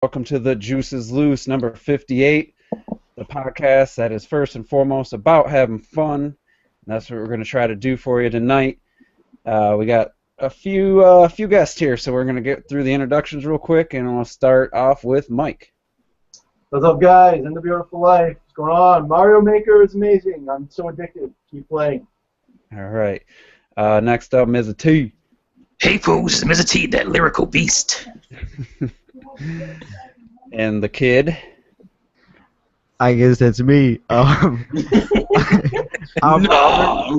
Welcome to the Juice is Loose, number 58, the podcast that is first and foremost about having fun. And that's what we're going to try to do for you tonight. We got a few guests here, so we're going to get through the introductions real quick, and we'll start off with Mike. What's up, guys? In the Beautiful Life. What's going on? Mario Maker is amazing. I'm so addicted. Keep playing. All right. Next up, Ms. T. Hey, folks, Mr. T, that lyrical beast. And the kid. I guess that's me. I'm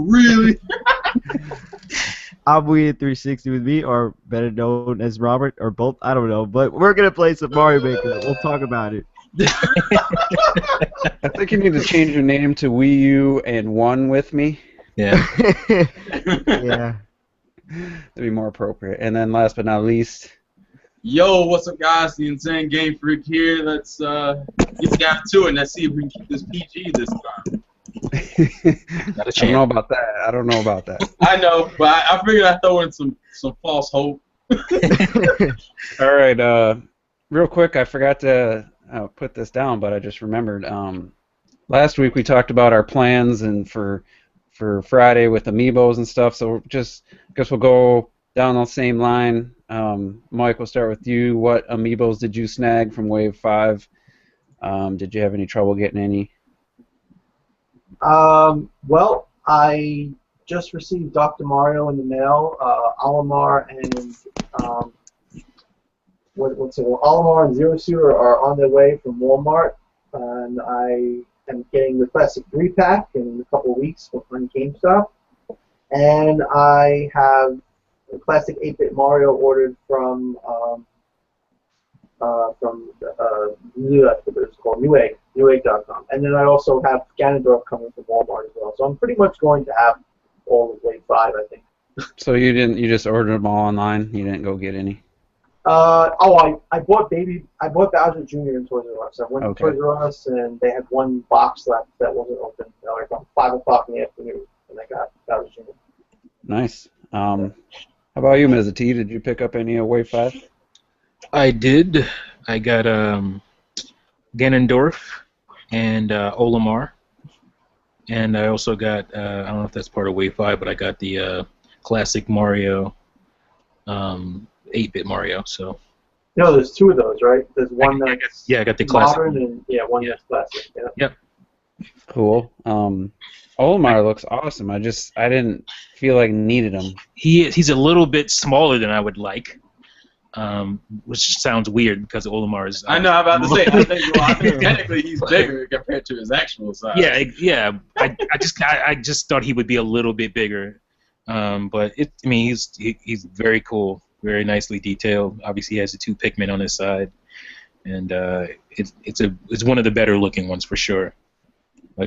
Really? I'm Weird 360 with me, or better known as Robert, or both. I don't know, but we're gonna play some Mario Maker. We'll talk about it. I think you need to change your name to Wii U and One with me. Yeah. Yeah. That'd be more appropriate. And then last but not least. Yo, what's up, guys? The Insane Game Freak here. Let's get down to it and let's see if we can keep this PG this time. Not a I chance. don't know about that. I know, but I figured I'd throw in some false hope. All right. Real quick, I forgot to put this down, but I just remembered. Last week we talked about our plans and for Friday with amiibos and stuff. So I guess we'll go down the same line. Mike, we'll start with you. What amiibos did you snag from Wave 5? Did you have any trouble getting any? Well, I just received Dr. Mario in the mail. Olimar and Olimar and Zero Suit are on their way from Walmart, and I am getting the Classic 3-pack in a couple of weeks on GameStop. And I have the Classic 8-bit Mario ordered from I forget what it's called, Newegg.com. And then I also have Ganondorf coming from Walmart as well. So I'm pretty much going to have all of Wave 5, I think. So you just ordered them all online? You didn't go get any? I bought Bowser Jr. in Toys R Us. I went to Toys R Us and they had one box left that wasn't open. Like about 5 o'clock in the afternoon, and I got Bowser Jr. Nice. How about you, Ms. T? Did you pick up any Wave 5? I did. I got Ganondorf and Olimar. And I also got, I don't know if that's part of Wave 5, but I got the classic Mario, 8-bit Mario. So. No, there's two of those, right? There's one that's I got the classic. modern and one that's classic. Yeah. Yep. Cool. Olimar looks awesome. I didn't feel like needed him. He's a little bit smaller than I would like, which sounds weird because Olimar is. I know, I'm about to say, I think technically he's bigger compared to his actual size. Yeah. I just thought he would be a little bit bigger, but he's very cool, very nicely detailed. Obviously, he has the 2 Pikmin on his side, and it's one of the better looking ones for sure.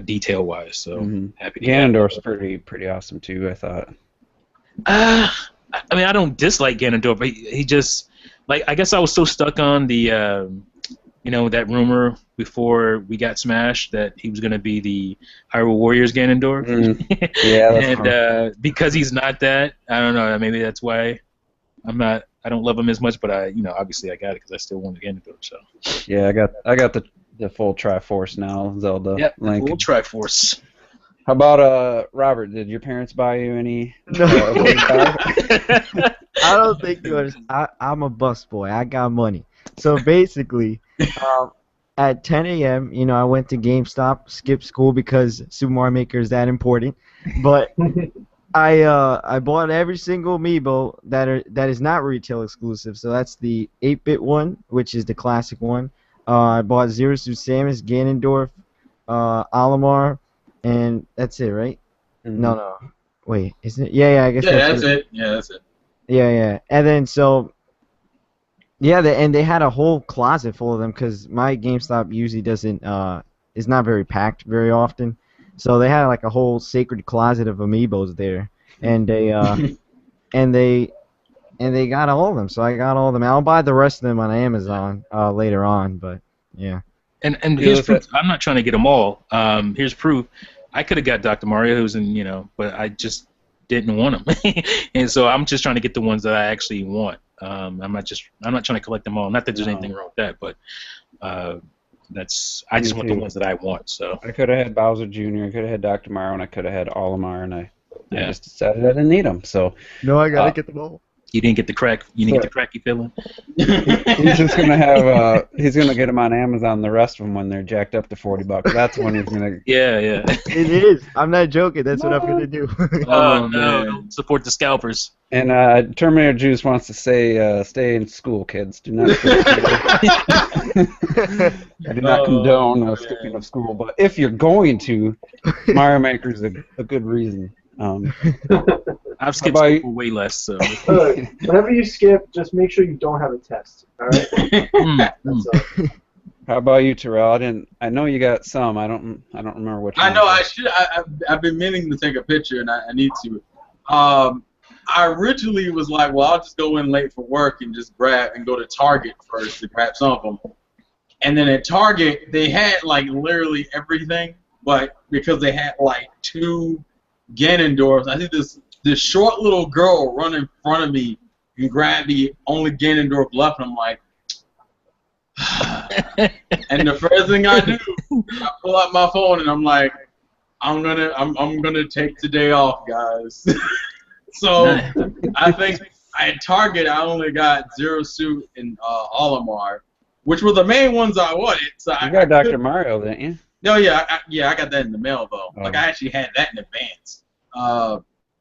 Detail-wise, so happy to Ganondorf's pretty awesome too, I thought. I mean, I don't dislike Ganondorf, but he just, like, I guess I was so stuck on the, that rumor before we got smashed that he was going to be the Hyrule Warriors Ganondorf. Yeah, that's and because he's not that, I don't know, maybe that's why I don't love him as much, but obviously I got it because I still want Ganondorf, so. Yeah, I got the full Triforce now, Zelda. Yep, Link. full Triforce. How about Robert? Did your parents buy you any? No. I don't think you understand. I'm a busboy. I got money. So basically, at 10 a.m., I went to GameStop, skipped school because Super Mario Maker is that important. But I bought every single amiibo that is not retail exclusive. So that's the 8-bit one, which is the classic one. I bought Zero Suit Samus, Ganondorf, Olimar, and that's it, right? Mm-hmm. No. Wait, isn't it? Yeah, I guess that's it. Yeah, that's it. Yeah. And then and they had a whole closet full of them because my GameStop usually is not very packed very often. So they had like a whole sacred closet of amiibos there, and they they got all of them. So I got all of them. I'll buy the rest of them on Amazon later on, but yeah. And here's proof. I'm not trying to get them all. Here's proof. I could have got Dr. Mario, who's but I just didn't want him, and so I'm just trying to get the ones that I actually want. I'm not trying to collect them all. Not that there's anything wrong with that, but I just want the ones that I want. So I could have had Bowser Jr., I could have had Dr. Mario, and I could have had Olimar, and I Yeah. just decided I didn't need them. So No, I gotta get them all. you didn't get the crack. You didn't get the cracky feeling. he's just gonna have he's gonna get them on Amazon. The rest of them when they're jacked up to $40. That's when he's gonna. Yeah, yeah. It is. I'm not joking. That's what I'm gonna do. Oh, no! man. Don't support the scalpers. And Terminator Juice wants to say, stay in school, kids. Do not. I do not condone skipping of school, but if you're going to, Mario Maker's a good reason. I've skipped about you? school way less. So. Look, whenever you skip, just make sure you don't have a test. All right. That's all. How about you, Terrell? I know you got some. I don't remember which. I know. ones. I've been meaning to take a picture, and I need to. I originally was like, well, I'll just go in late for work and just go to Target first to grab some of them. And then at Target, they had like literally everything, but because they had like 2 Ganondorfs, I think this short little girl run in front of me and grab the only Ganondorf left, and I'm like, and the first thing I do, I pull out my phone and I'm like, I'm gonna take today off, guys. So I think at Target I only got Zero Suit and Olimar, which were the main ones I wanted. So You got Dr. Mario, didn't you? No, yeah, I got that in the mail though. Oh. Like I actually had that in advance.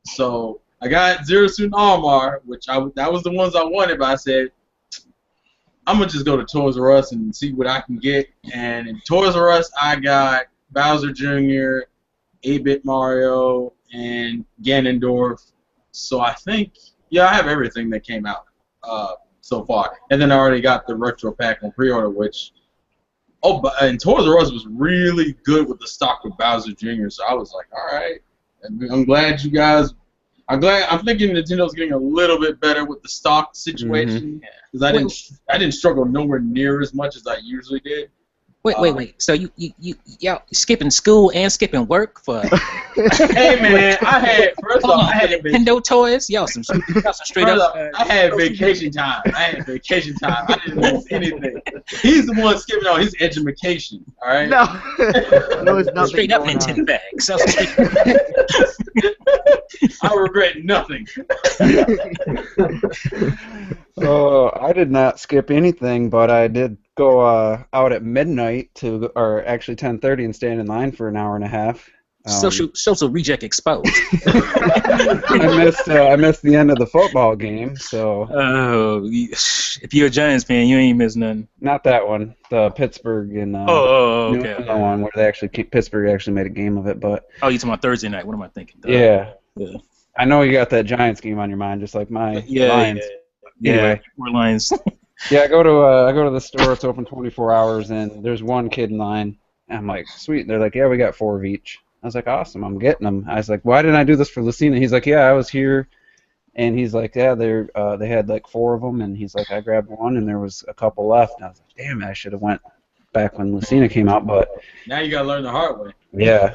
So I got Zero Suit and Olimar, which that was the ones I wanted, but I said I'm gonna just go to Toys R Us and see what I can get. And in Toys R Us I got Bowser Jr., 8-Bit Mario, and Ganondorf. So I think, yeah, I have everything that came out so far. And then I already got the retro pack on pre-order, and Toys R Us was really good with the stock with Bowser Jr. So I was like, all right, I'm glad you guys. I'm thinking Nintendo's getting a little bit better with the stock situation because I didn't struggle nowhere near as much as I usually did. Wait. So y'all skipping school and skipping work for? Hey man, I had Nintendo toys. Y'all some straight up. I had vacation time. I didn't miss anything. He's the one skipping on his education. All right. No. No, it's nothing. Straight up going on. Nintendo bags. I regret nothing. I did not skip anything, but I did go out at midnight or actually 10:30 and stand in line for an hour and a half. Social reject exposed. I missed the end of the football game, so. If you're a Giants fan, you ain't miss nothing. Not that one, the Pittsburgh and Okay. New England one where Pittsburgh actually made a game of it, but. Oh, you talking about Thursday night? What am I thinking? Yeah. Yeah. I know you got that Giants game on your mind, just like my Lions. Anyway. We're Lions. Yeah, I go to the store. It's open 24 hours, and there's one kid in line. And I'm like, sweet. They're like, yeah, we got 4 of each. I was like, awesome. I'm getting them. I was like, why didn't I do this for Lucina? He's like, yeah, I was here, and he's like, yeah, they had like 4 of them, and he's like, I grabbed one, and there was a couple left. And I was like, damn, I should have went back when Lucina came out, but Now you gotta learn the hard way. yeah.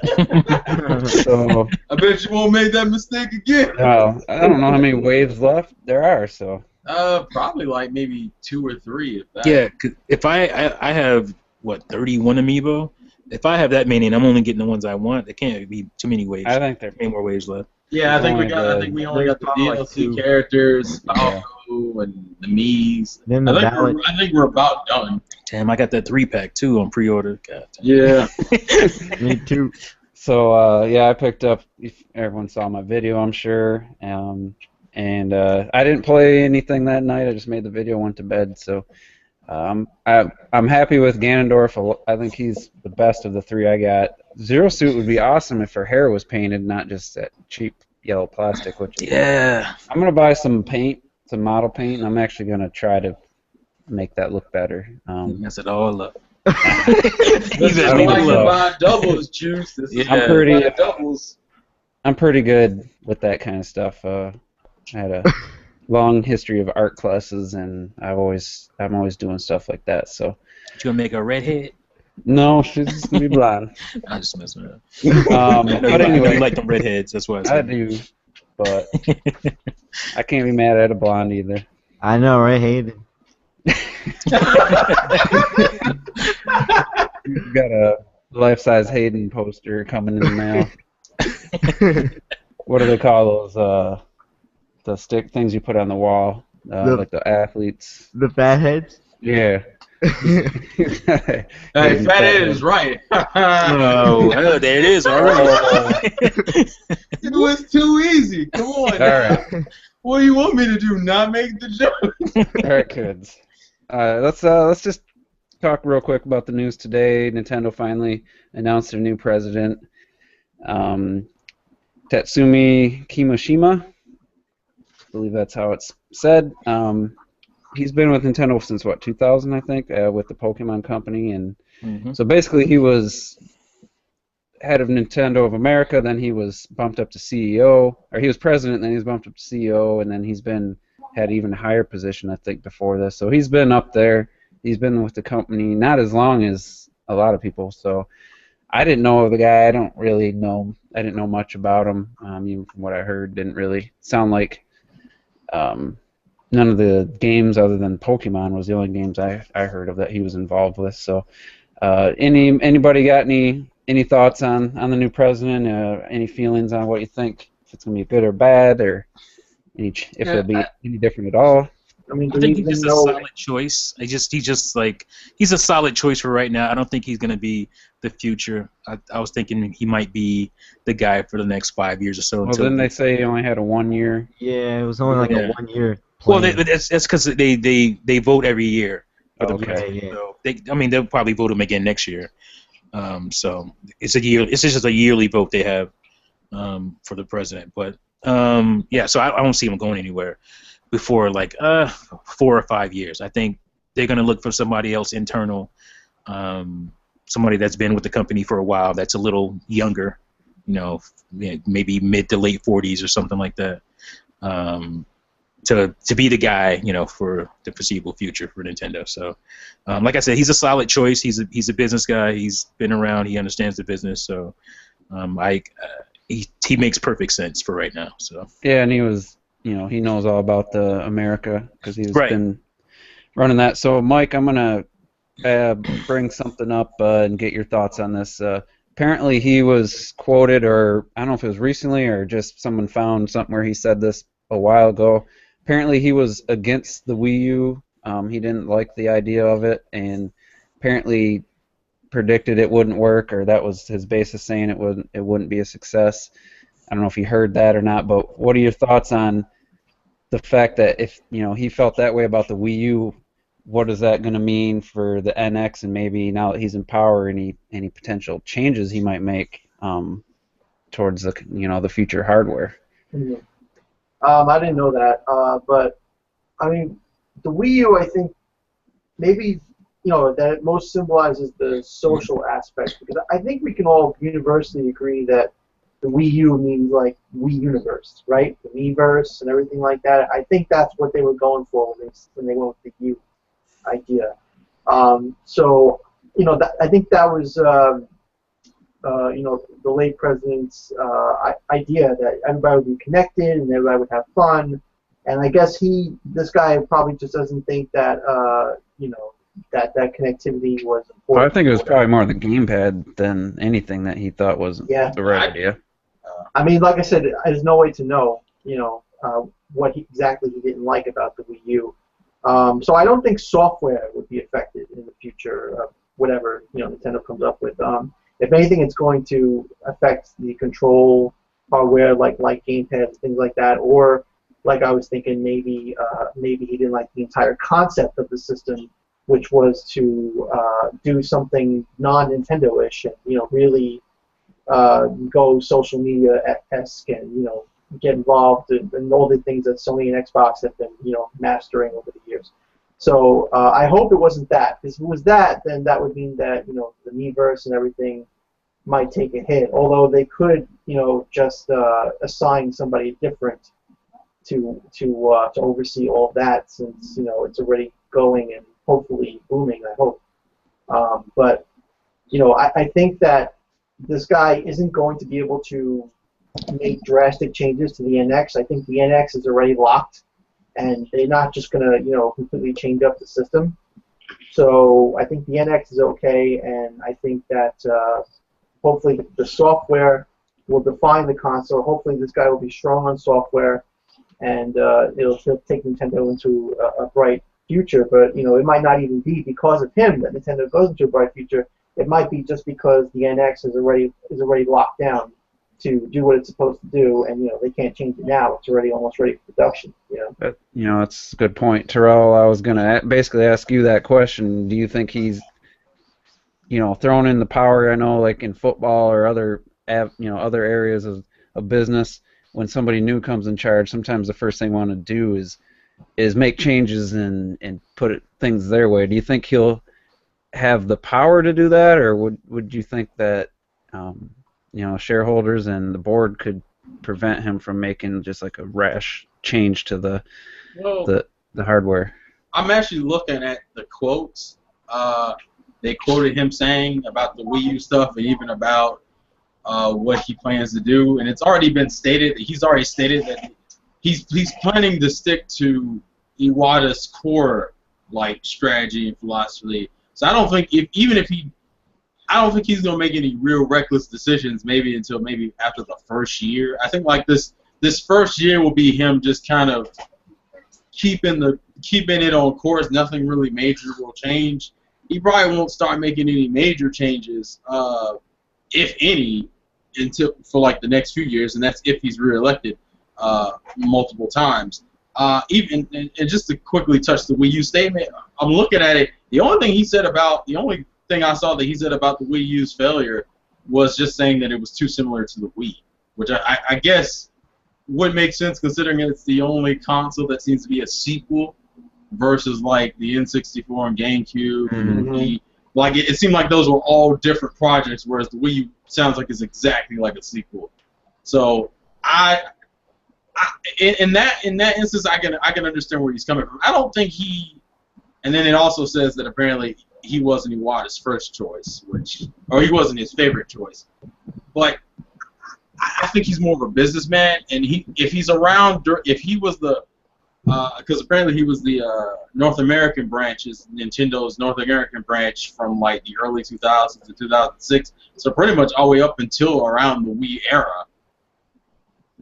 So I bet you won't make that mistake again. I don't know how many waves left there are. So Probably like maybe 2 or 3. If that. Yeah, 'cause if I have 31 amiibo. If I have that many and I'm only getting the ones I want, there can't be too many waves. I think they're Many more waves left. Yeah, I think we only got the DLC characters, Falco, and the Mii's. Then the ballot. I think we're about done. Damn, I got that 3-pack too on pre-order. God damn. Yeah. Me too. So yeah, I picked up. If everyone saw my video, I'm sure. And I didn't play anything that night. I just made the video, went to bed. So I'm happy with Ganondorf. I think he's the best of the 3 I got. Zero Suit would be awesome if her hair was painted, not just that cheap yellow plastic. Yeah. I'm gonna buy some paint, some model paint, and I'm actually gonna try to make that look better. Mess it all up. That's I why don't you know. buy doubles, Juice. This is Yeah. why you buy doubles. I'm pretty good with that kind of stuff. I had a long history of art classes, and I'm always doing stuff like that. So You gonna make a redhead? no, she's just gonna be blonde. I'm just messing with her. But anyway, you like them redheads. That's why I I said. do, but I can't be mad at a blonde either. I know, right, Hayden? You've got a life-size Hayden poster coming in the mail. What do they call those? The stick things you put on the wall, like the athletes. The fatheads? Yeah. Hey, Hayden Fathead is right. Oh, there it is already. It was too easy. Come on. All right. What do you want me to do? Not make the joke? All right, kids. Let's just talk real quick about the news today. Nintendo finally announced their new president, Tatsumi Kimishima. I believe that's how it's said. He's been with Nintendo since what, 2000, I think, with the Pokemon Company, and so basically he was head of Nintendo of America. Then he was bumped up to CEO, or he was president. Then he was bumped up to CEO, and then he's had even higher position, I think, before this. So he's been up there. He's been with the company not as long as a lot of people. So I didn't know the guy. I didn't know much about him. Even from what I heard, didn't really sound like. None of the games other than Pokemon was the only games I heard of that he was involved with. So, anybody got any thoughts on the new president? Any feelings on what you think? If it's gonna be good or bad, or if it'll be any different at all? I mean, I think he's just a solid choice. He's a solid choice for right now. I don't think he's going to be the future. I was thinking he might be the guy for the next 5 years or so. Well, didn't they say he only had a 1 year? Yeah, it was only like a 1 year. Well, that's because they vote every year for the Okay. president. Yeah. So they'll probably vote him again next year. So it's a year. It's just a yearly vote they have for the president. But yeah, so I don't see him going anywhere before like 4 or 5 years. I think they're gonna look for somebody else internal, somebody that's been with the company for a while, that's a little younger, maybe mid to late 40s or something like that, to be the guy, for the foreseeable future for Nintendo. So, like I said, he's a solid choice. He's a business guy. He's been around. He understands the business. So, he makes perfect sense for right now. So yeah, and he was. He knows all about the America because he's Right. been running that. So, Mike, I'm going to bring something up and get your thoughts on this. Apparently, he was quoted, or I don't know if it was recently or just someone found something where he said this a while ago. Apparently, he was against the Wii U. He didn't like the idea of it, and apparently predicted it wouldn't work, or that was his basis saying it wouldn't be a success. I don't know if you heard that or not, but what are your thoughts on the fact that if he felt that way about the Wii U, what is that going to mean for the NX, and maybe now that he's in power, any potential changes he might make towards the future hardware? I didn't know that, but I mean, the Wii U, I think maybe that it most symbolizes the social aspect, because I think we can all universally agree that the Wii U means like Wii Universe, right? The Miiverse and everything like that. I think that's what they were going for when they went with the U idea. So I think that was the late president's idea that everybody would be connected and everybody would have fun. And I guess this guy probably just doesn't think that that connectivity was important. Well, I think it was probably more the gamepad than anything that he thought was the right idea. I mean, like I said, there's no way to know, what exactly he didn't like about the Wii U. So I don't think software would be affected in the future of whatever Nintendo comes up with. If anything, it's going to affect the control hardware, like gamepads, things like that, or like I was thinking, maybe he didn't like the entire concept of the system, which was to do something non-Nintendo-ish and really go social media-esque and get involved in all the things that Sony and Xbox have been mastering over the years. So I hope it wasn't that. Because if it was that, then that would mean that the Miiverse and everything might take a hit. Although they could just assign somebody different to oversee all of that, since it's already going and hopefully booming. I hope. But I think that this guy isn't going to be able to make drastic changes to the NX. I think the NX is already locked. and they're not just going to, completely change up the system. So I think the NX is okay, and I think that hopefully the software will define the console. Hopefully this guy will be strong on software, and it'll take Nintendo into a bright future. But it might not even be because of him that Nintendo goes into a bright future. It might be just because the NX is already locked down to do what it's supposed to do, and they can't change it now. It's already almost ready for production. That's a good point, Terrell. I was gonna basically ask you that question. Do you think he's, thrown in the power? I know, like in football or other areas of business, when somebody new comes in charge, sometimes the first thing they want to do is make changes and put things their way. Do you think he'll have the power to do that, or would you think that shareholders and the board could prevent him from making just like a rash change to the hardware? I'm actually looking at the quotes. They quoted him saying about the Wii U stuff and even about what he plans to do, and it's already been stated that he's that he's planning to stick to Iwata's core strategy and philosophy. So I don't think I don't think he's gonna make any real reckless decisions until after the first year. I think this first year will be him just kind of keeping it on course. Nothing really major will change. He probably won't start making any major changes, if any, for the next few years, and that's if he's reelected multiple times. Even and just to quickly touch the Wii U statement, I'm looking at it. The only thing I saw that he said about the Wii U's failure was just saying that it was too similar to the Wii, which I guess would make sense considering it's the only console that seems to be a sequel versus the N64 and GameCube. Mm-hmm. And it seemed like those were all different projects, whereas the Wii U sounds like it's exactly like a sequel. So in that instance, I can understand where he's coming from. I don't think he. And then it also says that apparently he wasn't Iwata's first choice, or he wasn't his favorite choice. But I think he's more of a businessman, and if he was the because apparently he was the North American branches, Nintendo's North American branch from the early 2000s to 2006, so pretty much all the way up until around the Wii era.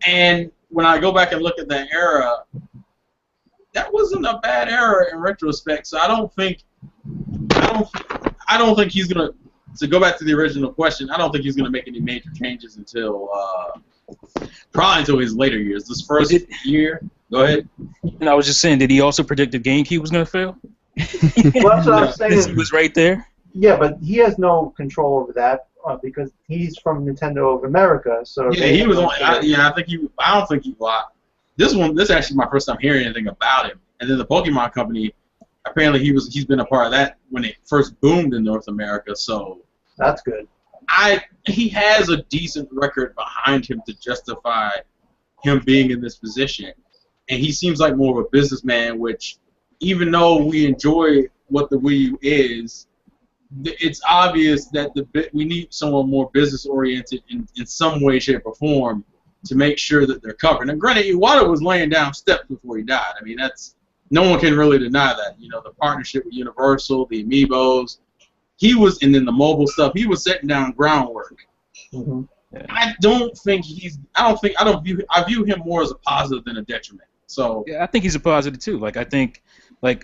And when I go back and look at that era, that wasn't a bad era in retrospect. So I don't think he's gonna. To go back to the original question, I don't think he's gonna make any major changes until probably until his later years. This first year, go ahead. And I was just saying, did he also predict the GameCube was gonna fail? Well, that's what I'm saying. He was right there. Yeah, but he has no control over that because he's from Nintendo of America. So yeah, he was on. I don't think he lied. This is actually my first time hearing anything about him. And then the Pokemon Company, apparently he's been a part of that when it first boomed in North America. So that's good. He has a decent record behind him to justify him being in this position, and he seems like more of a businessman. Which, even though we enjoy what the Wii U is, it's obvious that we need someone more business oriented in some way, shape, or form to make sure that they're covered. And granted, Iwata was laying down steps before he died. I mean, no one can really deny that. The partnership with Universal, the Amiibos, and then the mobile stuff, he was setting down groundwork. Mm-hmm. I view him more as a positive than a detriment. So yeah, I think he's a positive too. I think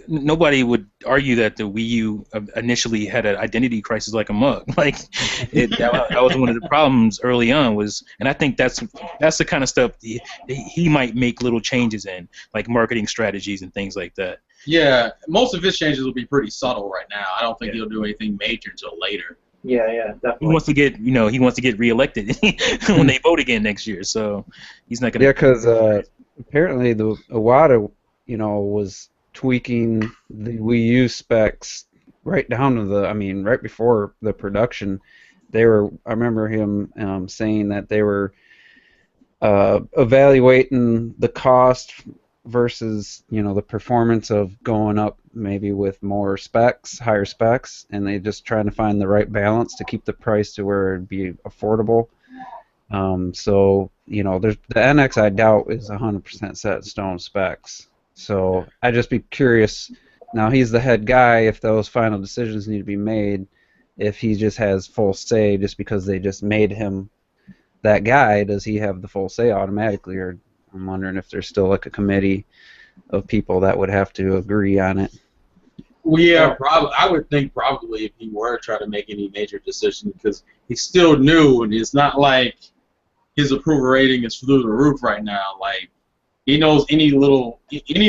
nobody would argue that the Wii U initially had an identity crisis like a mug. That was one of the problems early on and I think that's the kind of stuff he might make little changes in, like marketing strategies and things like that. Yeah, most of his changes will be pretty subtle right now. I don't think he'll do anything major until later. Yeah, definitely. He wants to get reelected when they vote again next year. So he's not gonna. Yeah, because apparently the Iwata, was tweaking the Wii U specs right down to right before the production. I remember him saying that they were evaluating the cost versus the performance of going up maybe with more specs, higher specs, and they just trying to find the right balance to keep the price to where it'd be affordable. So there's the NX I doubt is 100% set in stone specs. So I'd just be curious. Now he's the head guy. If those final decisions need to be made, if he just has full say just because they just made him that guy, does he have the full say automatically? Or I'm wondering if there's still like a committee of people that would have to agree on it. Well, yeah, probably. I would think probably if he were trying to make any major decision, because he's still new, and it's not like his approval rating is through the roof right now. Like, he knows any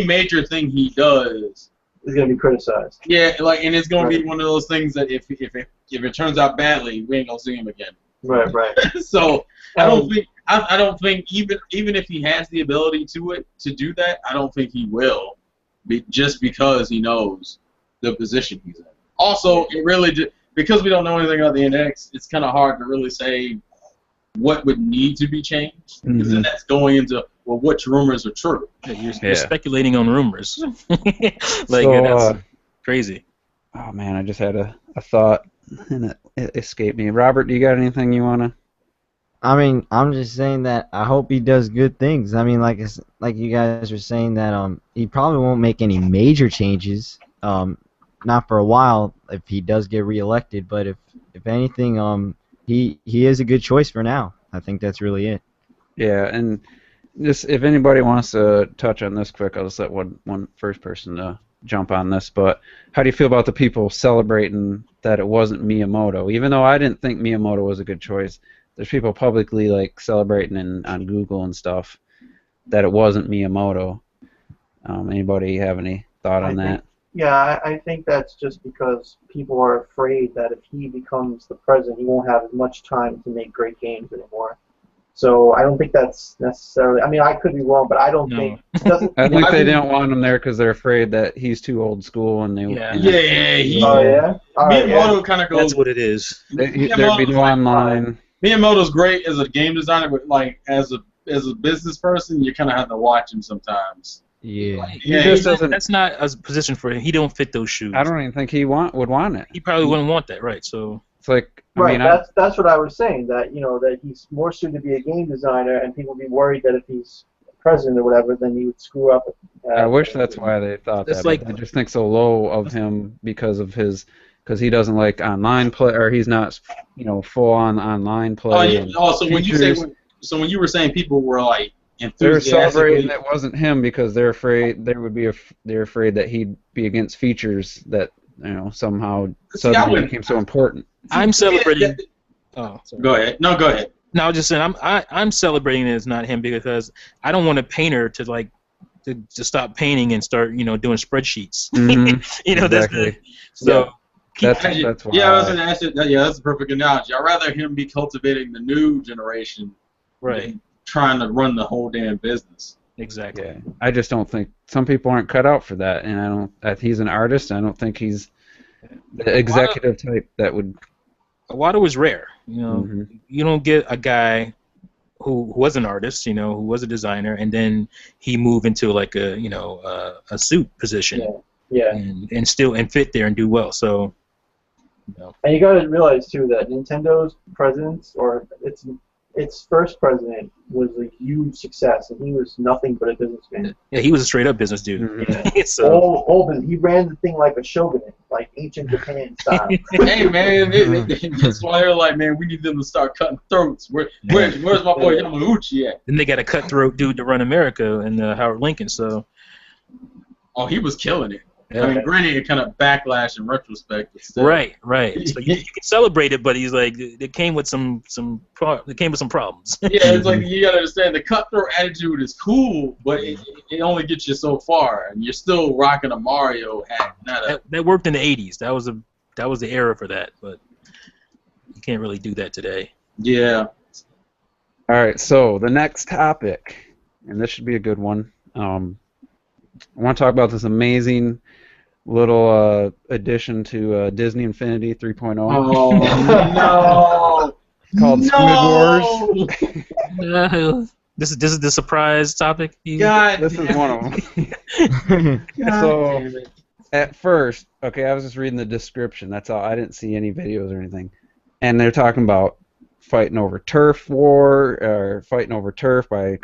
major thing he does Is going to be criticized. Yeah, like, and it's gonna be Right. one of those things that if it turns out badly, we ain't gonna see him again. Right, right. So I don't think even if he has the ability to do that, I don't think he will, just because he knows the position he's in. Also, it really because we don't know anything about the NX, it's kind of hard to really say what would need to be changed, because then that's going into, well, which rumors are true. You're speculating on rumors. Like, So, that's crazy. Oh man, I just had a thought and it escaped me. Robert, do you got anything you wanna? I mean, I'm just saying that I hope he does good things. I mean, like you guys were saying that he probably won't make any major changes. Not for a while if he does get reelected, but if anything, he is a good choice for now. I think that's really it. Yeah, and just if anybody wants to touch on this quick, I'll just let one first person jump on this. But how do you feel about the people celebrating that it wasn't Miyamoto? Even though I didn't think Miyamoto was a good choice, there's people publicly like celebrating on Google and stuff that it wasn't Miyamoto. Anybody have any thought on that? Yeah, I think that's just because people are afraid that if he becomes the president, he won't have as much time to make great games anymore. So I don't think that's necessarily. I mean, I could be wrong, but I don't think. It doesn't, I think they didn't want him there because they're afraid that he's too old school and they. Yeah. Oh yeah. All right, Miyamoto kind of goes. That's what it is. There'd be no online. Miyamoto's great as a game designer, but like as a business person, you kind of have to watch him sometimes. Yeah. That's not a position for him. He don't fit those shoes. I don't even think he would want it. He probably wouldn't want that, right? So It's like, I Right, mean, that's what I was saying. That that he's more suited to be a game designer, and people would be worried that if he's president or whatever, then he would screw up. I wish that's why they thought It's that. like- But I just think so low of him because he doesn't like online play, or he's not, full on online play. and So when you say, features. when you were saying people were like They're celebrating enthusiastically, that wasn't him because they're afraid they're afraid that he'd be against features that somehow See, I suddenly wouldn't- became so important. I'm celebrating. Oh, sorry. Go ahead. No, go ahead. No, I was just saying I'm celebrating it as not him because I don't want a painter to stop painting and start doing spreadsheets. Mhm. That's Exactly. so. That's why. Yeah, I was going to ask you. Yeah, that's a perfect analogy. I'd rather him be cultivating the new generation, Right. than trying to run the whole damn business. Exactly. Yeah, I just don't think some people aren't cut out for that, and he's an artist. I don't think he's the executive type that would. Iwata was rare. Mhm. You don't get a guy who was an artist, who was a designer, and then he moved into like a suit position, Yeah. and still fit there and do well. So, And you got to realize too that Nintendo's president, or its first president, was a huge success, and he was nothing but a businessman. yeah, he was a straight up business dude. Mhm. So All he ran the thing like a shogunate, like ancient Japan style. Hey man, that's why they're like, man, we need them to start cutting throats. Where's my boy Yamauchi at? then they got a cutthroat dude to run America and Howard Lincoln. So Oh, he was killing it. Yeah. I mean, granted, it kind of backlash in retrospect. But still. right. So you can celebrate it, but he's like it came with some problems. Yeah, it's like you gotta understand the cutthroat attitude is cool, but it only gets you so far, and you're still rocking a Mario hat, not a. that worked in the '80s. That was the era for that, but you can't really do that today. Yeah. All right, so the next topic, and this should be a good one. I want to talk about this amazing little addition to Disney Infinity 3.0. Oh no! Called Squid Wars. This is the surprise topic. God, This is one of them. So, damn it. at first, okay, I was just reading the description. That's all. I didn't see any videos or anything. And they're talking about fighting over turf war, or fighting over turf by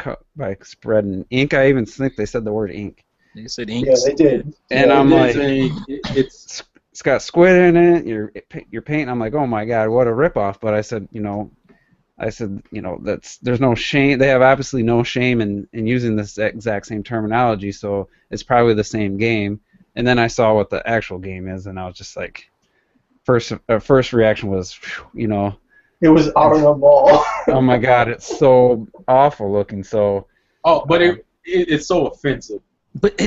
spreading ink. I even think they said the word ink. They said Yeah, they did. And Yeah, I'm they like, did. it's got squid in it. You're painting. I'm like, oh my god, what a ripoff. But I said, there's no shame. They have obviously no shame in using this exact same terminology. So it's probably the same game. And then I saw what the actual game is, and I was just like, first reaction was, It was Arna Mall. oh my god, it's so awful looking. So. Oh, but it's so offensive. But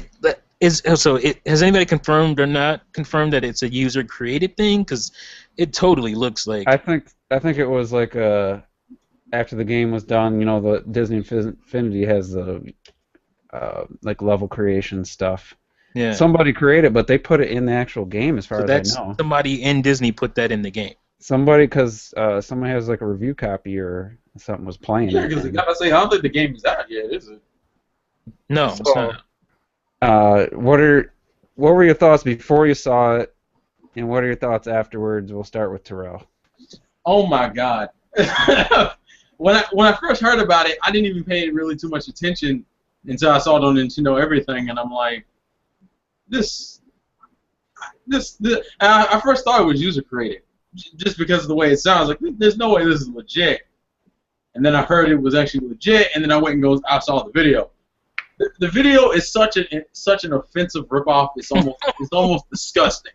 has anybody confirmed or not confirmed that it's a user created thing? Because it totally looks like. I think it was like after the game was done, the Disney Infinity has the like level creation stuff. Yeah. Somebody created, but they put it in the actual game, as far So as that's I know. somebody in Disney put that in the game. Somebody, because somebody has like a review copy or something was playing Yeah, it. because I gotta say, I don't think the game is out yet, is it? No, it's not. What were your thoughts before you saw it, and what are your thoughts afterwards? We'll start with Terrell. Oh my God! when I first heard about it, I didn't even pay really too much attention until I saw it on Nintendo Everything, and I'm like, this. I first thought it was user created, just because of the way it sounds. Like, there's no way this is legit. And then I heard it was actually legit, and then I went and I saw the video. The video is such an offensive ripoff. It's almost disgusting.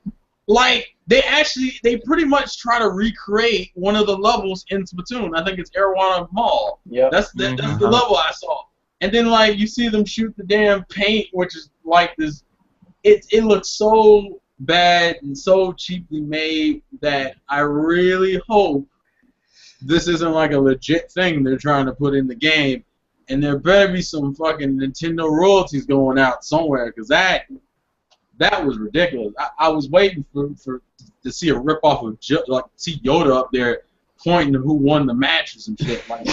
Like, they pretty much try to recreate one of the levels in Splatoon. I think it's Arowana Mall. Yeah. That's the level I saw. And then like you see them shoot the damn paint, which is like this. It looks so bad and so cheaply made that I really hope this isn't like a legit thing they're trying to put in the game. And there better be some fucking Nintendo royalties going out somewhere, because that was ridiculous. I was waiting to see a ripoff of see Yoda up there pointing to who won the matches and shit. Like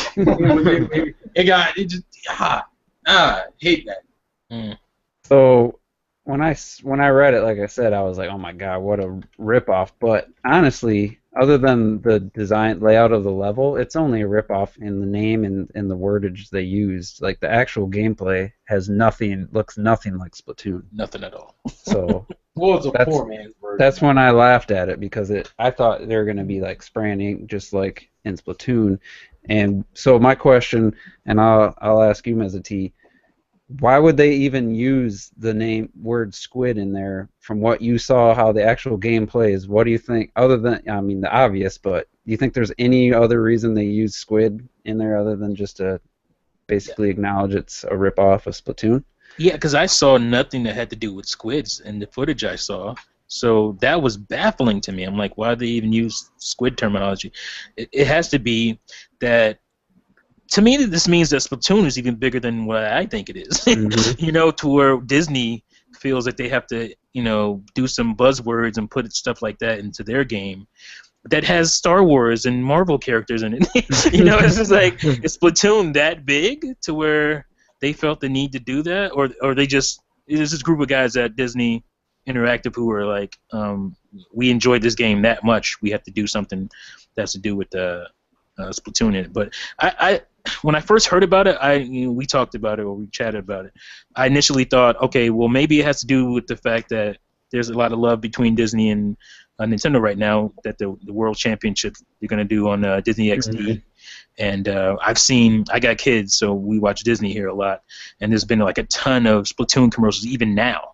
I hate that. Mm. So when I read it, like I said, I was like, oh my god, what a ripoff. But honestly, other than the design layout of the level, it's only a ripoff in the name and the wordage they used. Like the actual gameplay looks nothing like Splatoon. Nothing at all. So Well, it's a poor man's version. that's when I laughed at it, because I thought they were gonna be like spraying ink just like in Splatoon. And so my question, and I'll ask you, Mezza, why would they even use the word squid in there? From what you saw, how the actual game plays, what do you think, other than, I mean, the obvious, but do you think there's any other reason they use squid in there other than just to basically acknowledge it's a ripoff of Splatoon? Yeah, because I saw nothing that had to do with squids in the footage I saw. So that was baffling to me. I'm like, why do they even use squid terminology? It has to be that. To me, this means that Splatoon is even bigger than what I think it is. Mm-hmm. To where Disney feels that they have to, do some buzzwords and put stuff like that into their game that has Star Wars and Marvel characters in it. It's just like, is Splatoon that big to where they felt the need to do that, or they just, there's this group of guys at Disney Interactive who were like, we enjoyed this game that much, we have to do something that has to do with Splatoon in it. But when I first heard about it, we talked about it, or we chatted about it. I initially thought, okay, well, maybe it has to do with the fact that there's a lot of love between Disney and Nintendo right now, that the World Championship they're going to do on Disney XD. And I got kids, so we watch Disney here a lot, and there's been like a ton of Splatoon commercials. Even now,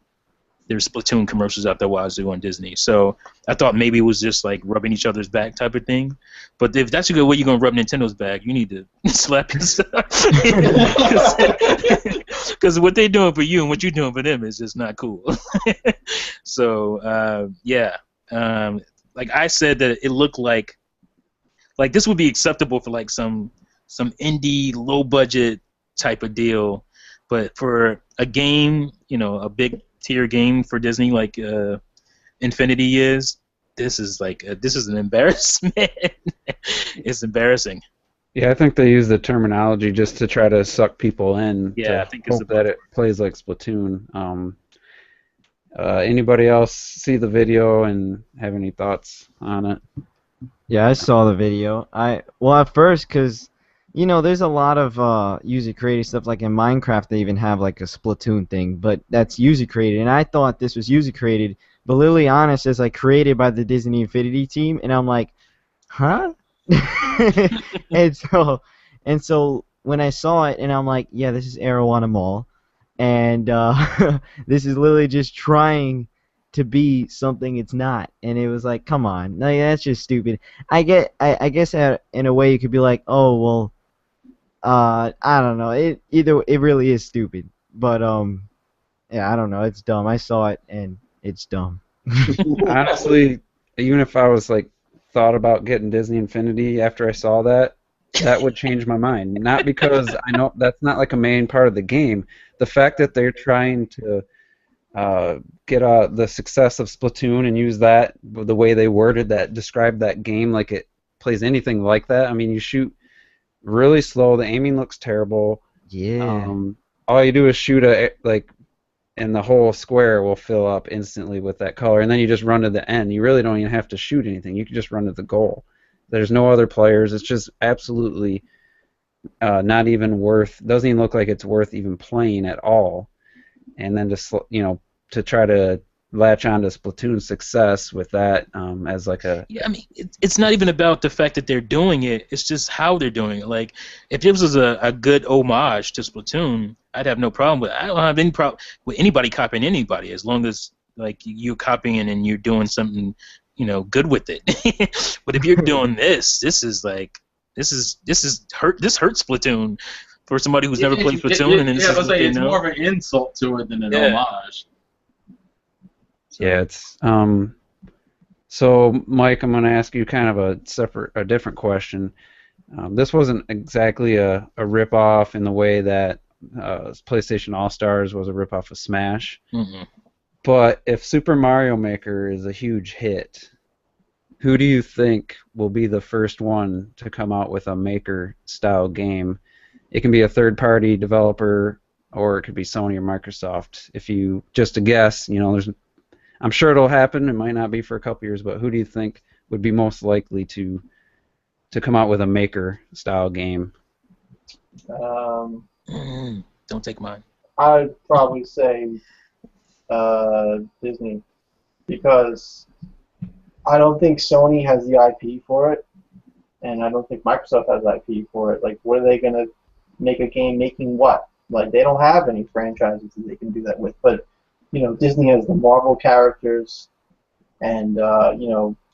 there's Splatoon commercials out there wazoo on Disney. So I thought maybe it was just like rubbing each other's back type of thing. But if that's a good way you're going to rub Nintendo's back, you need to slap yourself. Because what they're doing for you and what you're doing for them is just not cool. So, like I said, that it looked like this would be acceptable for like some indie, low-budget type of deal. But for a game, a big tier game for Disney like Infinity is, this is an embarrassment. It's embarrassing. Yeah, I think they use the terminology just to try to suck people in. Yeah, to I think it's hope that it plays like Splatoon. Anybody else see the video and have any thoughts on it? Yeah, I saw the video. At first, because You know, there's a lot of user created stuff. Like in Minecraft, they even have like a Splatoon thing, but that's user created. And I thought this was user created, but Liliana says like created by the Disney Infinity team, and I'm like, huh? and so and so when I saw it, and I'm like, yeah, this is Arowana Mall, and this is literally just trying to be something it's not, and it was like, come on, like, that's just stupid. I guess in a way you could be like, oh well, I don't know, it really is stupid, but yeah, I don't know, it's dumb. I saw it and it's dumb. Honestly, even if I was like thought about getting Disney Infinity after I saw that, that would change my mind. Not because I know that's not like a main part of the game. The fact that they're trying to get the success of Splatoon and use that the way they worded that, describe that game like it plays anything like that. I mean, you shoot really slow. The aiming looks terrible. Yeah. All you do is shoot and the whole square will fill up instantly with that color, and then you just run to the end. You really don't even have to shoot anything. You can just run to the goal. There's no other players. It's just absolutely not even worth. Doesn't even look like it's worth even playing at all. And then just to try to latch on to Splatoon's success with that as like a Yeah, I mean, it's not even about the fact that they're doing it. It's just how they're doing it. Like, if this was a good homage to Splatoon, I'd have no problem with it. I don't have any problem with anybody copying anybody, as long as like you're copying and you're doing something, good with it. But if you're doing this is this hurts Splatoon for somebody who's never played Splatoon. And yeah, it's more of an insult to it than an homage. Yeah, it's so Mike, I'm going to ask you kind of a different question. This wasn't exactly a rip-off in the way that PlayStation All-Stars was a rip-off of Smash. Mm-hmm. But if Super Mario Maker is a huge hit, who do you think will be the first one to come out with a Maker-style game? It can be a third-party developer, or it could be Sony or Microsoft. If you just a guess, I'm sure it'll happen. It might not be for a couple years, but who do you think would be most likely to come out with a Maker-style game? Don't take mine. I'd probably say Disney, because I don't think Sony has the IP for it, and I don't think Microsoft has IP for it. Like, what are they going to make a game making what? Like, they don't have any franchises that they can do that with. But, Disney has the Marvel characters, and,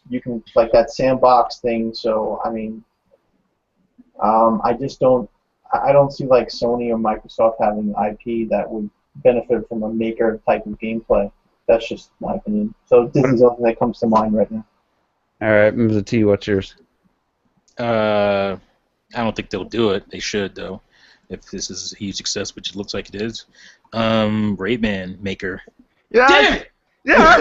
you can, like, that sandbox thing. So, I mean, I don't see, like, Sony or Microsoft having IP that would benefit from a Maker type of gameplay. That's just my opinion. So Disney's the only thing that comes to mind right now. All right, Mr. T, what's yours? I don't think they'll do it. They should, though, if this is a huge success, which it looks like it is. Rayman Maker. Yeah. Damn it! Yeah.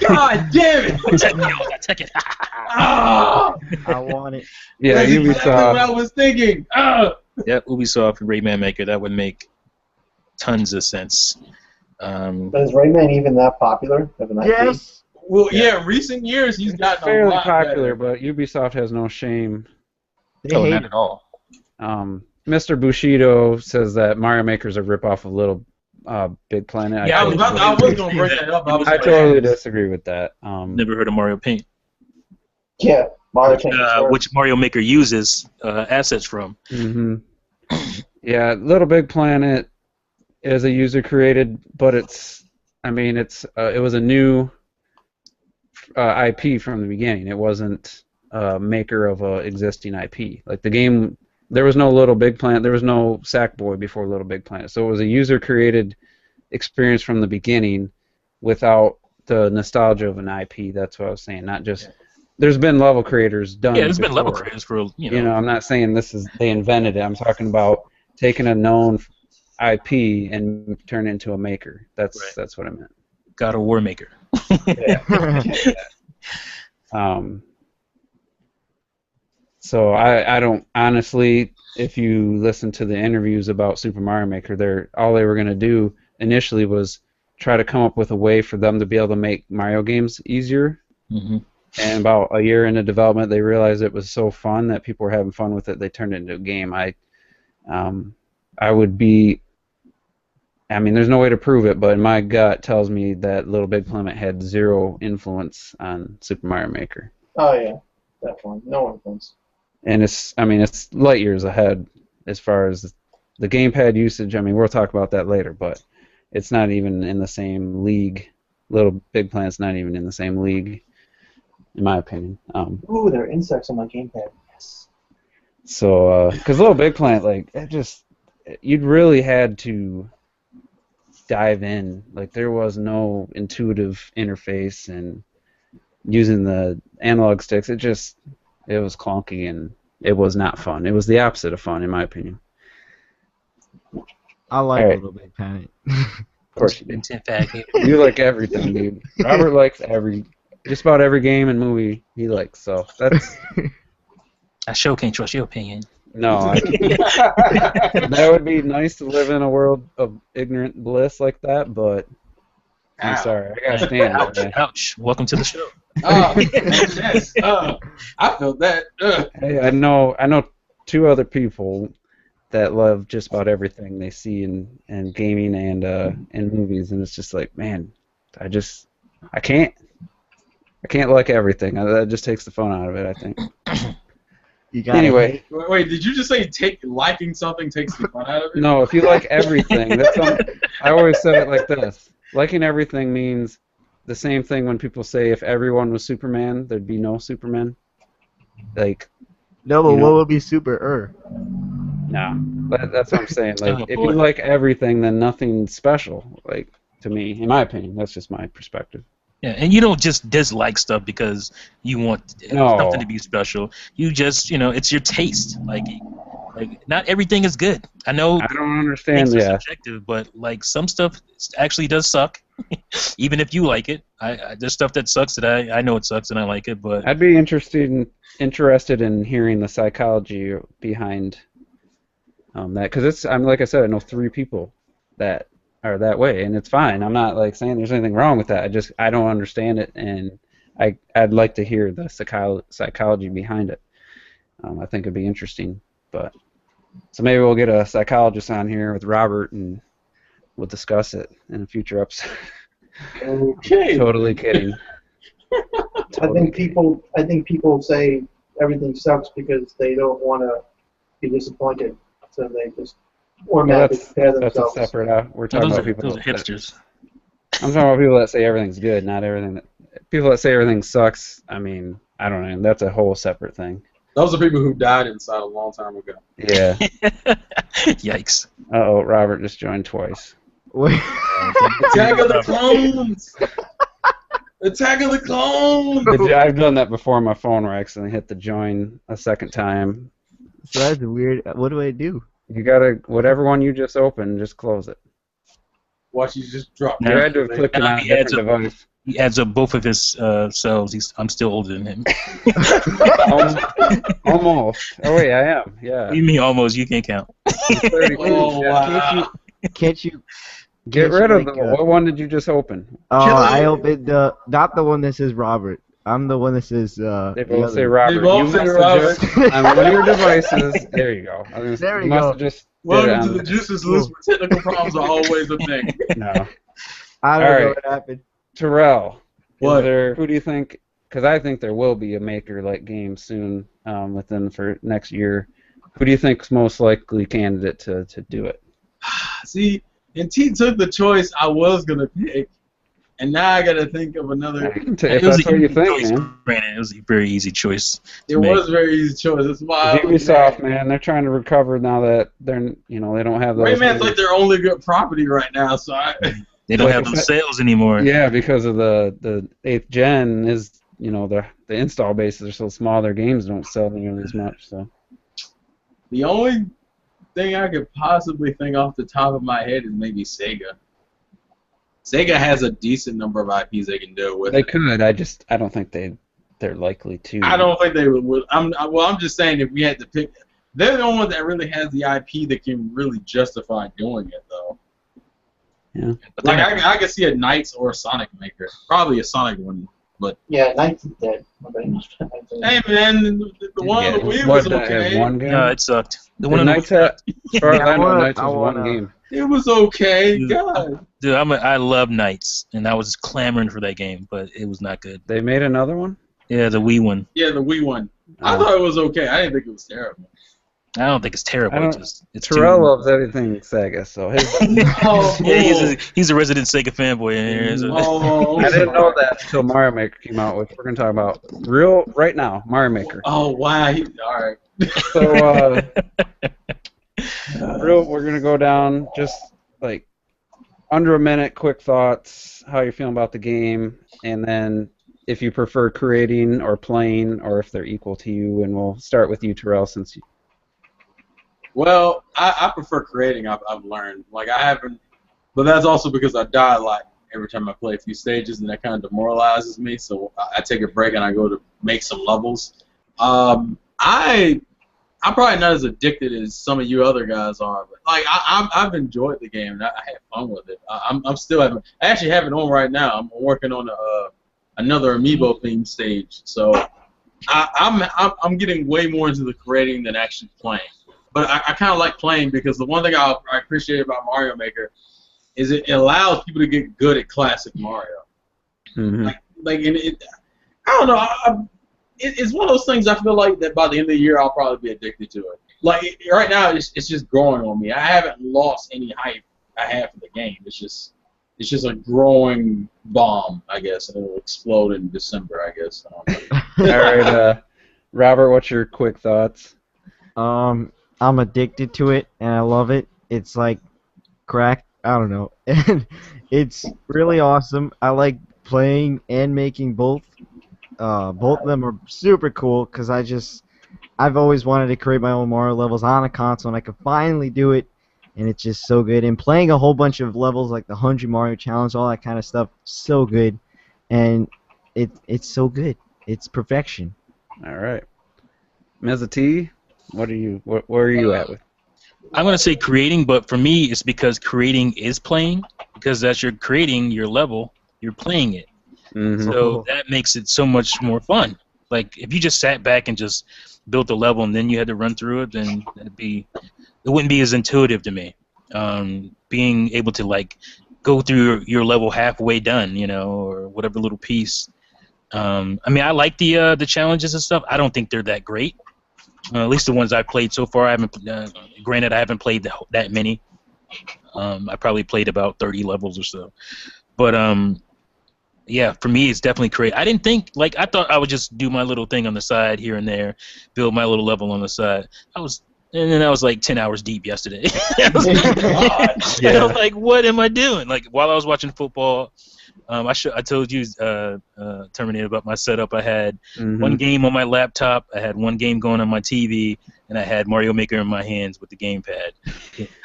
God damn it! Take it. Ah! I want it. Yeah, That's Ubisoft. exactly what I was thinking. Ah! Yeah, Ubisoft and Rayman Maker. That would make tons of sense. But is Rayman even that popular of an IP? Yes. Well, yeah, recent years he's gotten a Fairly lot popular, better. but Ubisoft has no shame. They Oh, hate not it. at all. Mr. Bushido says that Mario Maker's a ripoff of Little Big Planet. Yeah, I was going to bring that up. I totally disagree with that. Never heard of Mario Paint, Yeah, Mario Paint is worse. which Mario Maker uses assets from. hmm Yeah, Little Big Planet is a user created, but it was a new IP from the beginning. It wasn't a maker of a existing IP. Like the game, there was no Little Big Planet, there was no Sackboy before Little Big Planet. So it was a user created experience from the beginning without the nostalgia of an IP. That's what I was saying. Not just there's been level creators done. Yeah, there's been level before. creators for I'm not saying they invented it. I'm talking about taking a known IP and turn it into a maker. That's what I meant. God of War Maker. So I don't honestly. If you listen to the interviews about Super Mario Maker, all they were going to do initially was try to come up with a way for them to be able to make Mario games easier. Mm-hmm. And about a year into development, they realized it was so fun that people were having fun with it. They turned it into a game. I would be. I mean, there's no way to prove it, but my gut tells me that Little Big Planet had zero influence on Super Mario Maker. Oh yeah, definitely. No influence. And it's light years ahead as far as the gamepad usage. I mean, we'll talk about that later, but it's not even in the same league. Little Big Planet's not even in the same league, in my opinion. Ooh, there are insects on my gamepad. Yes. So, because Little Big Planet, like, you'd really had to dive in. Like, there was no intuitive interface, and using the analog sticks, it was clunky, and it was not fun. It was the opposite of fun, in my opinion. I like All right. Little Big Planet. Of course you do. Intent package. You like everything, dude. Robert likes just about every game and movie he likes. So that's I sure can't trust your opinion. no. That would be nice to live in a world of ignorant bliss like that, but I'm Ow. sorry, I gotta stand Ouch! there. Ouch! Welcome to the show. Oh, yes. I felt that. Hey, I know 2 other people that love just about everything they see in gaming and in movies, and it's just like, man, I can't like everything. That just takes the fun out of it, I think. You gotta Anyway, Wait, did you just say liking something takes the fun out of it? no, if you like everything, I always said it like this. Liking everything means the same thing when people say if everyone was Superman, there'd be no Superman. Like, No, but you know. what would be super? no, that's what I'm saying. Like, Oh, if boy. you like everything, then nothing's special. Like, to me, in my opinion, that's just my perspective. Yeah, and you don't just dislike stuff because you want No. something to be special. You just, it's your taste. Like not everything is good. I know I don't understand. things are Yeah, subjective, but like some stuff actually does suck, even if you like it. There's stuff that sucks that I know it sucks and I like it, but I'd be interested in hearing the psychology behind that, because I'm like I said, I know 3 people that are that way, and it's fine. I'm not like saying there's anything wrong with that. I don't understand it, and I'd like to hear the psychology behind it. I think it'd be interesting, but so maybe we'll get a psychologist on here with Robert, and we'll discuss it in a future episode. Okay. Totally kidding. I think people say everything sucks because they don't want to be disappointed, so they just automatically compare That's a themselves. separate. We're talking those about are, people. those are hipsters. I'm talking about people that say everything's good, not everything. People that say everything sucks. I mean, I don't know. That's a whole separate thing. Those are people who died inside a long time ago. Yeah. Yikes! Uh-oh, Robert just joined twice. Wait. Attack of the Clones! Attack of the Clones! I've done that before on my phone where I accidentally hit the join a second time. So that's weird. What do I do? You gotta, whatever one you just opened, just close it. Watch you just drop. You had to have clicked it Now on a he adds different device. He adds up both of his cells. I'm still older than him. Almost. Oh, wait, I am. What Yeah. do you mean almost? You can't count. I'm 32. Oh, Yeah. wow. Can't you? Get can't you, rid of like, them. What one did you just open? Oh, Kill I it. opened not the one that says Robert. I'm the one that says They the both say other. Robert. They both You say must have Robert. just- on one of your devices. There you go. There you we must go. have just did it Welcome to on- the Juices list where technical problems are always a thing. No. I don't All know right. what happened. Terrell. What? Who do you think? Because I think there will be a Maker-like game soon, for next year. Who do you think's most likely candidate to do it? See, and T took the choice I was going to pick, and now I got to think of another. If It was that's a what you easy think, choice, man. Brandon. It was a very easy choice. It was a very easy choice. That's why I was Ubisoft, mad. man, they're trying to recover now that they don't have those. Rayman's like their only good property right now, so They don't Like have I those said- sales anymore. Yeah, because of the 8th gen is the install bases are so small, their games don't sell nearly as much. So the only thing I could possibly think off the top of my head is maybe Sega. Sega has a decent number of IPs they can deal with. they could. I don't think they're likely to. I don't think they would. I'm just saying if we had to pick, they're the only one that really has the IP that can really justify doing it, though. Yeah. But they're Like not- I could see a Knights or a Sonic Maker. Probably a Sonic one Yeah, Knights is dead. Hey man, the one on the Wii was okay. One game. No, it sucked. The The one on the Knights had, as far as Yeah, I know, I Knights was one wanna- game. It was okay. Dude, God. Dude, I love Knights, and I was clamoring for that game, but it was not good. They made another one. Yeah, the Wii one. Yeah, the Wii one. I Oh. thought it was okay. I didn't think it was terrible. I don't think it's terrible. I don't- It's Terrell too. loves everything Sega, so his. Oh, Yeah, he's a resident Sega fanboy in here. So. oh, I didn't know that until Mario Maker came out, which we're gonna talk about right now. Mario Maker. Oh wow. All right. So we're gonna go down just like under a minute, quick thoughts, how you're feeling about the game, and then if you prefer creating or playing, or if they're equal to you, and we'll start with you, Terrell, since you. Well, I prefer creating. I've learned. Like I haven't, but that's also because I die a lot every time I play a few stages, and that kind of demoralizes me. So I take a break and I go to make some levels. I'm probably not as addicted as some of you other guys are, but like I've enjoyed the game and I had fun with it. I'm still having. I actually have it on right now. I'm working on another Amiibo themed stage, so I'm getting way more into the creating than actually playing. But I kind of like playing because the one thing I appreciate about Mario Maker is it allows people to get good at classic Mario. Mm-hmm. I don't know. It's one of those things I feel like that by the end of the year I'll probably be addicted to it. Like right now, it's just growing on me. I haven't lost any hype I have for the game. It's just a growing bomb, I guess, and it'll explode in December, I guess. All right, Robert, what's your quick thoughts? I'm addicted to it and I love it. It's like crack. I don't know. And it's really awesome. I like playing and making both. Both of them are super cool because I've always wanted to create my own Mario levels on a console and I could finally do it. And it's just so good. And playing a whole bunch of levels like the 100 Mario Challenge, all that kind of stuff, so good. And it's so good. It's perfection. All right, Ms. T, where are you at with? I'm gonna say creating, but for me, it's because creating is playing. Because as you're creating your level, you're playing it. Mm-hmm. So that makes it so much more fun. Like if you just sat back and just built a level and then you had to run through it, then it wouldn't be as intuitive to me. Being able to like go through your level halfway done, or whatever little piece. I mean, I like the challenges and stuff. I don't think they're that great. At least the ones I've played so far. I haven't. Granted, I haven't played that many. I probably played about 30 levels or so. But yeah, for me, it's definitely create. I didn't think I thought I would just do my little thing on the side here and there, build my little level on the side. And then I was like 10 hours deep yesterday. I was like, what am I doing? Like while I was watching football. I told you, Terminator, about my setup. I had one game on my laptop, I had one game going on my TV, and I had Mario Maker in my hands with the gamepad.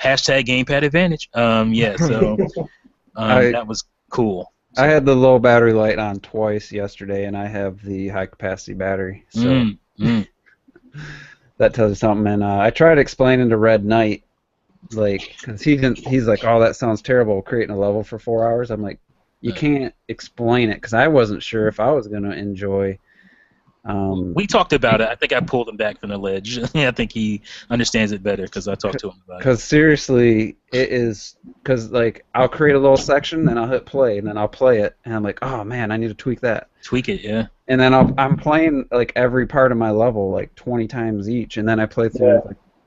Hashtag gamepad advantage. Yeah, so that was cool. So. I had the low battery light on twice yesterday, and I have the high capacity battery. So that tells you something. And I tried explaining to Red Knight, because he's like, oh, that sounds terrible, creating a level for 4 hours. I'm like, you can't explain it because I wasn't sure if I was going to enjoy. We talked about it. I think I pulled him back from the ledge. I think he understands it better because I talked to him about it. Because seriously, it is because I'll create a little section, then I'll hit play, and then I'll play it, and I'm like, oh man, I need to tweak that. Tweak it, yeah. And then I'm playing every part of my level 20 times each, and then I play through it.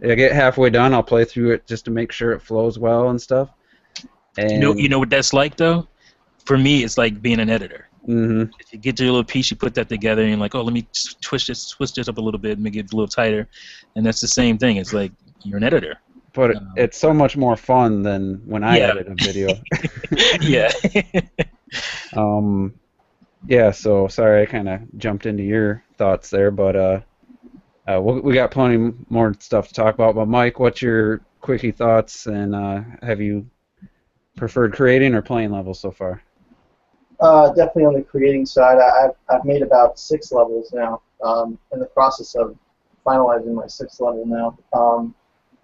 I get halfway done, I'll play through it just to make sure it flows well and stuff. And you know what that's like though? For me, it's like being an editor. Mm-hmm. If you get your little piece, you put that together, and you're like, oh, let me twist this up a little bit, make it a little tighter, and that's the same thing. It's like you're an editor. But it's so much more fun than when I edit a video. Yeah. Yeah. So sorry, I kind of jumped into your thoughts there, but we got plenty more stuff to talk about. But Mike, what's your quickie thoughts, and have you preferred creating or playing levels so far? Definitely on the creating side. I've made about 6 levels now. In the process of finalizing my 6th level now.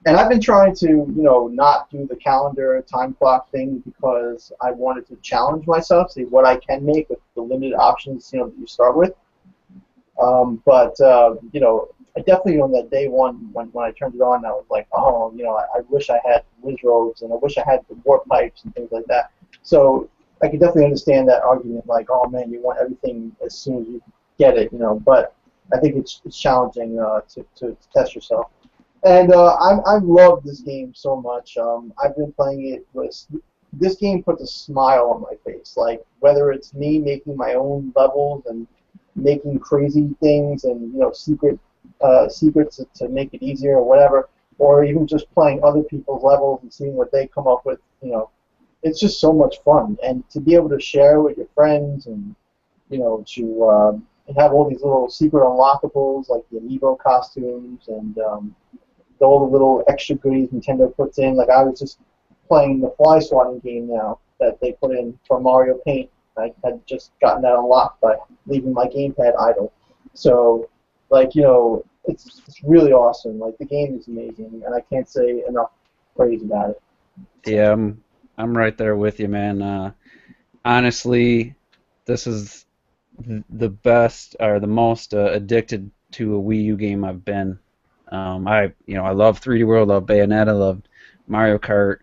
And I've been trying to, not do the calendar time clock thing because I wanted to challenge myself, see what I can make with the limited options, that you start with. I definitely on that day one when I turned it on, I was like, oh, I wish I had Wizroads and I wish I had the warp pipes and things like that. So I could definitely understand that argument, like, oh man, you want everything as soon as you get it, But I think it's challenging to test yourself. And I love this game so much. I've been playing it with. This game puts a smile on my face. Like whether it's me making my own levels and making crazy things and secrets to make it easier or whatever, or even just playing other people's levels and seeing what they come up with. It's just so much fun. And to be able to share with your friends and to have all these little secret unlockables like the amiibo costumes and all the little extra goodies Nintendo puts in. Like I was just playing the fly swatting game now that they put in for Mario Paint. I had just gotten that unlocked by leaving my gamepad idle. So, it's really awesome. Like the game is amazing, and I can't say enough praise about it. Yeah, I'm right there with you, man. Honestly, this is the best or the most addicted to a Wii U game I've been. I love 3D World, love Bayonetta, love Mario Kart.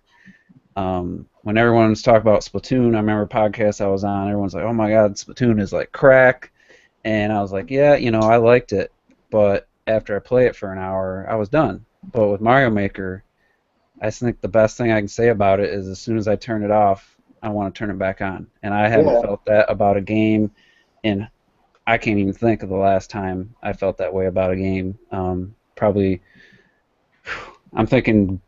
When everyone's talking about Splatoon, I remember podcasts I was on, everyone's like, oh my god, Splatoon is like crack. And I was like, yeah, I liked it. But after I play it for an hour, I was done. But with Mario Maker, I think the best thing I can say about it is as soon as I turn it off, I want to turn it back on. And I haven't felt that about a game in, I can't even think of the last time I felt that way about a game. Probably, I'm thinking,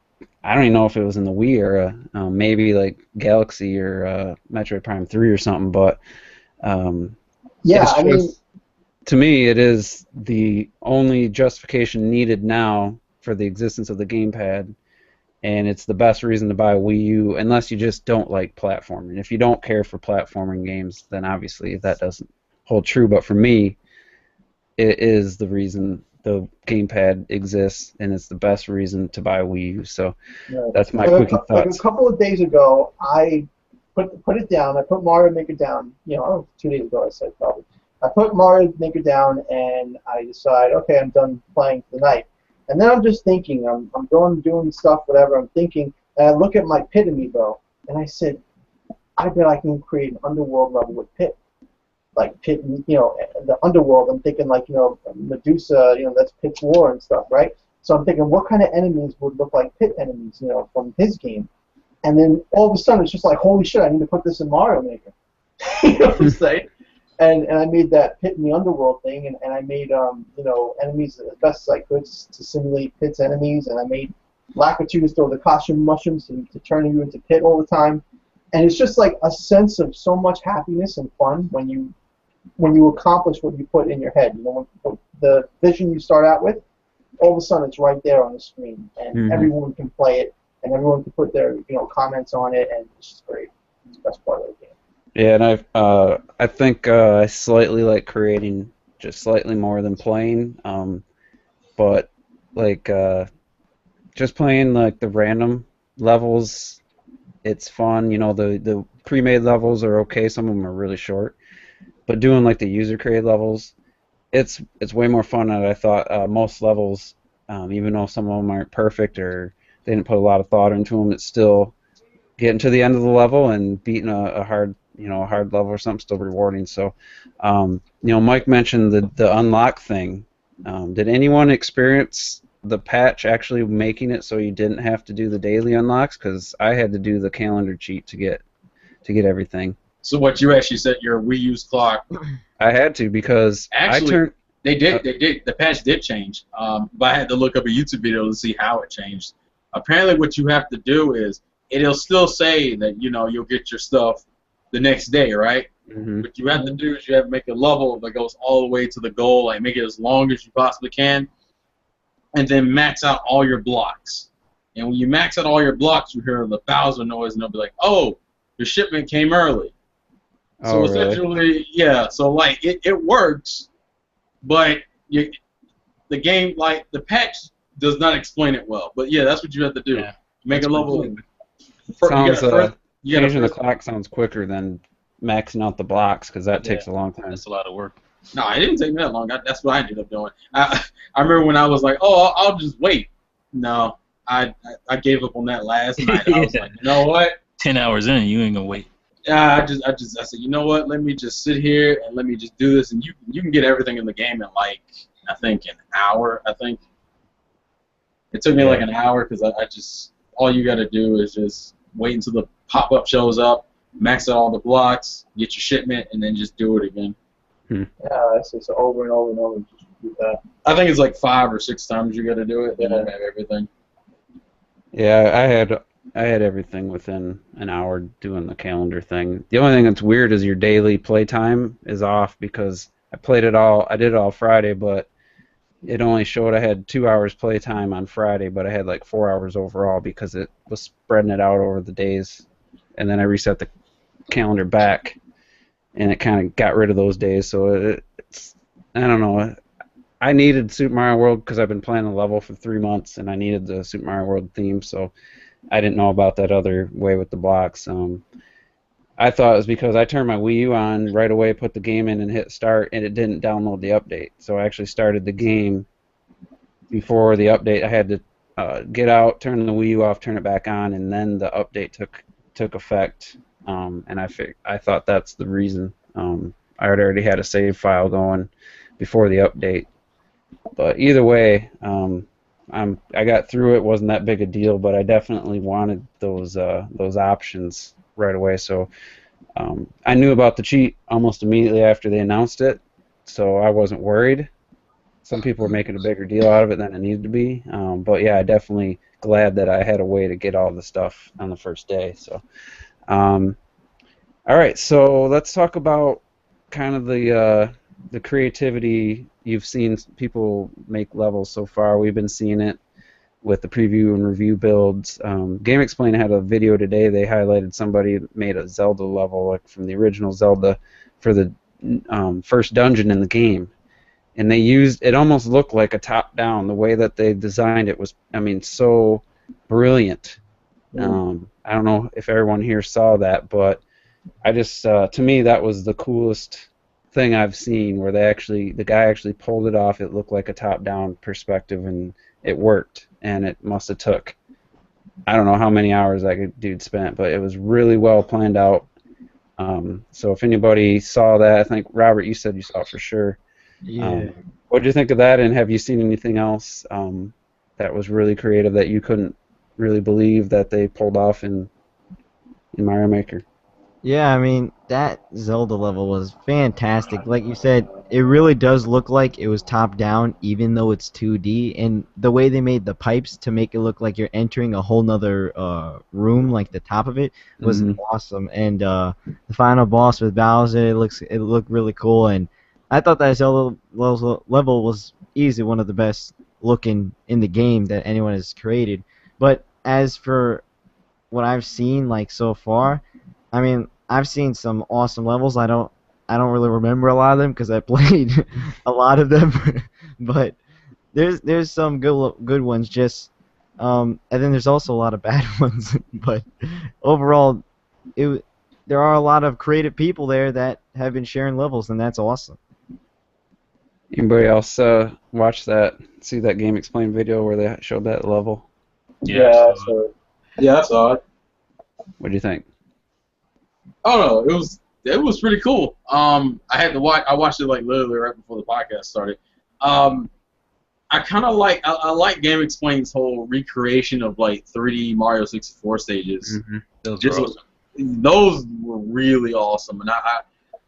I don't even know if it was in the Wii era, maybe like Galaxy or Metroid Prime 3 or something, but to me it is the only justification needed now for the existence of the gamepad, and it's the best reason to buy a Wii U unless you just don't like platforming. If you don't care for platforming games, then obviously that doesn't hold true, but for me, it is the reason the gamepad exists, and it's the best reason to buy a Wii U. So that's my quick thoughts. Like a couple of days ago, I put it down. I put Mario Maker down. 2 days ago, I said probably. I put Mario Maker down, and I decide, okay, I'm done playing for the night. And then I'm just thinking, I'm going doing stuff, whatever. I'm thinking, and I look at my Pit amiibo, and I said, I bet I can create an underworld level with Pit. Like Pit, the underworld. I'm thinking like, Medusa, that's Pit's war and stuff, right? So I'm thinking, what kind of enemies would look like Pit enemies, from his game? And then all of a sudden, it's just like, holy shit, I need to put this in Mario Maker. You know what I'm saying? And I made that Pit in the underworld thing, and I made enemies as best as I could to simulate Pit's enemies, and I made Lakitu throw the costume mushrooms to turn you into Pit all the time. And it's just like a sense of so much happiness and fun when you accomplish what you put in your head. When the vision you start out with, all of a sudden it's right there on the screen, and everyone can play it, and everyone can put their comments on it, and it's just great. It's the best part of the game. Yeah, and I think I slightly like creating just slightly more than playing, but like just playing like the random levels, it's fun. The pre-made levels are okay. Some of them are really short, but doing like the user-created levels, it's way more fun than I thought. Most levels, even though some of them aren't perfect or they didn't put a lot of thought into them, it's still getting to the end of the level and beating a hard level or something still rewarding. So, Mike mentioned the unlock thing. Did anyone experience the patch actually making it so you didn't have to do the daily unlocks? Because I had to do the calendar cheat to get everything. So what, you actually set your Wii U's clock? I had to because actually they did. The patch did change. But I had to look up a YouTube video to see how it changed. Apparently, what you have to do is it'll still say that you'll get your stuff the next day, right? Mm-hmm. What you have to do is you have to make a level that goes all the way to the goal, like make it as long as you possibly can, and then max out all your blocks. And when you max out all your blocks, you hear the Bowser noise, and they'll be like, "Oh, your shipment came early." So essentially, yeah. So like it works, but the game, like the patch does not explain it well. But yeah, that's what you have to do. Yeah. Make a That's level. pretty Sounds changing the first. clock sounds quicker than maxing out the blocks because that takes a long time. That's a lot of work. No, it didn't take me that long. That's what I ended up doing. I remember when I was like, oh, I'll just wait. No, I gave up on that last night. I was like, you know what? 10 hours in, you ain't gonna wait. I said, you know what? Let me just sit here and let me just do this, and you can get everything in the game in like I think an hour. I think it took me like an hour because I just all you got to do is just wait until the pop-up shows up, max out all the blocks, get your shipment, and then just do it again. Yeah, it's just over and over and over. Just do that. I think it's like 5 or 6 times you got to do it. Then you have everything. Yeah, I had everything within an hour doing the calendar thing. The only thing that's weird is your daily play time is off because I did it all Friday, but it only showed I had 2 hours play time on Friday, but I had like 4 hours overall because it was spreading it out over the days. And then I reset the calendar back, and it kind of got rid of those days. So it's I don't know. I needed Super Mario World because I've been playing the level for 3 months, and I needed the Super Mario World theme, so I didn't know about that other way with the blocks. I thought it was because I turned my Wii U on right away, put the game in, and hit start, and it didn't download the update. So I actually started the game before the update. I had to get out, turn the Wii U off, turn it back on, and then the update took effect. And I thought that's the reason. I already had a save file going before the update. But either way, I got through it. Wasn't that big a deal, but I definitely wanted those options right away. So I knew about the cheat almost immediately after they announced it, so I wasn't worried. Some people were making a bigger deal out of it than it needed to be. But yeah, I definitely glad that I had a way to get all the stuff on the first day. So, all right, so let's talk about kind of the creativity. You've seen people make levels so far. We've been seeing it with the preview and review builds. Game Explain had a video today. They highlighted somebody made a Zelda level, like from the original Zelda, for the first dungeon in the game. And it almost looked like a top-down. The way that they designed it was, so brilliant. I don't know if everyone here saw that, but I just, to me, that was the coolest thing I've seen, where the guy actually pulled it off. It looked like a top-down perspective, and it worked. And it must have took, I don't know how many hours that dude spent, but it was really well planned out. So if anybody saw that, I think Robert, you said you saw it for sure. Yeah. What did you think of that, and have you seen anything else that was really creative that you couldn't really believe that they pulled off in Mario Maker? Yeah, that Zelda level was fantastic. Like you said, it really does look like it was top down, even though it's 2D. And the way they made the pipes to make it look like you're entering a whole nother room, like the top of it, was awesome. And the final boss with Bowser, it looked really cool. And I thought that Zelda level was easily one of the best looking in the game that anyone has created. But as for what I've seen like so far, I've seen some awesome levels. I don't really remember a lot of them because I played a lot of them, but there's some good ones. And then there's also a lot of bad ones. But overall, there are a lot of creative people there that have been sharing levels, and that's awesome. Anybody else see that Game Explain video where they showed that level? Yeah, I saw it. What do you think? Oh no, it was pretty cool. I watched it like literally right before the podcast started. I kind of like I like Game Explain's whole recreation of like 3D Mario 64 stages. Mm-hmm. Those were really awesome, and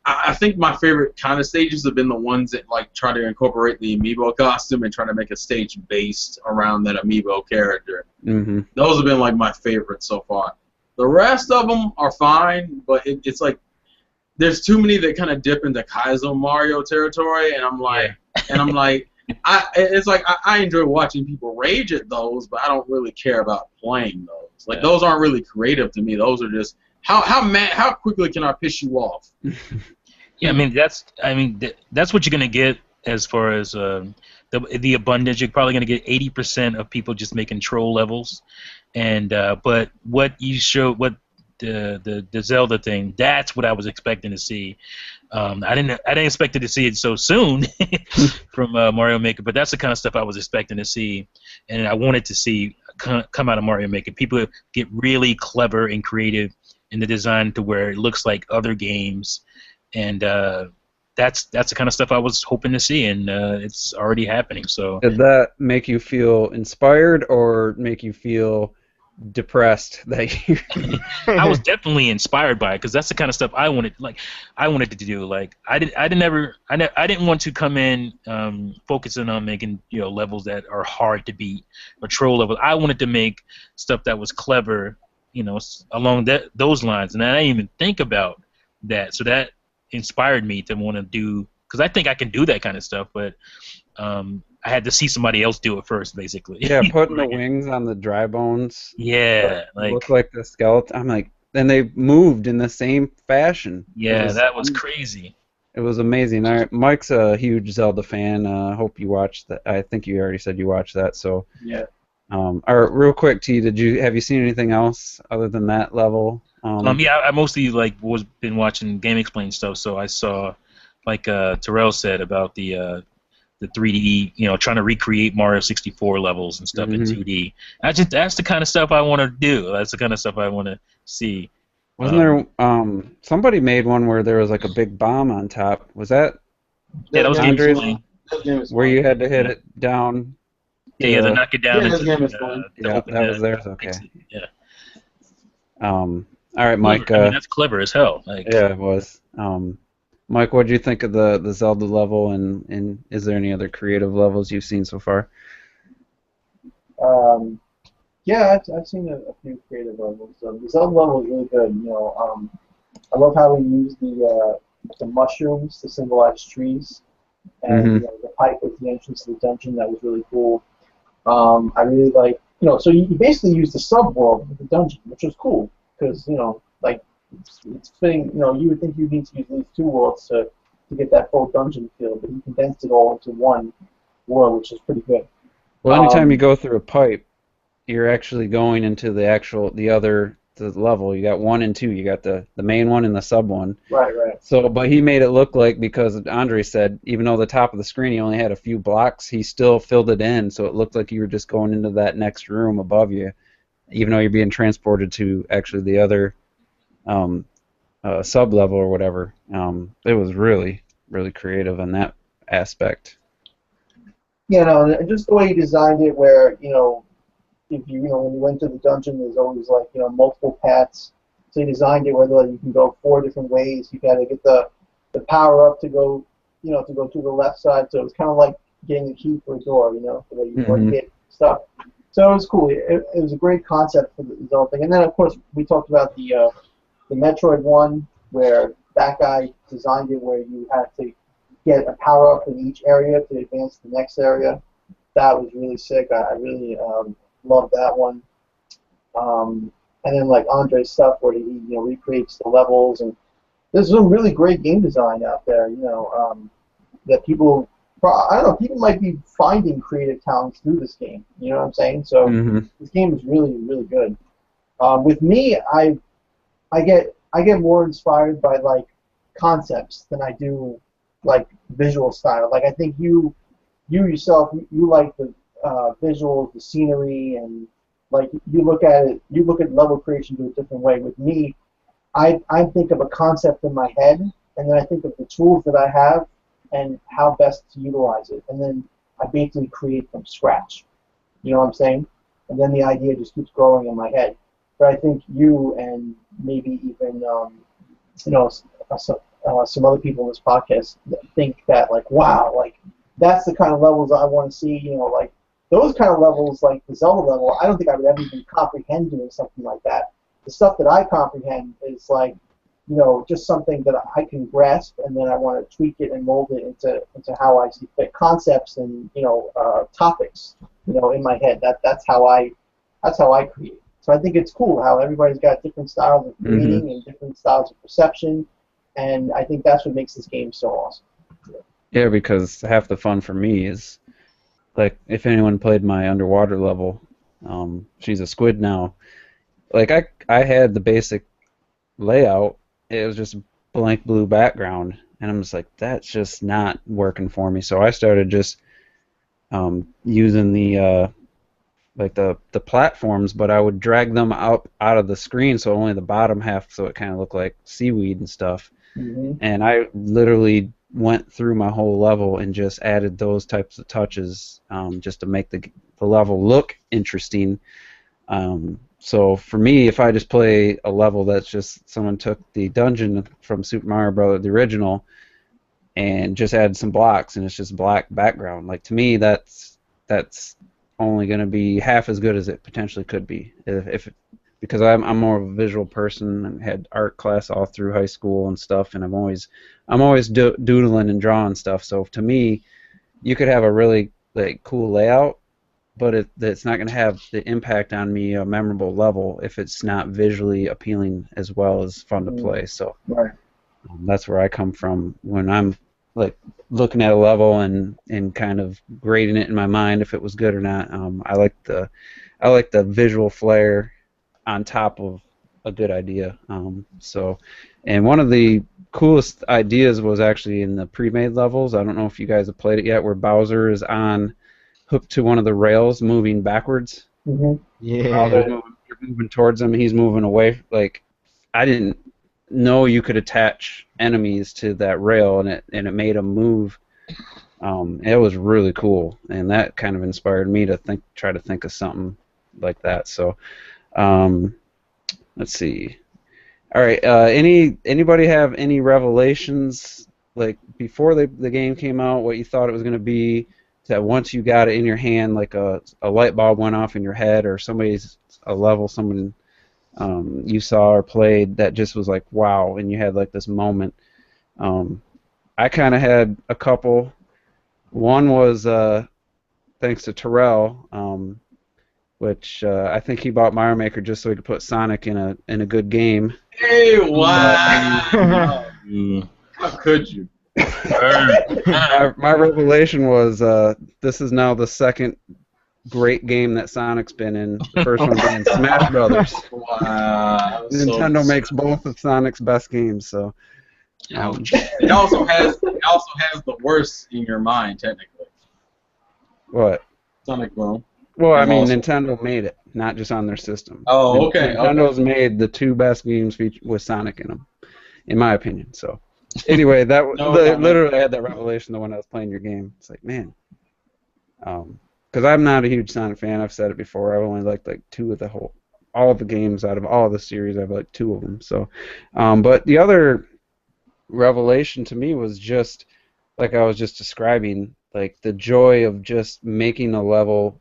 I think my favorite kind of stages have been the ones that like try to incorporate the amiibo costume and try to make a stage based around that amiibo character. Mm-hmm. Those have been like my favorites so far. The rest of them are fine, but it's like there's too many that kind of dip into Kaizo Mario territory, and I'm like, I enjoy watching people rage at those, but I don't really care about playing those. Like those aren't really creative to me. Those are just how quickly can I piss you off? Yeah, that's what you're gonna get as far as the abundance. You're probably going to get 80% of people just making troll levels, and but what you showed, what the Zelda thing, that's what I was expecting to see. I didn't expect to see it so soon from Mario Maker, but that's the kind of stuff I was expecting to see, and I wanted to see come out of Mario Maker. People get really clever and creative in the design to where it looks like other games, and that's the kind of stuff I was hoping to see, and it's already happening. So Did that make you feel inspired or make you feel depressed that you? I was definitely inspired by it because that's the kind of stuff I wanted. Like, I wanted to do. Like, I didn't want to come in focusing on making levels that are hard to beat or troll levels. I wanted to make stuff that was clever, along those lines, and I didn't even think about that. So that inspired me to want to do, because I think I can do that kind of stuff, but I had to see somebody else do it first, basically. Yeah, putting the wings on the dry bones. Yeah, like look like the skeleton. I'm like, and they moved in the same fashion. Yeah, that was crazy. It was amazing. All right, Mike's a huge Zelda fan. Hope you watched that. I think you already said you watched that. So Yeah. All right, real quick, T, have you seen anything else other than that level? Yeah, I mostly been watching Game Explain stuff. So I saw, like Terrell said about the 3D, trying to recreate Mario 64 levels and stuff in 2D. That's the kind of stuff I want to do. That's the kind of stuff I want to see. Wasn't there somebody made one where there was like a big bomb on top? Was that? Yeah, that was Andre's, where you had to hit it down. Yeah, to knock it down. Yeah, that was theirs. Okay. Yeah. All right, Mike. That's clever as hell. Yeah, it was. Mike, what do you think of the Zelda level, and is there any other creative levels you've seen so far? Yeah, I've seen a few creative levels. The Zelda level is really good. I love how we use the mushrooms to symbolize trees, and the pipe with the entrance to the dungeon. That was really cool. I really like, so you basically use the sub-world of the dungeon, which was cool, because, it's fitting, you would think you need to use at least two worlds to get that full dungeon feel, but you condensed it all into one world, which is pretty good. Well, anytime you go through a pipe, you're actually going into the level. You got 1 and 2. You got the main one and the sub one. Right. So, but he made it look like, because Andre said, even though the top of the screen he only had a few blocks, he still filled it in, so it looked like you were just going into that next room above you, even though you're being transported to actually the other sub level or whatever. It was really, really creative in that aspect. Yeah, and just the way he designed it, where if you when you went to the dungeon, there's always multiple paths. So he designed it where you can go 4 different ways. You got to get the power up to go to the left side. So it was kind of like getting a key for a door, so that you wouldn't get stuff. So it was cool. It was a great concept for the whole thing. And then of course we talked about the Metroid one, where that guy designed it where you had to get a power up in each area to advance to the next area. That was really sick. I really loved that one. And then like Andre's stuff where he recreates the levels, and there's some really great game design out there. That people might be finding creative talents through this game. You know what I'm saying? So this game is really, really good. With me, I get more inspired by like concepts than I do like visual style. Like I think you yourself, you like the visuals, the scenery, and like you look at level creation to a different way. With me, I think of a concept in my head, and then I think of the tools that I have and how best to utilize it, and then I basically create from scratch. You know what I'm saying? And then the idea just keeps growing in my head. But I think you and maybe even some other people in this podcast think that like, wow, like that's the kind of levels I want to see. Like those kind of levels, like the Zelda level, I don't think I would ever even comprehend doing something like that. The stuff that I comprehend is like, just something that I can grasp, and then I want to tweak it and mold it into how I see fit concepts and topics, in my head. That's how I create. So I think it's cool how everybody's got different styles of creating and different styles of perception, and I think that's what makes this game so awesome. Yeah, because half the fun for me is like if anyone played my underwater level, she's a squid now. Like I had the basic layout. It was just blank blue background, and I'm just like that's just not working for me. So I started just using the platforms, but I would drag them out of the screen, so only the bottom half, so it kind of looked like seaweed and stuff. Mm-hmm. And I literally went through my whole level and just added those types of touches just to make the level look interesting. So for me, if I just play a level that's just someone took the dungeon from Super Mario Bros. The original and just added some blocks and it's just black background, like to me that's only going to be half as good as it potentially could be if because I'm more of a visual person and had art class all through high school and stuff, and I'm always doodling and drawing stuff. So to me, you could have a really like cool layout, but it's not going to have the impact on me a memorable level if it's not visually appealing as well as fun to play. So Right. that's where I come from when I'm like looking at a level and kind of grading it in my mind if it was good or not. I like the visual flair on top of a good idea. And one of the coolest ideas was actually in the pre-made levels. I don't know if you guys have played it yet, where Bowser is hooked to one of the rails, moving backwards. Mm-hmm. Yeah. You're moving towards him, he's moving away. Like I didn't know you could attach enemies to that rail, and it made them move. It was really cool, and that kind of inspired me to try to think of something like that. So. Let's see. All right. Anybody have any revelations like before the game came out? What you thought it was going to be? That once you got it in your hand, like a light bulb went off in your head, or a level someone you saw or played that just was like wow, and you had like this moment. I kind of had a couple. One was thanks to Terrell. Which I think he bought Mario Maker just so he could put Sonic in a good game. Hey, wow! How could you? my revelation was this is now the second great game that Sonic's been in. The first one being Smash Brothers. Wow! Nintendo makes both of Sonic's best games, so. Ouch. It also has the worst in your mind technically. What? Sonic Boom. Well, I mean, Also- Nintendo made it, not just on their system. Oh, okay. Nintendo's made the two best games with Sonic in them, in my opinion. So, anyway, literally I had that revelation the when I was playing your game. It's like, man, because I'm not a huge Sonic fan. I've said it before. I've only liked like two of all of the games out of all of the series. I've liked two of them. So, but the other revelation to me was just like I was just describing, like the joy of just making a level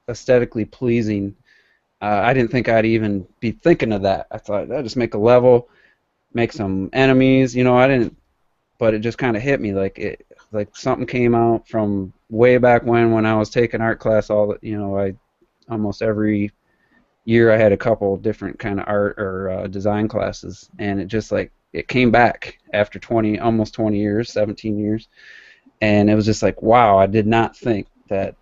aesthetically pleasing. I didn't think I'd even be thinking of that. I thought I'd just make a level, make some enemies, I didn't, but it just kind of hit me like something came out from way back when I was taking art class. I almost every year I had a couple different kind of art or design classes, and it just like it came back after almost 20 years, 17 years, and it was just like wow, I did not think that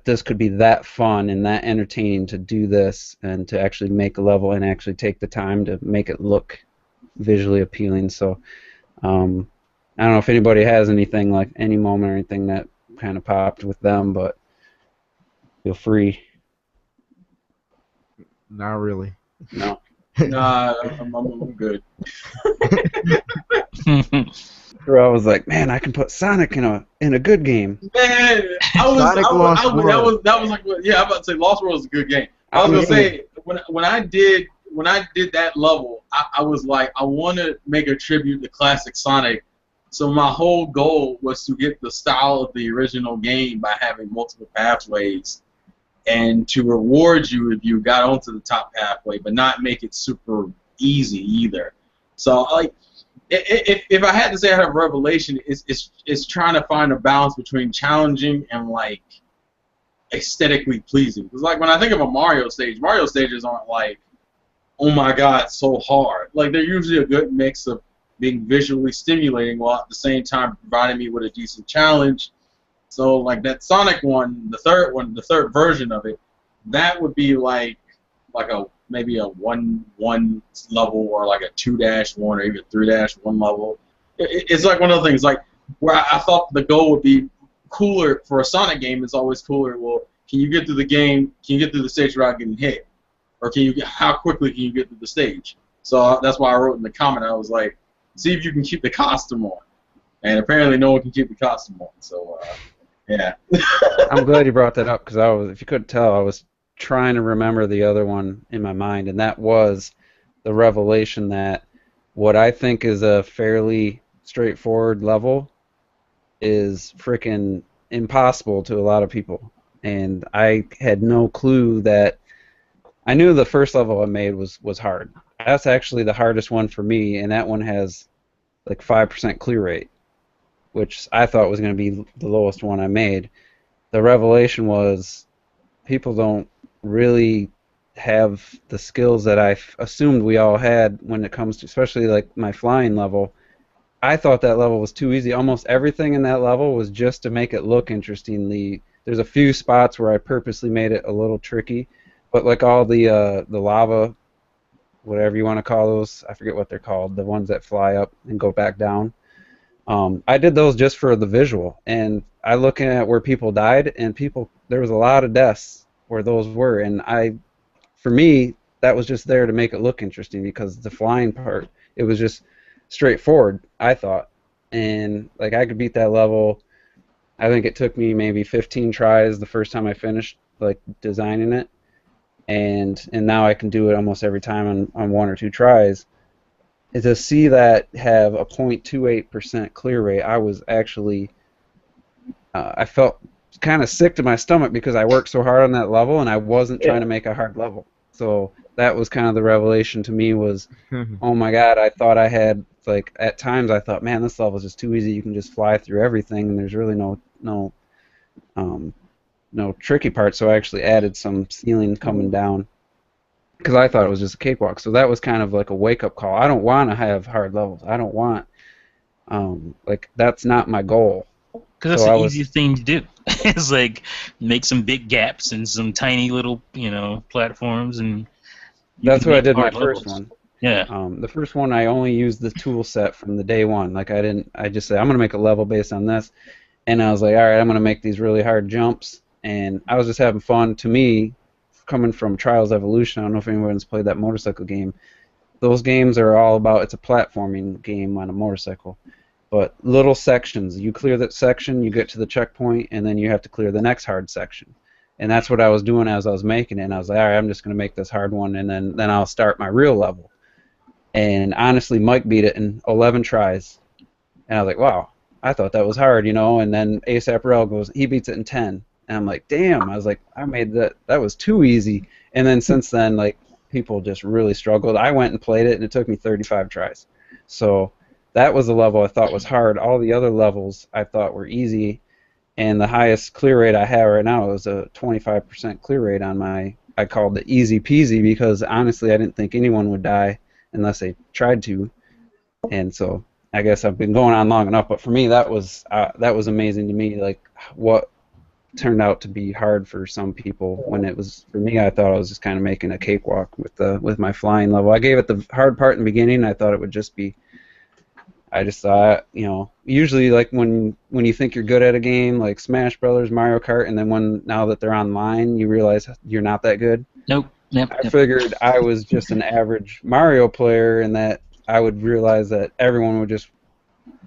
this could be that fun and that entertaining to do this and to actually make a level and actually take the time to make it look visually appealing. So I don't know if anybody has anything like any moment or anything that kind of popped with them, but feel free. Not really. No. Nah, I'm good. I was like, man, I can put Sonic in a good game. Man, that was like yeah, I'm about to say Lost World is a good game. I was gonna say when I did that level, I was like, I want to make a tribute to classic Sonic. So my whole goal was to get the style of the original game by having multiple pathways, and to reward you if you got onto the top pathway, but not make it super easy either. So like. If I had to say I have a revelation, it's trying to find a balance between challenging and like aesthetically pleasing. Because like when I think of a Mario stages aren't like, oh my god, so hard. Like they're usually a good mix of being visually stimulating while at the same time providing me with a decent challenge. So like that Sonic one, the third version of it, that would be like maybe a 1-1 level or like a 2-1 or even 3-1 level. It's like one of the things like where I thought the goal would be cooler for a Sonic game. It's always cooler. Well, can you get through the game? Can you get through the stage without getting hit? Or how quickly can you get through the stage? So that's why I wrote in the comment. I was like, see if you can keep the costume on. And apparently no one can keep the costume on. So yeah. I'm glad you brought that up because if you couldn't tell, I was trying to remember the other one in my mind, and that was the revelation that what I think is a fairly straightforward level is freaking impossible to a lot of people. And I had no clue that. I knew the first level I made was hard. That's actually the hardest one for me, and that one has like 5% clear rate, which I thought was going to be the lowest one I made. The revelation was people don't really have the skills that I assumed we all had when it comes to, especially like my flying level. I thought that level was too easy. Almost everything in that level was just to make it look interesting. There's a few spots where I purposely made it a little tricky. But like all the lava, whatever you want to call those, I forget what they're called, the ones that fly up and go back down. I did those just for the visual, and I looking at where people died, and there was a lot of deaths where those were, and for me, that was just there to make it look interesting because the flying part, it was just straightforward, I thought, and like I could beat that level. I think it took me maybe 15 tries the first time I finished like designing it. And now I can do it almost every time on 1 or 2 tries. And to see that have a 0.28% clear rate, I was actually, I felt kind of sick to my stomach because I worked so hard on that level and I wasn't trying to make a hard level. So that was kind of the revelation to me was, oh my God, I thought I had, like at times I thought, man, this level is just too easy. You can just fly through everything and there's really no tricky part, so I actually added some ceiling coming down because I thought it was just a cakewalk. So that was kind of like a wake-up call. I don't want to have hard levels. I don't want, that's not my goal. Because that's the easiest thing to do. It's like make some big gaps and some tiny little, platforms, and that's what I did my first one. Yeah. The first one I only used the tool set from the day one. Like I just said I'm gonna make a level based on this, and I was like, all right, I'm gonna make these really hard jumps. And I was just having fun. To me, coming from Trials Evolution, I don't know if anyone's played that motorcycle game. Those games are all about, it's a platforming game on a motorcycle. But little sections. You clear that section, you get to the checkpoint, and then you have to clear the next hard section. And that's what I was doing as I was making it. And I was like, all right, I'm just going to make this hard one, and then I'll start my real level. And honestly, Mike beat it in 11 tries. And I was like, wow, I thought that was hard, And then ASAP Rel he beats it in 10. And I'm like, damn, I was like, I made that was too easy. And then since then, like, people just really struggled. I went and played it, and it took me 35 tries. So that was the level I thought was hard. All the other levels I thought were easy, and the highest clear rate I have right now is a 25% clear rate on I called it easy peasy because, honestly, I didn't think anyone would die unless they tried to. And so I guess I've been going on long enough, but for me, that was amazing to me, like, what turned out to be hard for some people when it was for me I thought I was just kind of making a cakewalk with my flying level. I gave it the hard part in the beginning. I thought it would just be, I just thought, usually like when you think you're good at a game like Smash Brothers, Mario Kart, and then now that they're online you realize you're not that good. Nope. I figured I was just an average Mario player and that I would realize that everyone would just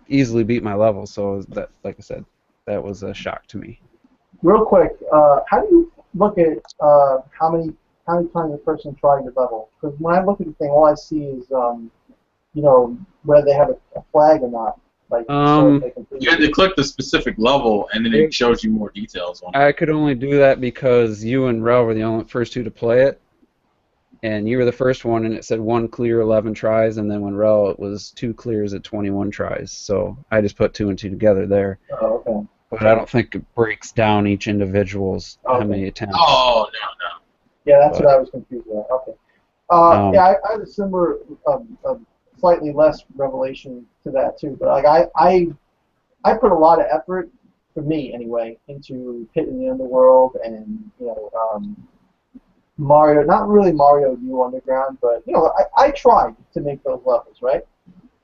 easily beat my level. So that, like I said, that was a shock to me. Real quick, how do you look at how many times a person tried your level? Because when I look at the thing, all I see is whether they have a flag or not. Like you had to click the specific level, and then it shows you more details on it. I could only do that because you and Rel were the first two to play it, and you were the first one, and it said 1 clear, 11 tries, and then when Rel, it was 2 clears at 21 tries. So I just put 2 and 2 together there. Oh, okay. But I don't think it breaks down each individual's how many attempts. Oh, no. Yeah, that's what I was confused about. Okay. I had a similar slightly less revelation to that too. But like I put a lot of effort, for me anyway, into Pit in the Underworld and Mario. Not really Mario U Underground, but I tried to make those levels, right?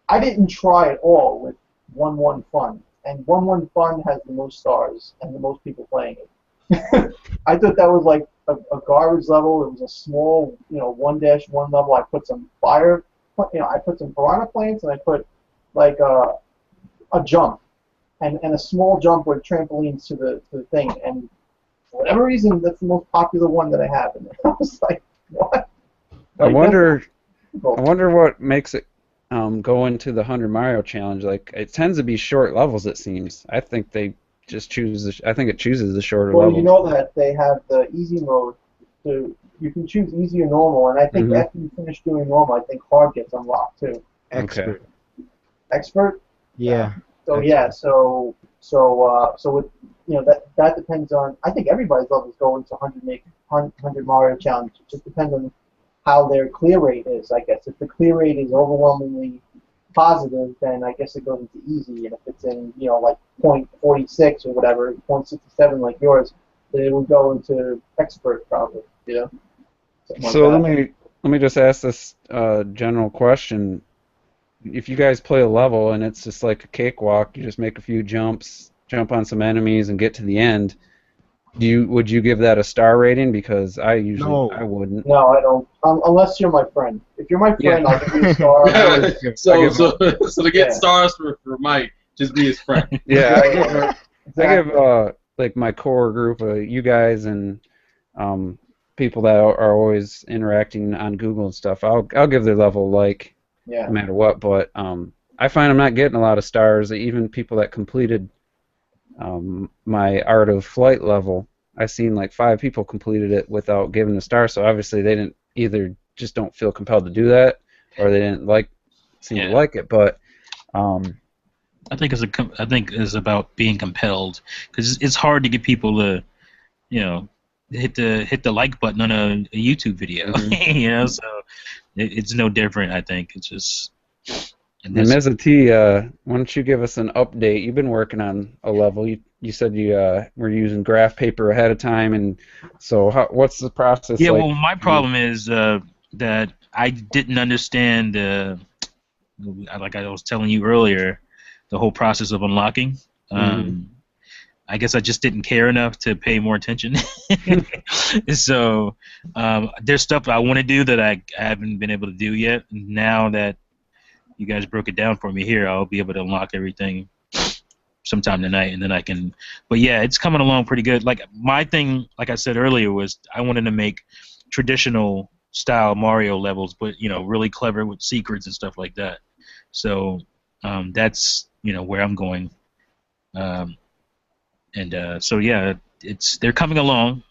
I didn't try at all with 1-1 Fun, and 1-1 Fun has the most stars and the most people playing it. I thought that was like a garbage level. It was a small, 1-1 level. I put some fire, I put some piranha plants, and I put like a jump, and a small jump with trampolines to the thing. And for whatever reason, that's the most popular one that I have. And I was like, what? I Like, wonder that's- I wonder what makes it go into the 100 Mario challenge. Like, it tends to be short levels, it seems. I think they just choose. I think it chooses the shorter Well, levels. you know that they have the easy mode, so you can choose easy or normal. And I think Mhm. after you finish doing normal, I think hard gets unlocked too. Expert. Expert. Yeah. So That's yeah, right. so with that depends on. I think everybody's levels go into 100 Mario challenge. It just depends on how their clear rate is. I guess if the clear rate is overwhelmingly positive, then I guess it goes into easy. And if it's in like .46 or whatever, .67 like yours, then it would go into expert probably. Something like So that. let me just ask this general question. If you guys play a level and it's just like a cakewalk, you just make a few jumps, jump on some enemies, and get to the end, would you give that a star rating? Because I No. wouldn't. No, I don't. Unless you're my friend. If you're my friend, Yeah. I'll give you a star. so, I give so to get Yeah. stars for Mike, just be his friend. Yeah, I give Exactly. like my core group of you guys and people that are always interacting on Google and stuff. I'll give their level like Yeah. no matter what. But I find I'm not getting a lot of stars. Even people that completed my Art of Flight level, I've seen like 5 people completed it without giving a star. So obviously they didn't either just don't feel compelled to do that, or they didn't seem to Yeah. like it. But um, I think it's about being compelled because it's hard to get people to, hit the like button on a YouTube video. Mhm. So it's no different. I think it's just. And And this, Meza T, why don't you give us an update? You've been working on a level. You said you were using graph paper ahead of time, and so what's the process yeah. like? Well, my for you? problem is that I didn't understand like I was telling you earlier, the whole process of unlocking. Mhm. I guess I just didn't care enough to pay more attention. So there's stuff I want to do that I haven't been able to do yet. Now that you guys broke it down for me here, I'll be able to unlock everything sometime tonight, and then I can. But yeah, it's coming along pretty good. Like my thing, like I said earlier, was I wanted to make traditional style Mario levels, but really clever with secrets and stuff like that. So that's where I'm going. Um, and so yeah, they're coming along.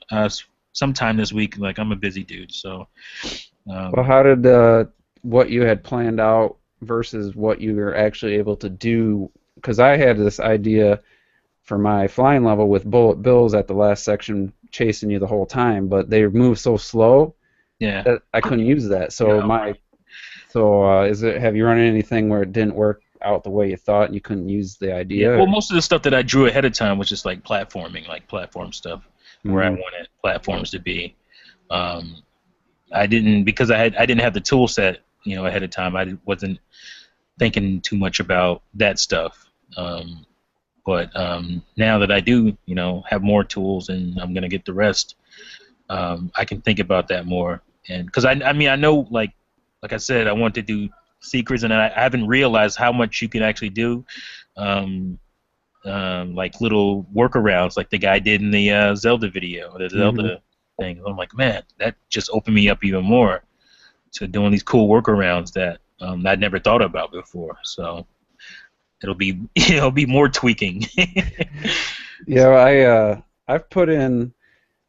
Sometime this week. Like I'm a busy dude, so. Well, how did what you had planned out versus what you were actually able to do? Because I had this idea for my flying level with Bullet Bills at the last section chasing you the whole time, but they move so slow Yeah. that I couldn't use that. So have you run into anything where it didn't work out the way you thought and you couldn't use the Yeah. idea? Well, most of the stuff that I drew ahead of time was just like platforming, like platform stuff, where I Mhm. wanted platforms to be. Um, I didn't because I didn't have the tool set, ahead of time. Wasn't thinking too much about that stuff. But now that I do, have more tools and I'm gonna get the rest, I can think about that more. And because I mean, I know like I said, I want to do secrets, and I haven't realized how much you can actually do. Um, like little workarounds, like the guy did in the Zelda video, the Mhm. Zelda thing. I'm like, man, that just opened me up even more to doing these cool workarounds that I'd never thought about before. So it'll be it'll be more tweaking. Yeah, I've put in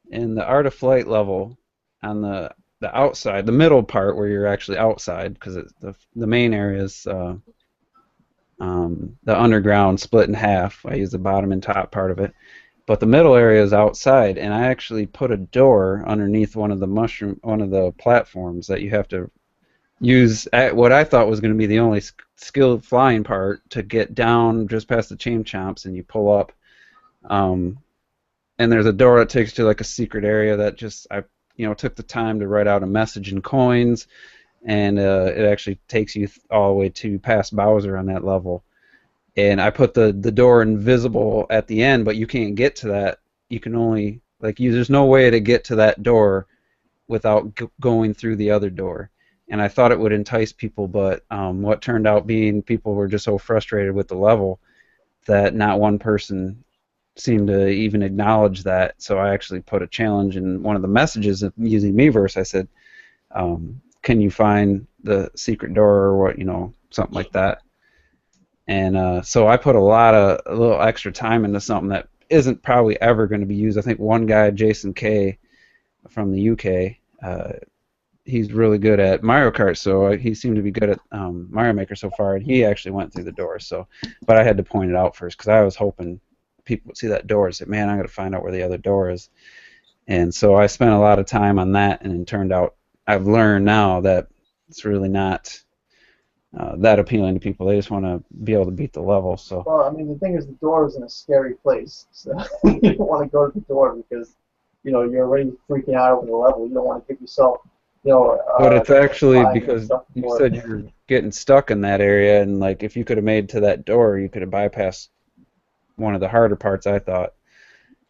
the Art of Flight level on the outside, the middle part where you're actually outside, because the main area is the underground split in half. I use the bottom and top part of it, but the middle area is outside, and I actually put a door underneath one of the platforms that you have to use what I thought was going to be the only skill flying part to get down just past the chain chomps, and you pull up. And there's a door that takes you to like a secret area that just I took the time to write out a message in coins, and it actually takes you all the way to past Bowser on that level. And I put the door invisible at the end, but you can't get to that. You can only there's no way to get to that door without going through the other door. And I thought it would entice people, but what turned out being people were just so frustrated with the level that not one person seemed to even acknowledge that. So I actually put a challenge in one of the messages using Miiverse. I said, can you find the secret door or what, something like that. And so I put a little extra time into something that isn't probably ever going to be used. I think one guy, Jason K from the UK, he's really good at Mario Kart, so he seemed to be good at Mario Maker so far, and he actually went through the door. So, but I had to point it out first because I was hoping people would see that door and say, man, I'm going to find out where the other door is. And so I spent a lot of time on that, and it turned out I've learned now that it's really not that appealing to people. They just want to be able to beat the level. So. Well, I mean, the thing is, the door is in a scary place, so you don't want to go to the door because you're already freaking out over the level. You don't want to give yourself, But it's actually because you said you're getting stuck in that area, and like if you could have made to that door, you could have bypassed one of the harder parts, I thought.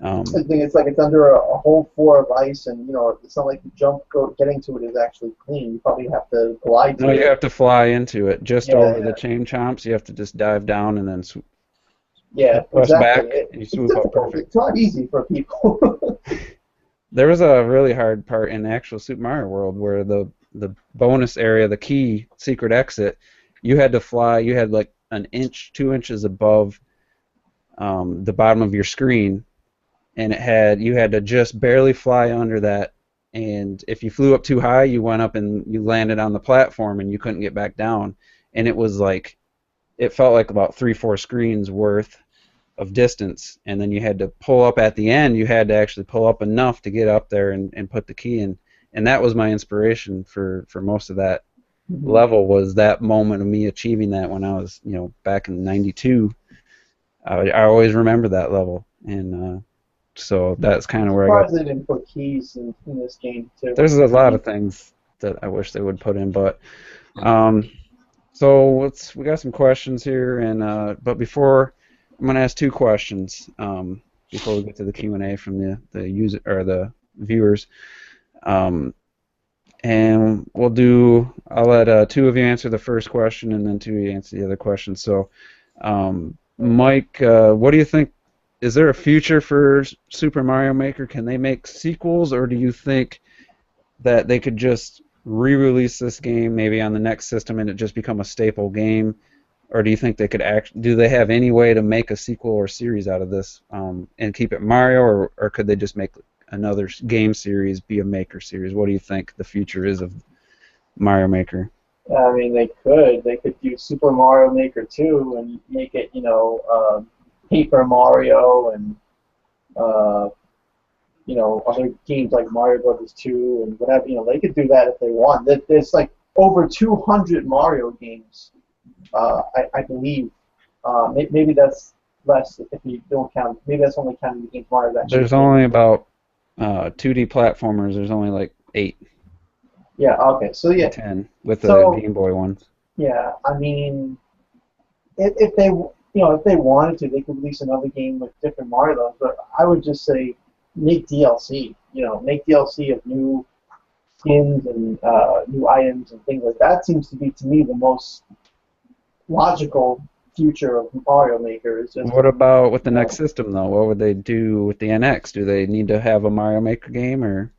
The thing it's like it's under a whole floor of ice, and it's not like the getting to it is actually clean. You probably have to glide to it. No, you have to fly into it just over the chain chomps. You have to just dive down and then press back and you swoop up perfect. It's not easy for people. There was a really hard part in the actual Super Mario World where the bonus area, the key secret exit, you had to fly. You had like an inch, 2 inches above the bottom of your screen. And you had to just barely fly under that, and if you flew up too high, you went up and you landed on the platform, and you couldn't get back down. And it was like, it felt like about 3-4 screens worth of distance, and then you had to pull up at the end. You had to actually pull up enough to get up there and put the key in, and that was my inspiration for most of that level. Was that moment of me achieving that when I was back in '92. I always remember that level, and so that's kind of where I got. They didn't put keys in this game too. There's a lot of things that I wish they would put in, but so we got some questions here, and but before I'm gonna ask 2 questions before we get to the Q&A from the user or the viewers, and I'll let 2 of you answer the first question, and then 2 of you answer the other question. So, Mike, what do you think? Is there a future for Super Mario Maker? Can they make sequels, or do you think that they could just re-release this game maybe on the next system and it just become a staple game? Or do you think they could do they have any way to make a sequel or series out of this and keep it Mario, or could they just make another game series be a Maker series? What do you think the future is of Mario Maker? I mean, they could do Super Mario Maker 2 and make it, Paper Mario and other games like Mario Brothers 2 and whatever. They could do that if they want. There's like over 200 Mario games, I believe. Maybe that's less if you don't count. Maybe that's only counting the games Mario. There's only about 2D platformers. There's only like 8. Yeah. Okay. So yeah. 10 with the Game Boy ones. Yeah. I mean, if they if they wanted to, they could release another game with different Mario levels. But I would just say make DLC. Make DLC of new skins and new items and things like that. Seems to be, to me, the most logical future of Mario Maker. Is just, what about with the next system, though? What would they do with the NX? Do they need to have a Mario Maker game, or?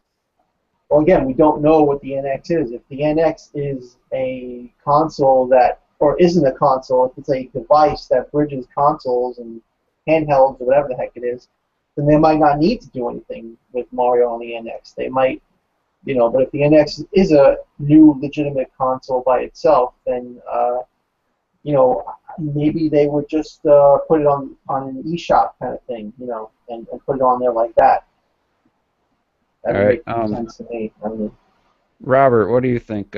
Well, again, we don't know what the NX is. If the NX is a console or isn't a console, if it's a device that bridges consoles and handhelds or whatever the heck it is, then they might not need to do anything with Mario on the NX. They might, but if the NX is a new legitimate console by itself, then, maybe they would just put it on an eShop kind of thing, and put it on there like that. That would make sense to me. Robert, what do you think?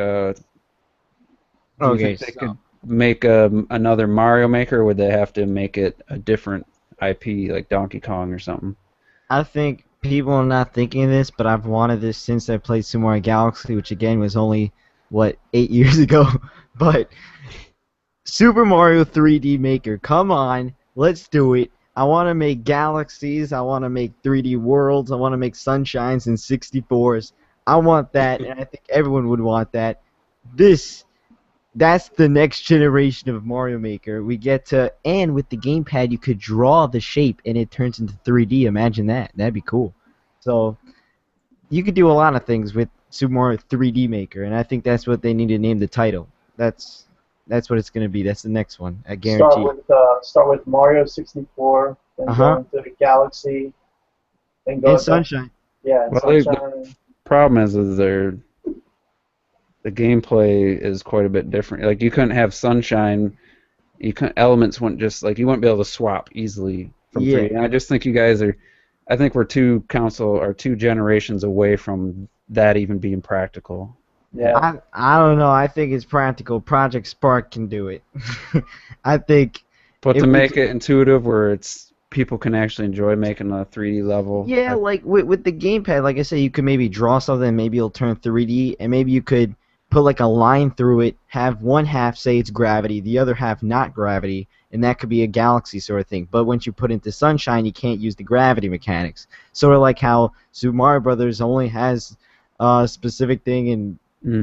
Do you Okay, think they so could make another Mario Maker, or would they have to make it a different IP, like Donkey Kong or something? I think people are not thinking of this, but I've wanted this since I played Super Mario Galaxy, which again was only, what, 8 years ago? But Super Mario 3D Maker, come on, let's do it. I want to make galaxies, I want to make 3D worlds, I want to make sunshines and 64s. I want that, and I think everyone would want that. That's the next generation of Mario Maker. We get to, and with the gamepad, you could draw the shape and it turns into 3D. Imagine that. That'd be cool. So, you could do a lot of things with Super Mario 3D Maker, and I think that's what they need to name the title. That's what it's going to be. That's the next one. I guarantee. Start with Mario 64, then go into the Galaxy, then go And into Sunshine. yeah, Well, Sunshine. Problem is the gameplay is quite a bit different. Like you couldn't have Sunshine, elements wouldn't just like you wouldn't be able to swap easily from Yeah. 3D. And I just think you guys are. I think we're two generations away from that even being practical. Yeah. I don't know. I think it's practical. Project Spark can do it. I think. But If to we make it intuitive, where it's people can actually enjoy making a 3D level. Yeah, like with the gamepad, like I said, you could maybe draw something, maybe it'll turn 3D, and maybe you could put like a line through it, have one half say it's gravity, the other half not gravity, and that could be a galaxy sort of thing. But once you put into Sunshine, you can't use the gravity mechanics. Sort of like how Super Mario Brothers only has a specific thing, and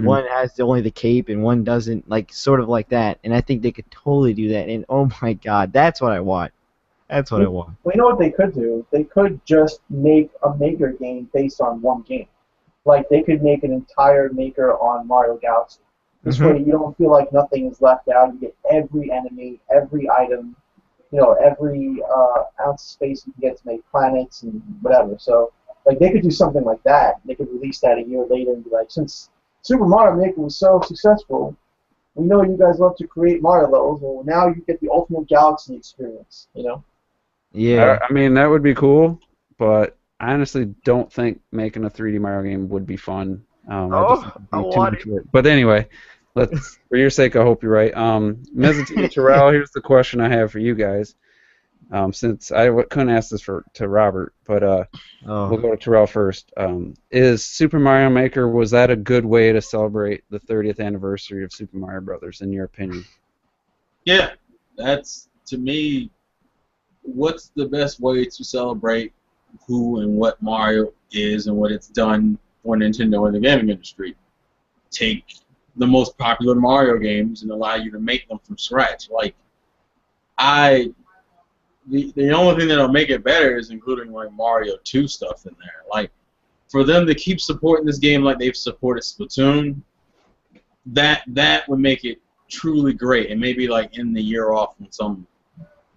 one has only the cape, and one doesn't, like sort of like that. And I think they could totally do that. And oh my God, that's what I want. That's what I want. Well, you know what they could do? They could just make a Maker game based on one game. Like, they could make an entire Maker on Mario Galaxy. This way, you don't feel like nothing is left out. You get every enemy, every item, every ounce of space you can get to make planets and whatever. So, like, they could do something like that. They could release that a year later and be like, since Super Mario Maker was so successful, we know you guys love to create Mario levels. Well, now you get the ultimate Galaxy experience, Yeah. I mean, that would be cool, but I honestly don't think making a 3D Mario game would be fun. I just think it'd be too much work. But anyway, for your sake, I hope you're right. Mizuti and Terrell, here's the question I have for you guys. Since I couldn't ask this to Robert, but we'll go to Terrell first. Is Super Mario Maker, was that a good way to celebrate the 30th anniversary of Super Mario Brothers, in your opinion? Yeah, that's, to me, what's the best way to celebrate who and what Mario is and what it's done for Nintendo and the gaming industry? Take the most popular Mario games and allow you to make them from scratch. Like, the only thing that'll make it better is including like Mario 2 stuff in there. Like, for them to keep supporting this game like they've supported Splatoon, that would make it truly great, and maybe like end the year off on some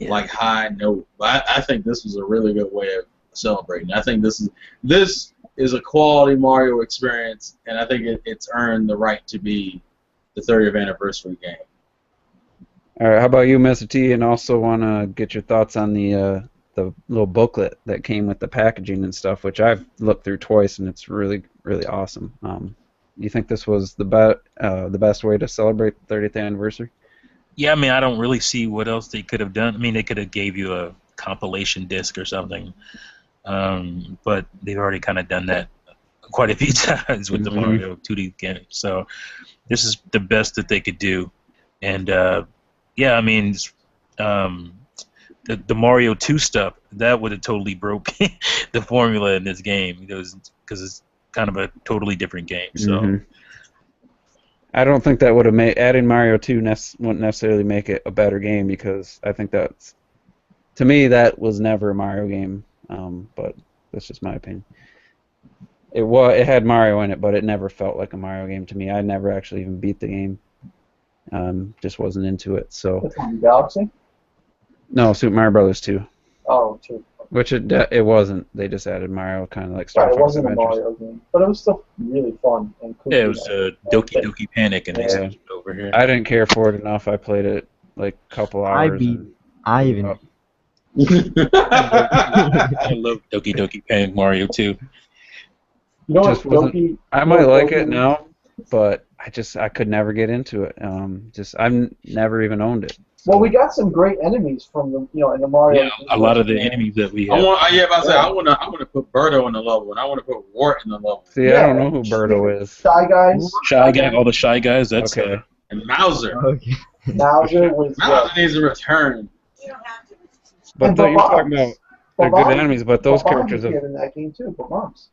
like high note. But I think this was a really good way of celebrating. I think this is a quality Mario experience, and I think it's earned the right to be the 30th anniversary game. All right, how about you, Mr. T? And also want to get your thoughts on the little booklet that came with the packaging and stuff, which I've looked through twice, and it's really, really awesome. You think this was the best way to celebrate the 30th anniversary? Yeah, I mean, I don't really see what else they could have done. I mean, they could have gave you a compilation disc or something, but they've already kind of done that quite a few times with the Mario 2D game. So this is the best that they could do, and yeah, I mean, the Mario 2 stuff, that would have totally broke the formula in this game, because it's kind of a totally different game. So. I don't think that would have made adding Mario 2 wouldn't necessarily make it a better game, because I think to me that was never a Mario game. But that's just my opinion. It had Mario in it, but it never felt like a Mario game to me. I never actually even beat the game. Just wasn't into it. So. It's on Galaxy? No, Super Mario Brothers 2. Oh, 2. Which it wasn't. They just added Mario, kind of like Star Right, Fox it wasn't Adventures. a Mario game, but it was still really fun and cool. Yeah, it was Doki Doki Panic, and they switched it over here. I didn't care for it enough. I played it like a couple hours. I even. I love Doki Doki Panic Mario 2. You know what, Just wasn't- Doki? I might like it now, but I could never get into it. I've never even owned it. Well, we got some great enemies from the in the Mario. Yeah, a lot of the enemies that we I have. want. Yeah, but I say I want to put Birdo in the level, and I want to put Wart in the level, See, I don't know who Birdo is. Shy Guys. Shy Guy, all the Shy Guys. That's Okay. and Mauser. Okay. Bowser was Mauser needs a return. But And you're talking Bob-ombs. about they're Bob-ombs. good enemies, but those Bob-ombs characters have appeared in that game too. Bob-ombs.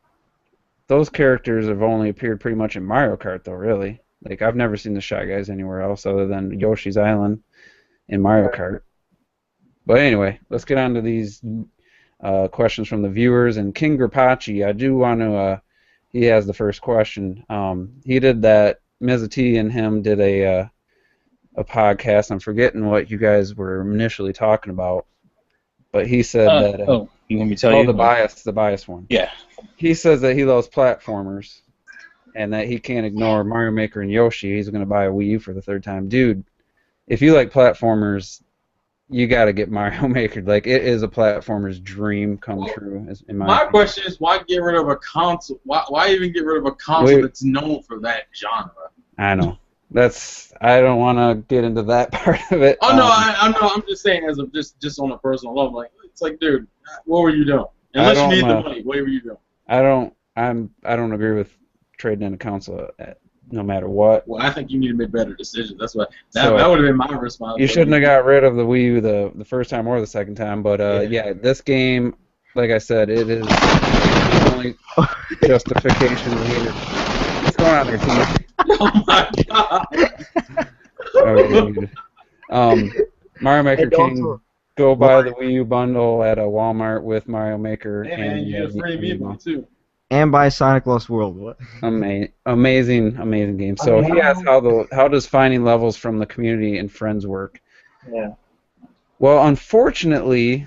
those characters have only appeared pretty much in Mario Kart, though. Really, like I've never seen the Shy Guys anywhere else other than Yoshi's Island in Mario Kart. But anyway, let's get on to these questions from the viewers. And King Grapachi, I do want to. He has the first question. He did that. Mizzy and him did a podcast. I'm forgetting what you guys were initially talking about, but he said that. Oh, you want me to tell you? The bias one. Yeah. He says that he loves platformers, and that he can't ignore Mario Maker and Yoshi. He's going to buy a Wii U for the third time. Dude, if you like platformers, you got to get Mario Maker. Like, it is a platformer's dream come true. In my opinion. question is, why get rid of a console? Why even get rid of a console that's known for that genre? I know. I don't want to get into that part of it. Oh no, I'm just saying as of just on a personal level. Like, it's like, dude, what were you doing? Unless you need the money, what were you doing? I don't agree with trading in a console no matter what. Well, I think you need to make better decisions. That's what that would have been my response. You shouldn't have got rid of the Wii U the first time or the second time. But yeah, this game, like I said, it is the only justification needed. What's going on there, T? Oh my god! Mario Maker King, go buy the Wii U bundle at a Walmart with Mario Maker. Hey man, you get a free Amiibo too. And by Sonic Lost World. What? Amazing game. So he asked how does finding levels from the community and friends work? Yeah. Well, unfortunately,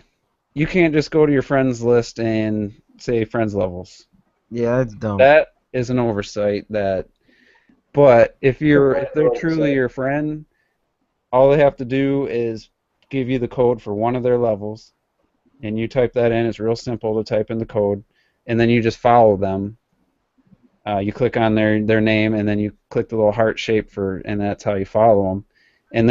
you can't just go to your friends list and say friends levels. Yeah, that's dumb. That is an oversight. But if they're truly your friend, all they have to do is give you the code for one of their levels, and you type that in. It's real simple to type in the code, and then you just follow them. You click on their name, and then you click the little heart shape and that's how you follow them. And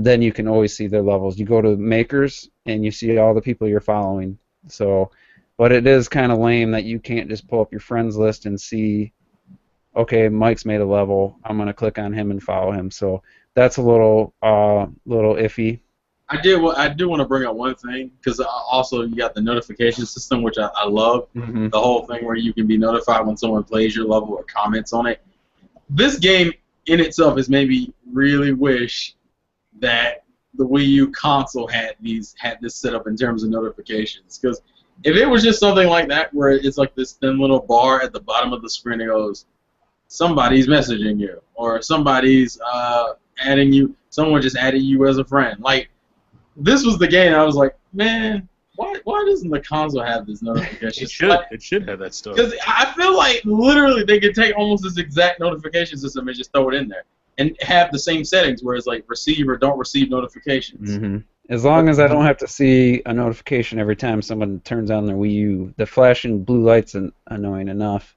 then you can always see their levels. You go to Makers, and you see all the people you're following. So, but it is kind of lame that you can't just pull up your friends list and see, okay, Mike's made a level. I'm gonna click on him and follow him. So that's a little iffy. I do want to bring up one thing, because also you got the notification system, which I love. Mm-hmm. The whole thing where you can be notified when someone plays your level or comments on it. This game in itself is maybe really wish that the Wii U console had this set up in terms of notifications. Because if it was just something like that, where it's like this thin little bar at the bottom of the screen that goes, somebody's messaging you, or somebody's adding you, someone just added you as a friend. Like, this was the game I was like, man, why doesn't the console have this notification? It should have that stuff. Because I feel like literally they could take almost this exact notification system and just throw it in there and have the same settings where it's like receive or don't receive notifications. Mm-hmm. As long as I don't have to see a notification every time someone turns on their Wii U. The flashing blue light's annoying enough.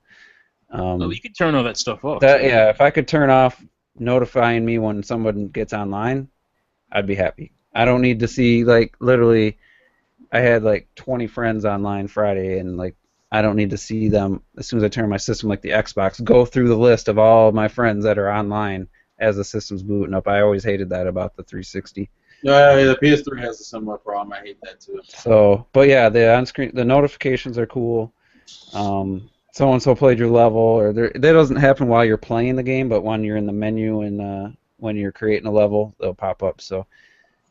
Well, you can turn all that stuff off. Yeah, if I could turn off notifying me when someone gets online, I'd be happy. I don't need to see, like, literally, I had like 20 friends online Friday, and like I don't need to see them as soon as I turn my system, like the Xbox, go through the list of all my friends that are online as the system's booting up. I always hated that about the 360. Yeah, the PS3 has a similar problem. I hate that too. So, but yeah, the on-screen, the notifications are cool. So-and-so played your level, or that doesn't happen while you're playing the game, but when you're in the menu and when you're creating a level, they'll pop up. So,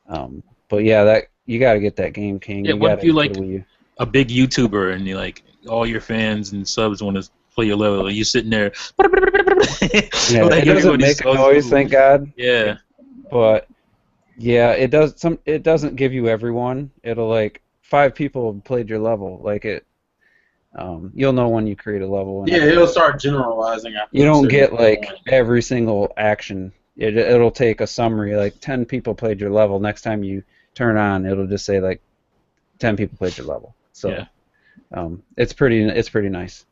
but yeah, that you got to get that game, King. Yeah, what if you like a big YouTuber and you like all your fans and subs want to play your level, and you sitting there. Yeah, like, it doesn't make a noise, thank God. Yeah. But yeah, it does. It doesn't give you everyone. It'll like 5 people have played your level. Like it. You'll know when you create a level. Yeah, it'll start generalizing. You don't get like every single action. It'll take a summary. Like 10 people played your level. Next time you turn on, it'll just say like 10 people played your level. So yeah. it's pretty nice.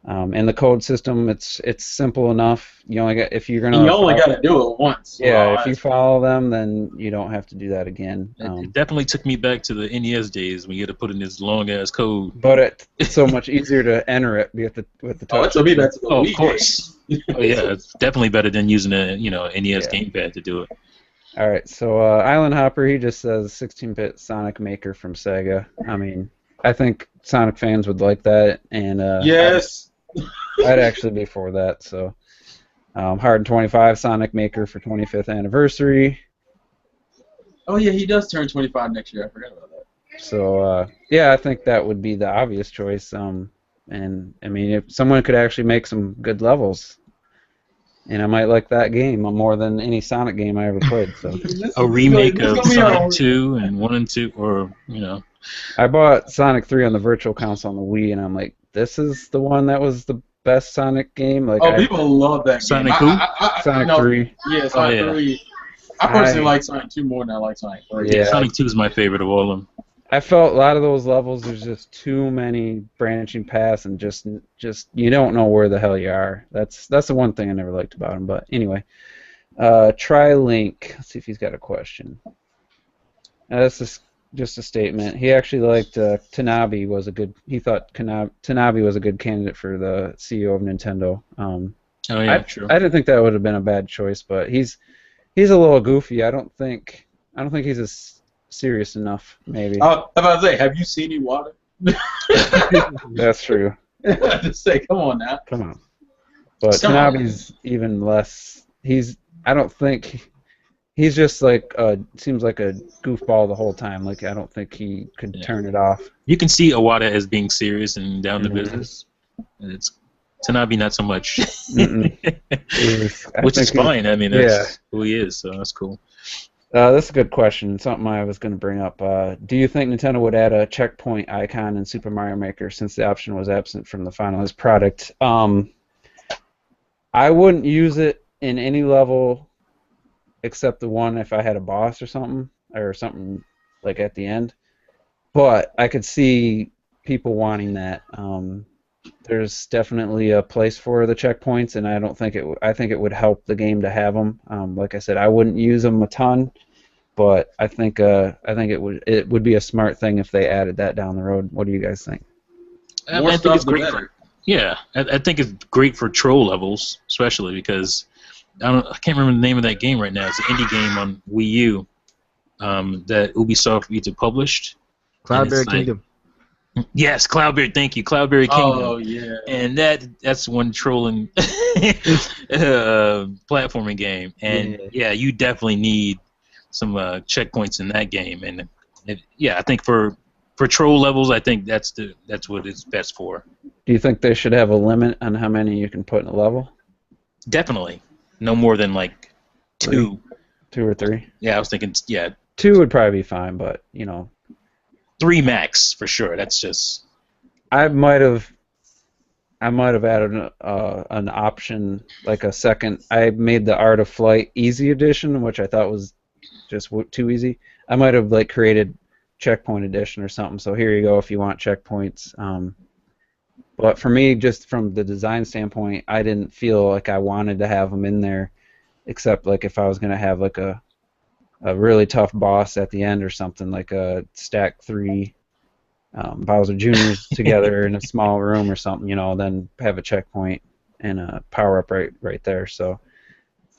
And the code system, it's simple enough. You only got if you're gonna. And you only got to do it once. Yeah, Well, if you follow them, then you don't have to do that again. It definitely took me back to the NES days when you had to put in this long ass code. But it's so much easier to enter it with the touch. it's a bit better. Oh, of course. Oh yeah, it's definitely better than using a NES gamepad to do it. All right, so Island Hopper, he just says 16-bit Sonic Maker from Sega. I mean, I think Sonic fans would like that, and Yes. I'd actually be for that. So, Hard 25 Sonic Maker for 25th anniversary. Oh yeah, he does turn 25 next year. I forgot about that. So yeah, I think that would be the obvious choice. And I mean, if someone could actually make some good levels, and I might like that game more than any Sonic game I ever played. So A remake of Sonic 2 and 1 and 2, or I bought Sonic 3 on the Virtual Console on the Wii, and I'm like, this is the one that was the best Sonic game. Like, People love that Sonic game. who? Sonic 3. Yeah, Sonic 3. I personally like Sonic 2 more than I like Sonic 3. Yeah. Sonic 2 is my favorite of all of them. I felt a lot of those levels, there's just too many branching paths, and just you don't know where the hell you are. That's the one thing I never liked about him. But anyway, Tri-Link. Let's see if he's got a question. That's just a statement. He actually liked Tanabe was a good. He thought Tanabe was a good candidate for the CEO of Nintendo. Oh yeah, true. I didn't think that would have been a bad choice, but he's a little goofy. I don't think he's as serious enough. Maybe. I'm about to say, have you seen Iwata? That's true. Just say, come on now. Come on. But Tanabe's even less. I don't think. He's just like seems like a goofball the whole time. Like I don't think he could turn it off. You can see Iwata as being serious and down to business. It's Tanabe not so much. Which is fine. I mean, that's who he is, so that's cool. That's a good question. Something I was going to bring up. Do you think Nintendo would add a checkpoint icon in Super Mario Maker since the option was absent from the finalized product? I wouldn't use it in any level except the one if I had a boss or something like at the end. But I could see people wanting that. There's definitely a place for the checkpoints, and I don't think I think it would help the game to have them. Like I said, I wouldn't use them a ton, but I think it would be a smart thing if they added that down the road. What do you guys think? I think it's great. I think it's great for troll levels, especially because I can't remember the name of that game right now. It's an indie game on Wii U that Ubisoft either published. Cloudberry Kingdom. Yes, Cloudberry. Thank you, Cloudberry Kingdom. Oh yeah. And that's one trolling platforming game. And you definitely need some checkpoints in that game. And I think for troll levels, I think that's what it's best for. Do you think they should have a limit on how many you can put in a level? Definitely, no more than like 2. 2 or 3. Yeah, I was thinking 2 would probably be fine, but 3 max for sure. That's just. I might have added an option like a second. I made the Art of Flight Easy Edition, which I thought was just too easy. I might have created Checkpoint Edition or something. So here you go if you want checkpoints. But for me, just from the design standpoint, I didn't feel like I wanted to have them in there, except if I was gonna have a really tough boss at the end or something, like a stack 3 Bowser Jr.'s together in a small room or something, then have a checkpoint and a power up right there. So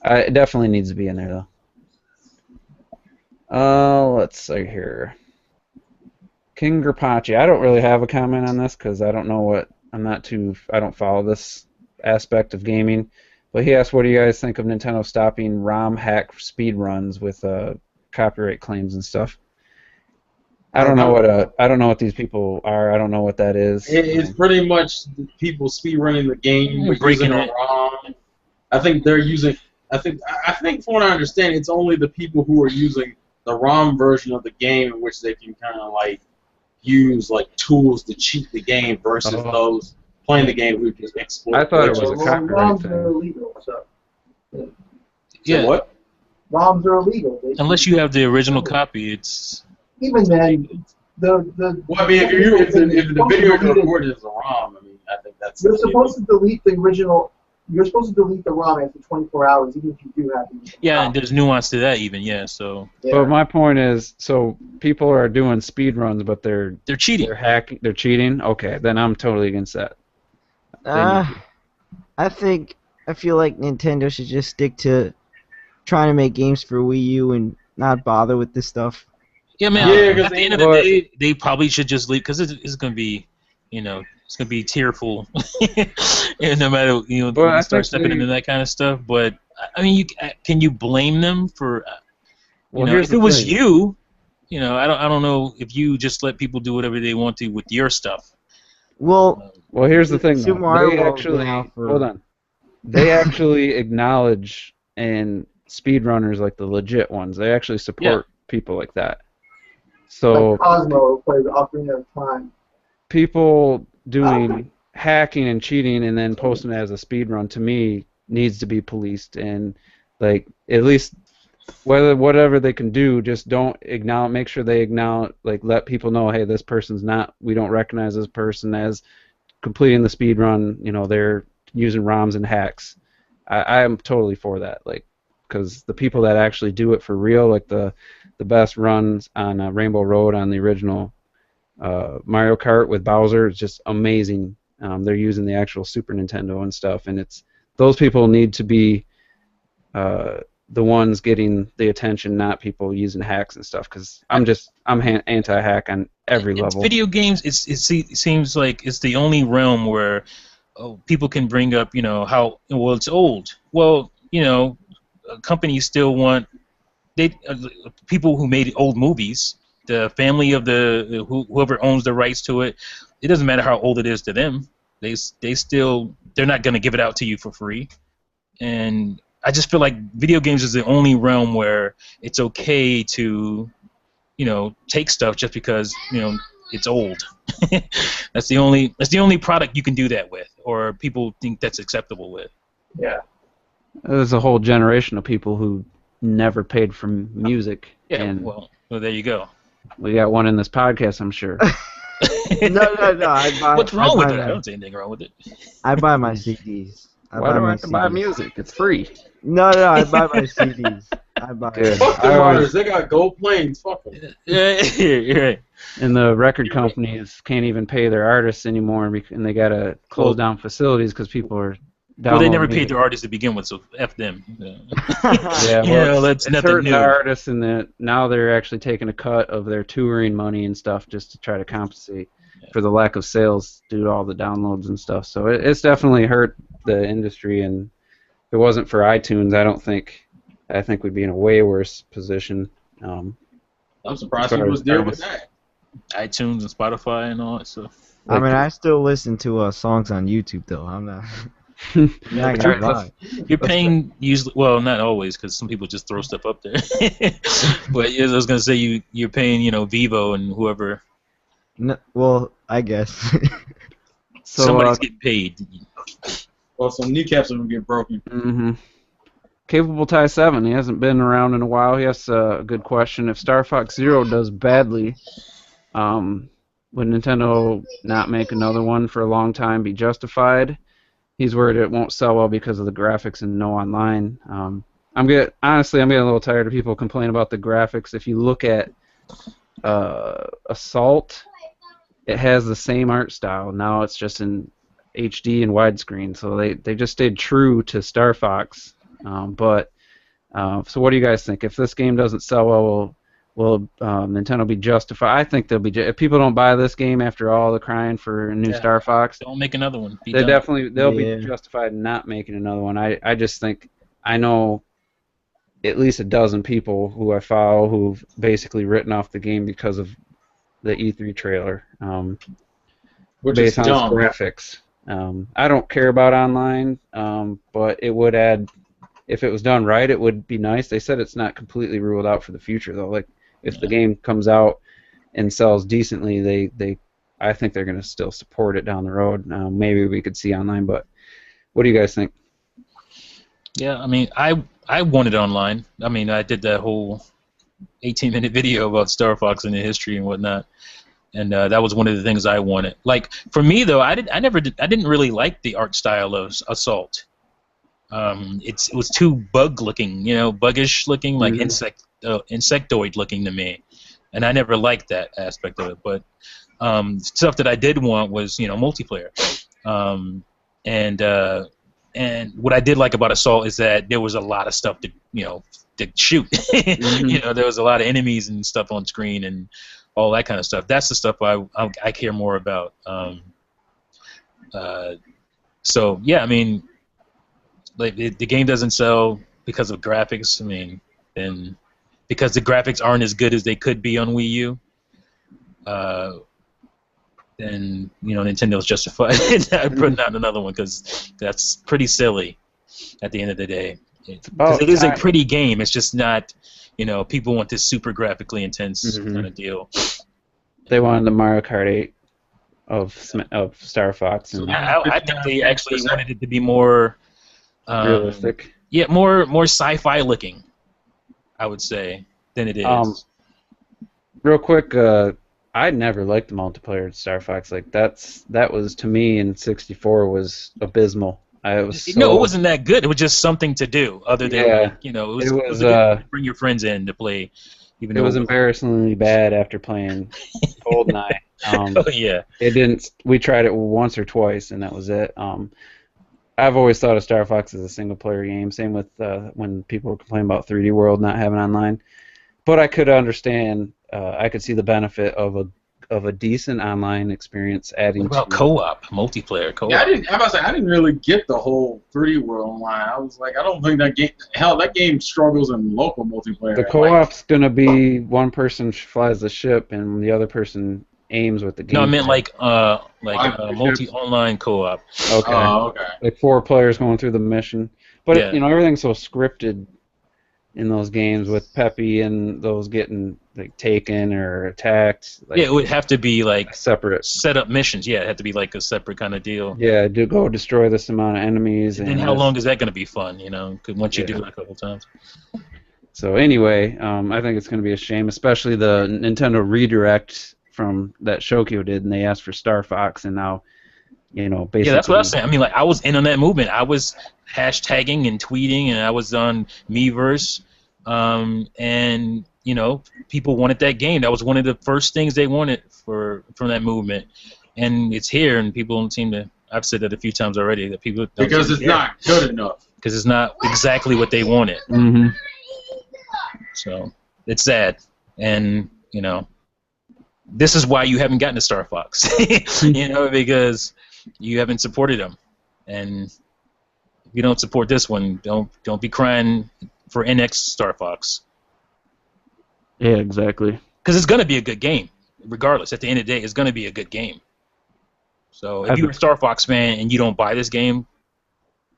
it definitely needs to be in there though. Let's see here. King Grapachi. I don't really have a comment on this because I don't know I don't follow this aspect of gaming. But he asked, what do you guys think of Nintendo stopping ROM hack speedruns with copyright claims and stuff? I don't know what these people are. I don't know what that is. It's pretty much people speedrunning the game breaking using a ROM. I think they're using. I think from what I understand, it's only the people who are using the ROM version of the game in which they can kind of use tools to cheat the game versus those playing the game who just exploit. I thought it was a copyright ROMs are illegal, so. Yeah. What? ROMs are illegal. Unless you have the original copy, it's. Even then, the Well, I mean, if the video is recorded as a ROM, I mean, I think You're supposed to delete the original. You're supposed to delete the ROM after 24 hours, even if you do have the. Yeah, and there's nuance to that even. Yeah, so But my point is, so people are doing speed runs, but they're cheating. they're hacking, they're cheating. Okay, then I'm totally against that. I feel like Nintendo should just stick to trying to make games for Wii U and not bother with this stuff. Yeah, man. Yeah, 'cause at the end of the day, they probably should just leave because it's going to be, it's going to be tearful, and no matter when you start stepping into that kind of stuff. But I mean, can you blame them for? If it was you, I don't know if you just let people do whatever they want to with your stuff. Well, here's the thing. Super Though. Mario They World actually now for- hold on. They actually acknowledge and speedrunners like the legit ones. They actually support people like that. So Like Cosmo plays Ocarina of Time. people doing hacking and cheating and then posting it as a speed run to me needs to be policed, and like at least whatever they can do, just don't acknowledge, make sure they acknowledge, like let people know, hey, this person's not, we don't recognize this person as completing the speed run, they're using ROMs and hacks. I am totally for that, like, because the people that actually do it for real, like the best runs on Rainbow Road on the original Mario Kart with Bowser, is just amazing. They're using the actual Super Nintendo and stuff, and those people need to be the ones getting the attention, not people using hacks and stuff. Because I'm anti-hack on every level. Video games, it seems like it's the only realm where people can bring up, how it's old. Well, companies still want people who made old movies, the family of whoever owns the rights to it. It doesn't matter how old it is to them. They're not going to give it out to you for free. And I just feel like video games is the only realm where it's okay to, take stuff just because it's old. That's the only product you can do that with, or people think that's acceptable with. Yeah. There's a whole generation of people who never paid for music. Yeah. And Well, there you go. we got one in this podcast, I'm sure. No. What's wrong with it? I don't see anything wrong with it. I buy my CDs. Why do I have to buy music? It's free. No, I buy my CDs. I buy. Good. Fuck the writers. They got gold planes. Fuck them. Yeah, you're right. And the record companies can't even pay their artists anymore, and they got to close down facilities because people are Well, they never downloading paid their artists to begin with, so F them. Yeah, that's it's nothing hurting new. the artists, and that now they're actually taking a cut of their touring money and stuff just to try to compensate for the lack of sales due to all the downloads and stuff. So it's definitely hurt the industry, and if it wasn't for iTunes, I think we'd be in a way worse position. I'm surprised people was dealing with that. iTunes and Spotify and all that stuff. I mean, I still listen to songs on YouTube though. I'm not. Not gonna lie. You're paying usually, well, not always, because some people just throw stuff up there. But I was gonna say you're paying, Vivo and whoever. No, well, I guess. So, Somebody's getting paid. Well, some kneecaps are gonna get broken. Mm-hmm. Capable Tie 7, he hasn't been around in a while. He has a good question. If Star Fox Zero does badly, would Nintendo not make another one for a long time be justified? He's worried it won't sell well because of the graphics and no online. Honestly, I'm getting a little tired of people complaining about the graphics. If you look at Assault, it has the same art style. Now it's just in HD and widescreen, so they just stayed true to Star Fox. So what do you guys think? If this game doesn't sell well, will Nintendo be justified? I think they'll be. If people don't buy this game after all the crying for a new Star Fox, Don't make another one. they'll be justified in not making another one. I just think I know at least a dozen people who I follow who've basically written off the game because of the E3 trailer, Which based is on dumb. its graphics. I don't care about online, but it would add. If it was done right, it would be nice. They said it's not completely ruled out for the future, though. Like, if the game comes out and sells decently, I think they're going to still support it down the road. Maybe we could see online, but what do you guys think? Yeah, I mean, I won it online. I mean, I did that whole 18-minute video about Star Fox and the history and whatnot. and that was one of the things I wanted. Like for me though, I didn't really like the art style of Assault. It was too bug looking, buggish looking, like insectoid looking to me, and I never liked that aspect of it. But stuff that I did want was multiplayer, and what I did like about Assault is that there was a lot of stuff to shoot. There was a lot of enemies and stuff on screen and all that kind of stuff. That's the stuff I care more about. So yeah, I mean, like the game doesn't sell because of graphics. I mean, and because the graphics aren't as good as they could be on Wii U. Then Nintendo's justified in putting out another one because that's pretty silly. At the end of the day, because it is a pretty game. It's just not, people want this super graphically intense kind of deal. They wanted the Mario Kart 8 of Star Fox. And I think they actually wanted it to be more realistic. Yeah, more sci-fi looking, I would say, than it is. Real quick, I never liked the multiplayer in Star Fox. Like that was to me in '64 was abysmal. It wasn't that good. It was just something to do, other than it was bring your friends in to play. Even it was embarrassingly bad after playing GoldenEye. Oh yeah. It didn't. We tried it once or twice, and that was it. I've always thought of Star Fox as a single-player game. Same with when people were complaining about 3D World not having online. But I could understand. I could see the benefit of a decent online experience adding. What about co-op, multiplayer co-op? Yeah, I didn't really get the whole 3D World online. I was like, I don't think that game. Hell, that game struggles in local multiplayer. The co-op's gonna be one person flies the ship and the other person aims with the game. No, I meant like multi-online co-op. Okay. Oh, okay. Like 4 players going through the mission, but everything's so scripted in those games with Peppy and those getting like taken or attacked. Like, yeah, it would have to be like separate set up missions. Yeah, it had to be like a separate kind of deal. Yeah, do go destroy this amount of enemies. And then how long is that going to be fun? Once you do it a couple times. So anyway, I think it's going to be a shame, especially the Nintendo redirect from that Shokyo did, and they asked for Star Fox, and now, basically. Yeah, that's what I was saying. I mean, like I was in on that movement. I was hashtagging and tweeting, and I was on Miiverse, and people wanted that game. That was one of the first things they wanted from that movement, and it's here, and people don't seem to. I've said that a few times already that people don't because it's not good enough. Because it's not exactly what they wanted. Mm-hmm. So it's sad, and this is why you haven't gotten a Star Fox, because you haven't supported them, and if you don't support this one, don't be crying for NX Star Fox. Yeah, exactly. Because it's gonna be a good game, regardless. At the end of the day, it's gonna be a good game. So if you're a Star Fox fan and you don't buy this game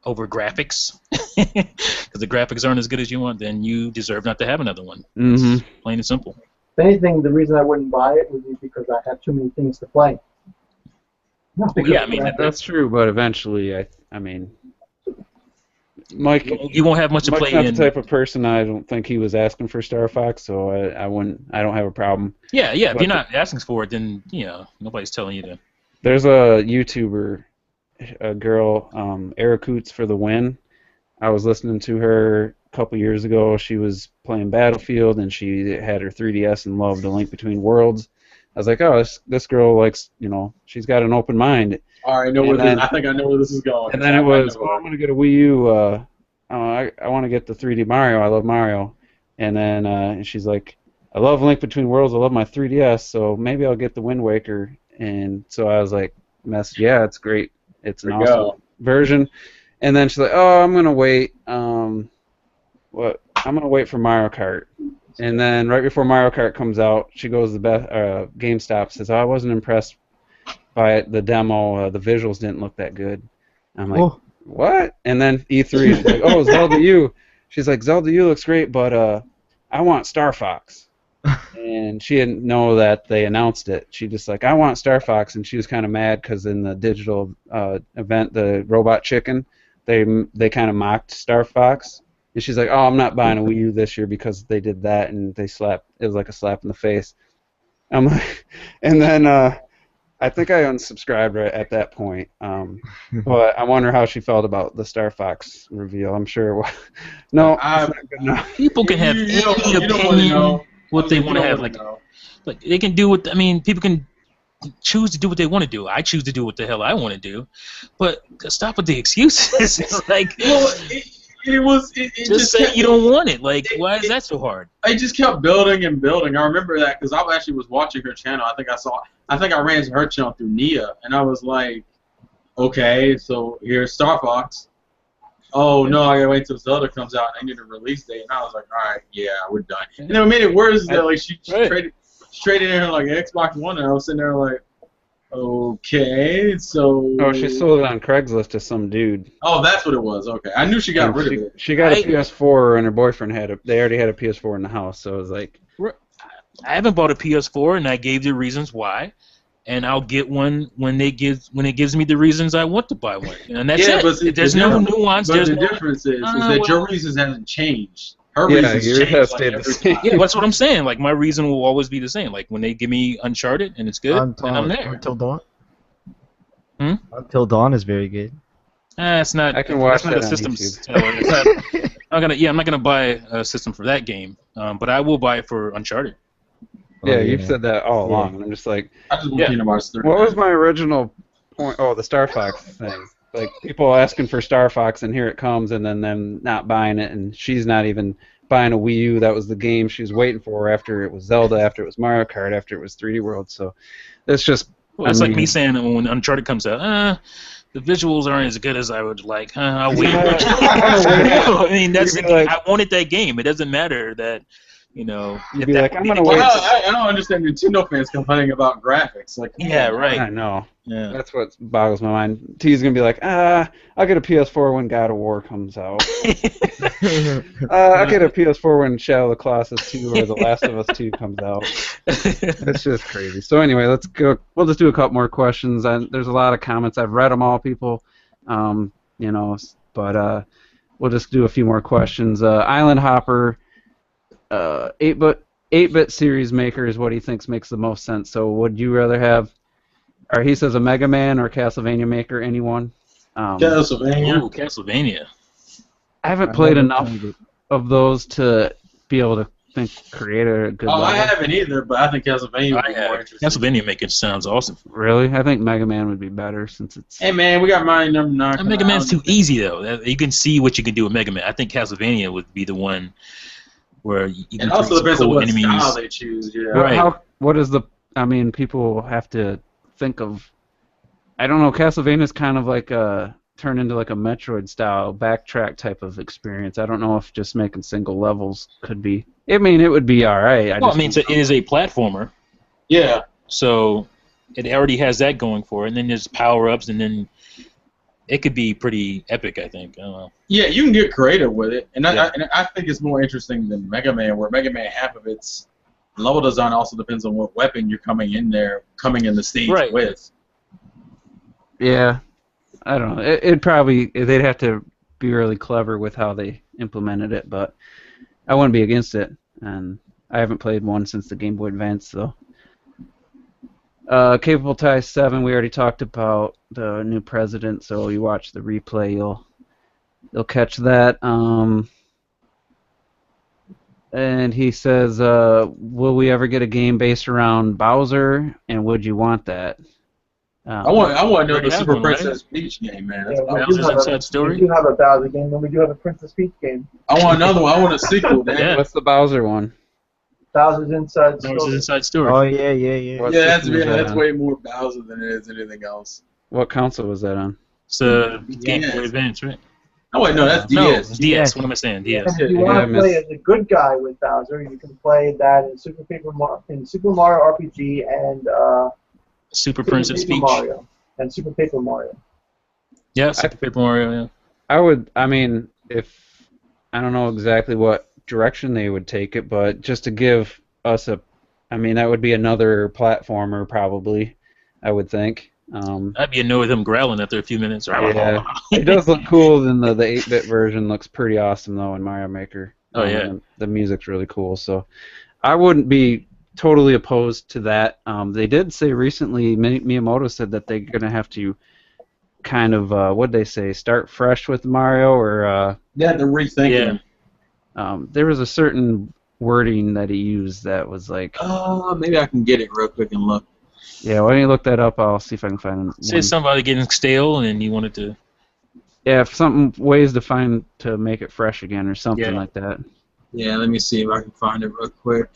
over graphics, because the graphics aren't as good as you want, then you deserve not to have another one. Mm-hmm. Plain and simple. If anything, the reason I wouldn't buy it would be because I have too many things to play. Well, yeah, I mean that's true, but eventually, I mean, Mike, you won't have much to play in. Mike's not the type of person. I don't think he was asking for Star Fox, so I don't have a problem. Yeah. If you're not asking for it, then nobody's telling you to. There's a YouTuber, a girl, Ericoots for the Win. I was listening to her a couple years ago. She was playing Battlefield, and she had her 3DS and loved A Link Between Worlds. I was like, oh, this girl likes, she's got an open mind. All right, I think I know where this is going. And then it was, I'm going to get a Wii U. I want to get the 3D Mario. I love Mario. And then she's like, I love Link Between Worlds. I love my 3DS, so maybe I'll get the Wind Waker. And so I was like, yeah, it's great. It's an awesome version. And then she's like, oh, I'm going to wait. I'm going to wait for Mario Kart. And then right before Mario Kart comes out, she goes to GameStop, says, oh, I wasn't impressed by the demo. The visuals didn't look that good. I'm like, what? And then E3, she's like, oh, Zelda U. She's like, Zelda U looks great, but I want Star Fox. And she didn't know that they announced it. She just like, I want Star Fox, and she was kind of mad because in the digital event, the Robot Chicken, they kind of mocked Star Fox. And she's like, oh, I'm not buying a Wii U this year because they did that, and it was like a slap in the face. I'm like, and then I think I unsubscribed right at that point. But I wonder how she felt about the Star Fox reveal. I'm sure it was. No, it's I, not good enough. People can have you don't any want to opinion know what they You want to don't have. wanna know. Like they can do what I mean. People can choose to do what they want to do. I choose to do what the hell I want to do. But stop with the excuses. It's like Well, it just say kept, you don't want it. Like why is that so hard? it just kept building and building. I remember that because I actually was watching her channel. I think I ran to her channel through Nia, and I was like, okay, so here's Star Fox. Oh no, I gotta wait till Zelda comes out. I need a release date, and I was like, all right, yeah, we're done. And then it made it worse that like she Right. traded straight in there like Xbox One, and I was sitting there like, okay, so. Oh, she sold it on Craigslist to some dude. Oh, that's what it was. Okay, I knew she got And rid of it. She got a I- PS4, and her boyfriend they already had a PS4 in the house, so it was like, I haven't bought a PS4, and I gave the reasons why. And I'll get one when it gives me the reasons I want to buy one, and that's Yeah, it. but see, There's the no difference- nuance. But There's the no, difference is that well- your reasons haven't changed. Her Yeah, reasons yours change has like stayed the every same. time. yeah, that's what I'm saying. Like my reason will always be the same. Like when they give me Uncharted and it's good, Until, then I'm there. Until Dawn. Hmm? Until Dawn is very good. It's not. I can watch that's not that a on system YouTube. seller. I'm not gonna buy a system for that game, but I will buy it for Uncharted. yeah, you've said that all along, and I'm just like, I just want Yeah. Kingdom Hearts 3. what was my original point? Oh, the Star Fox thing. Like, people asking for Star Fox, and here it comes, and then them not buying it, and she's not even buying a Wii U. That was the game she was waiting for after it was Zelda, after it was Mario Kart, after it was 3D World. So it's just, Well, it's I like me mean- saying that when Uncharted comes out, the visuals aren't as good as I would like. I'll wait. Yeah. I mean, that's You'd the be like- I wanted that game. It doesn't matter that, you'd if be that like, would I'm be gonna the wait. case. Well, I don't understand Nintendo fans complaining about graphics. Like, come Yeah, on. right. I know. Yeah. That's what boggles my mind. T's gonna be like, I'll get a PS4 when God of War comes out. I'll get a PS4 when Shadow of the Colossus 2 or The Last of Us 2 comes out. It's just crazy. So anyway, let's go. We'll just do a couple more questions. There's a lot of comments. I've read them all, people. But we'll just do a few more questions. Island Hopper, 8-bit series maker is what he thinks makes the most sense. So would you rather have, or he says a Mega Man or Castlevania maker, anyone? Castlevania. Ooh, Castlevania. I haven't played enough of those to be able to create a good Oh, I level. haven't either, but I think Castlevania would I be more have. interesting. Castlevania making sounds awesome. Really? I think Mega Man would be better since it's... Hey man, we got Mario number 9. Mega Man's too easy though. You can see what you can do with Mega Man. I think Castlevania would be the one where you can It also create some depends on cool what enemies. style they choose. Yeah. Right. What is the... I mean, people have to think of... I don't know, Castlevania's kind of like turn into like a Metroid-style backtrack type of experience. I don't know if just making single levels could be... I mean, it would be alright. Well, I mean, it is a platformer, Yeah. so it already has that going for it. And then there's power-ups, and then it could be pretty epic, I think. I don't know. Yeah, you can get creative with it, and Yeah. I think it's more interesting than Mega Man, where Mega Man half of its level design also depends on what weapon you're coming in the stage Right. with. Yeah. I don't know. It'd probably... They'd have to be really clever with how they implemented it, but I wouldn't be against it. And I haven't played one since the Game Boy Advance, so... Capable Tie 7, we already talked about the new president, so you watch the replay, you'll catch that. And he says, will we ever get a game based around Bowser, and would you want that? I want to know already the have Super one, right? Princess Peach game, man. Yeah, That's- Bowser's Inside Story? We do have a Bowser game, and we do have a Princess Peach game. I want another one. I want a sequel, man. Yeah. What's the Bowser one? Bowser's Inside Bowser's Story. Inside Story. Oh yeah. What Yeah, system is that that's on? way more Bowser than it is anything else. What console was that on? It's a Game DS. Boy Advance, right? Oh wait, no, that's No, DS. it's DS. What am I saying? DS. And if you Yeah, want I to missed- play as a good guy with Bowser, you can play that in Super Mario RPG and Super Super Princess Paper Peach. Mario and Super Paper Mario. Yeah, Super Paper Mario. Yeah. I mean, if I don't know exactly what direction they would take it, but just to give us I mean, that would be another platformer probably, I would think. I'd be annoyed with him growling after a few minutes. Yeah. It does look cool, then the 8-bit version looks pretty awesome though in Mario Maker. Oh, yeah. The music's really cool, so I wouldn't be totally opposed to that. They did say recently, Miyamoto said that they're gonna have to kind of what'd they say, start fresh with Mario, or They had to rethink it. there was a certain wording that he used that was like, Maybe I can get it real quick and look. yeah, why don't you look that up? I'll see if I can find Say somebody getting stale and you wanted to. Yeah, if something ways to find to make it fresh again or something Yeah. like that. Yeah, let me see if I can find it real quick.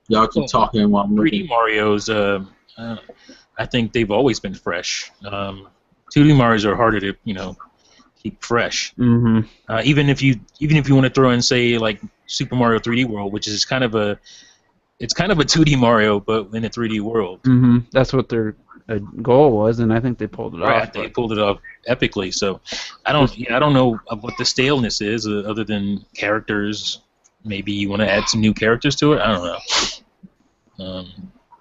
Y'all keep talking while I'm 3D looking. Mario's, I think they've always been fresh. 2D Mario's are harder to, keep fresh. Mm-hmm. Even if you want to throw in, say, like Super Mario 3D World, which is kind of a 2D Mario but in a 3D world. Mm-hmm. That's what their goal was, and I think they pulled it Right, off. they pulled it off epically. So I don't know what the staleness is other than characters. Maybe you want to add some new characters to it. I don't know.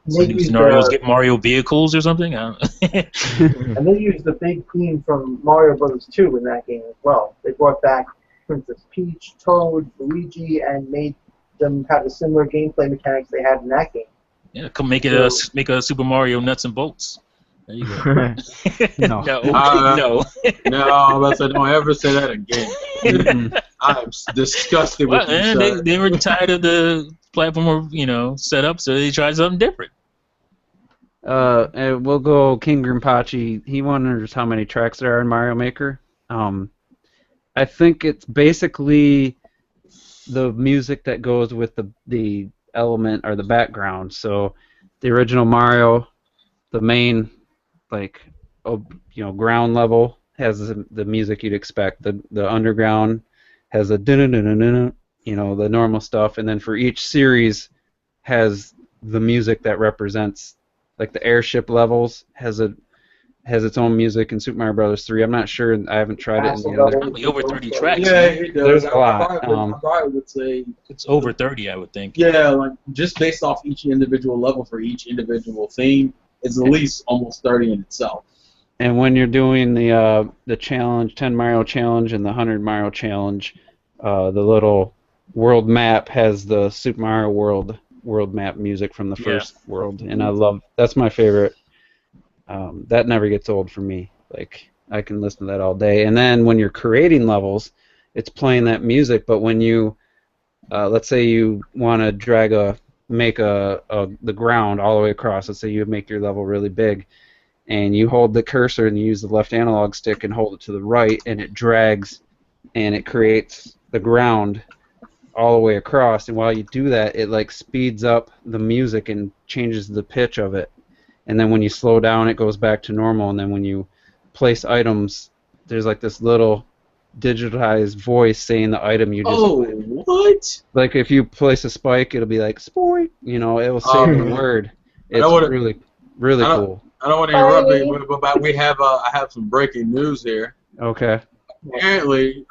Some new scenarios, get Mario vehicles or something. I don't know. And they used the big theme from Mario Brothers 2 in that game as well. They brought back Princess Peach, Toad, Luigi, and made them have the similar gameplay mechanics they had in that game. Yeah, come make a Super Mario nuts and bolts. There you go. No. No. No, I'm about to say, don't ever say that again. Mm-mm. I'm disgusted with you, sir. They were tired of the platform, setup, so they tried something different. And we'll go King Grimpachi. He wonders how many tracks there are in Mario Maker. I think it's basically the music that goes with the element or the background. So the original Mario, the main ground level has the music you'd expect. The underground has a the normal stuff, and then for each series has the music that represents, like the airship levels has its own music in Super Mario Brothers 3. I'm not sure, I haven't tried it in the other. Probably over 30 tracks. Yeah, it does. There's a lot. I probably would say It's over 30, I would think. yeah, like just based off each individual level for each individual theme, it's at least almost 30 in itself. And when you're doing the challenge, 10 Mario challenge and the 100 Mario challenge, the little world map has the Super Mario world map music from the first world, and that's my favorite. That never gets old for me. Like, I can listen to that all day. And then when you're creating levels, it's playing that music, but when you let's say you want to make the ground all the way across. Let's say you make your level really big, and you hold the cursor and you use the left analog stick and hold it to the right, and it drags, and it creates the ground all the way across. And while you do that, it like speeds up the music and changes the pitch of it. And then when you slow down, it goes back to normal. And then when you place items, there's like this little digitized voice saying the item you just. Oh, what? Like if you place a spike, it'll be like spoink. It will say the word. It's really, really cool. I don't want to interrupt you, but I have some breaking news here. Okay. Apparently,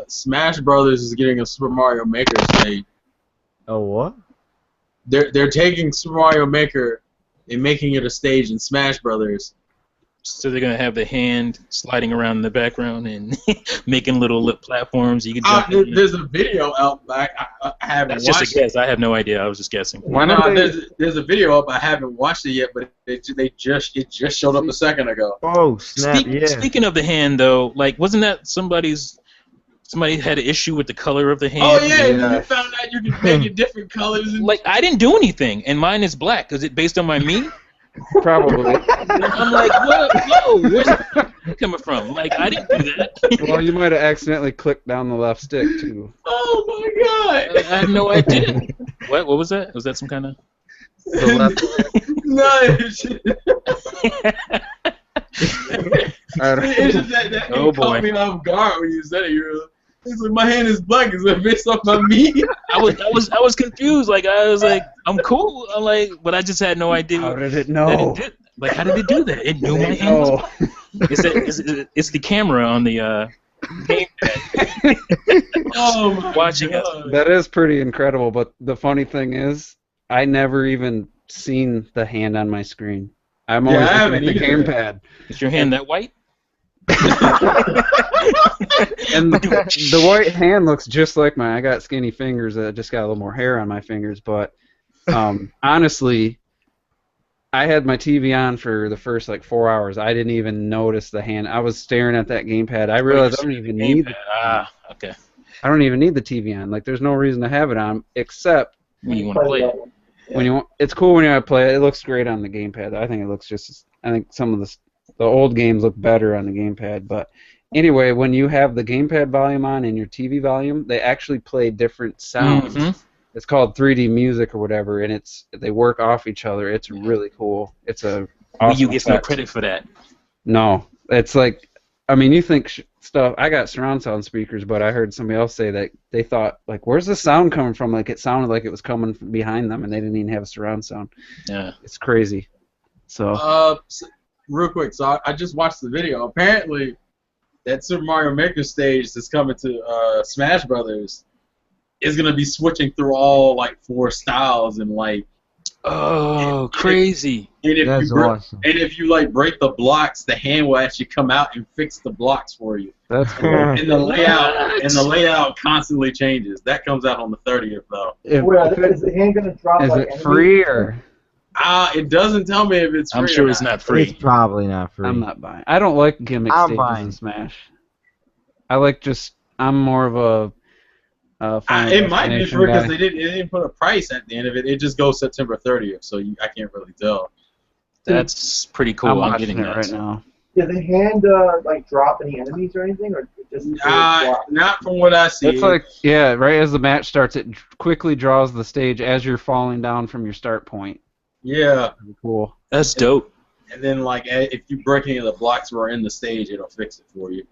Smash Brothers is getting a Super Mario Maker stage. Oh, what? They're taking Super Mario Maker and making it a stage in Smash Brothers. So they're gonna have the hand sliding around in the background and making little lip platforms. You can jump in. There's a video out. I haven't That's watched just a guess. I have no idea. I was just guessing. Why not? There's a video up. I haven't watched it yet, but it just showed up a second ago. Oh, snap, yeah. Speaking of the hand, though, like wasn't that somebody had an issue with the color of the hand? Oh yeah, and you found out you can make it different colors. And Like I didn't do anything, and mine is black. Is it based on my me? Probably. I'm like, what? Whoa, where's that coming from? Like I didn't do that. Well, you might have accidentally clicked down the left stick too. oh my god! I had no idea. What was that? Was that some kind of? The left. No, it's just that Oh, it caught boy. me off guard when you said it. He's like, my hand is black. Is that based off my me? I was confused. Like I was like, I'm cool. I'm like, but I just had no idea. How did it that know? it did. Like, how did it do that? It knew my hand was black. It's the camera on the gamepad Oh my watching us. god! That is pretty incredible, but the funny thing is, I never even seen the hand on my screen. I'm always I looking at the haven't either. gamepad. Is your hand that white? And the white hand looks just like mine. I got skinny fingers. I just got a little more hair on my fingers, but Honestly, I had my TV on for the first like 4 hours. I didn't even notice the hand. I was staring at that gamepad. I realized I don't even need. Okay. I don't even need the TV on. Like, there's no reason to have it on except When you want to play it. when you want. It's cool when you want to play it. It looks great on the gamepad. I think it looks just. I think some of the old games look better on the gamepad. But anyway, when you have the gamepad volume on and your TV volume, they actually play different sounds. Mhm. It's called 3D music or whatever, and they work off each other. It's really cool. It's a Wii U awesome gets no effect. credit for that. No, it's like, I mean, you think stuff. I got surround sound speakers, but I heard somebody else say that they thought, like, where's the sound coming from? Like, it sounded like it was coming from behind them, and they didn't even have a surround sound. Yeah. It's crazy. So, Real quick, so I just watched the video. Apparently, that Super Mario Maker stage that's coming to Smash Brothers is gonna be switching through all like 4 styles and like. Oh, crazy! And if That's you break, awesome. and if you like break the blocks, the hand will actually come out and fix the blocks for you. that's cool. And the layout constantly changes. That comes out on the 30th though. Is the hand gonna drop? Is like it enemies? free or? It doesn't tell me if it's free. I'm or sure it's not free. It's probably not free. I'm not buying. I don't like gimmick I'm stages buying. in Smash. I like just. I'm more of a. Final It might be Destination free because guy. they didn't put a price at the end of it. It just goes September 30th, so I can't really tell. That's pretty cool. I'm I'm watching getting it that. right now. Did the hand like drop any enemies or anything, or just? Not from what I see. It's like, yeah, right as the match starts, it quickly draws the stage as you're falling down from your start point. Yeah, Pretty cool. That's dope. and then like if you break any of the blocks that are in the stage, it'll fix it for you.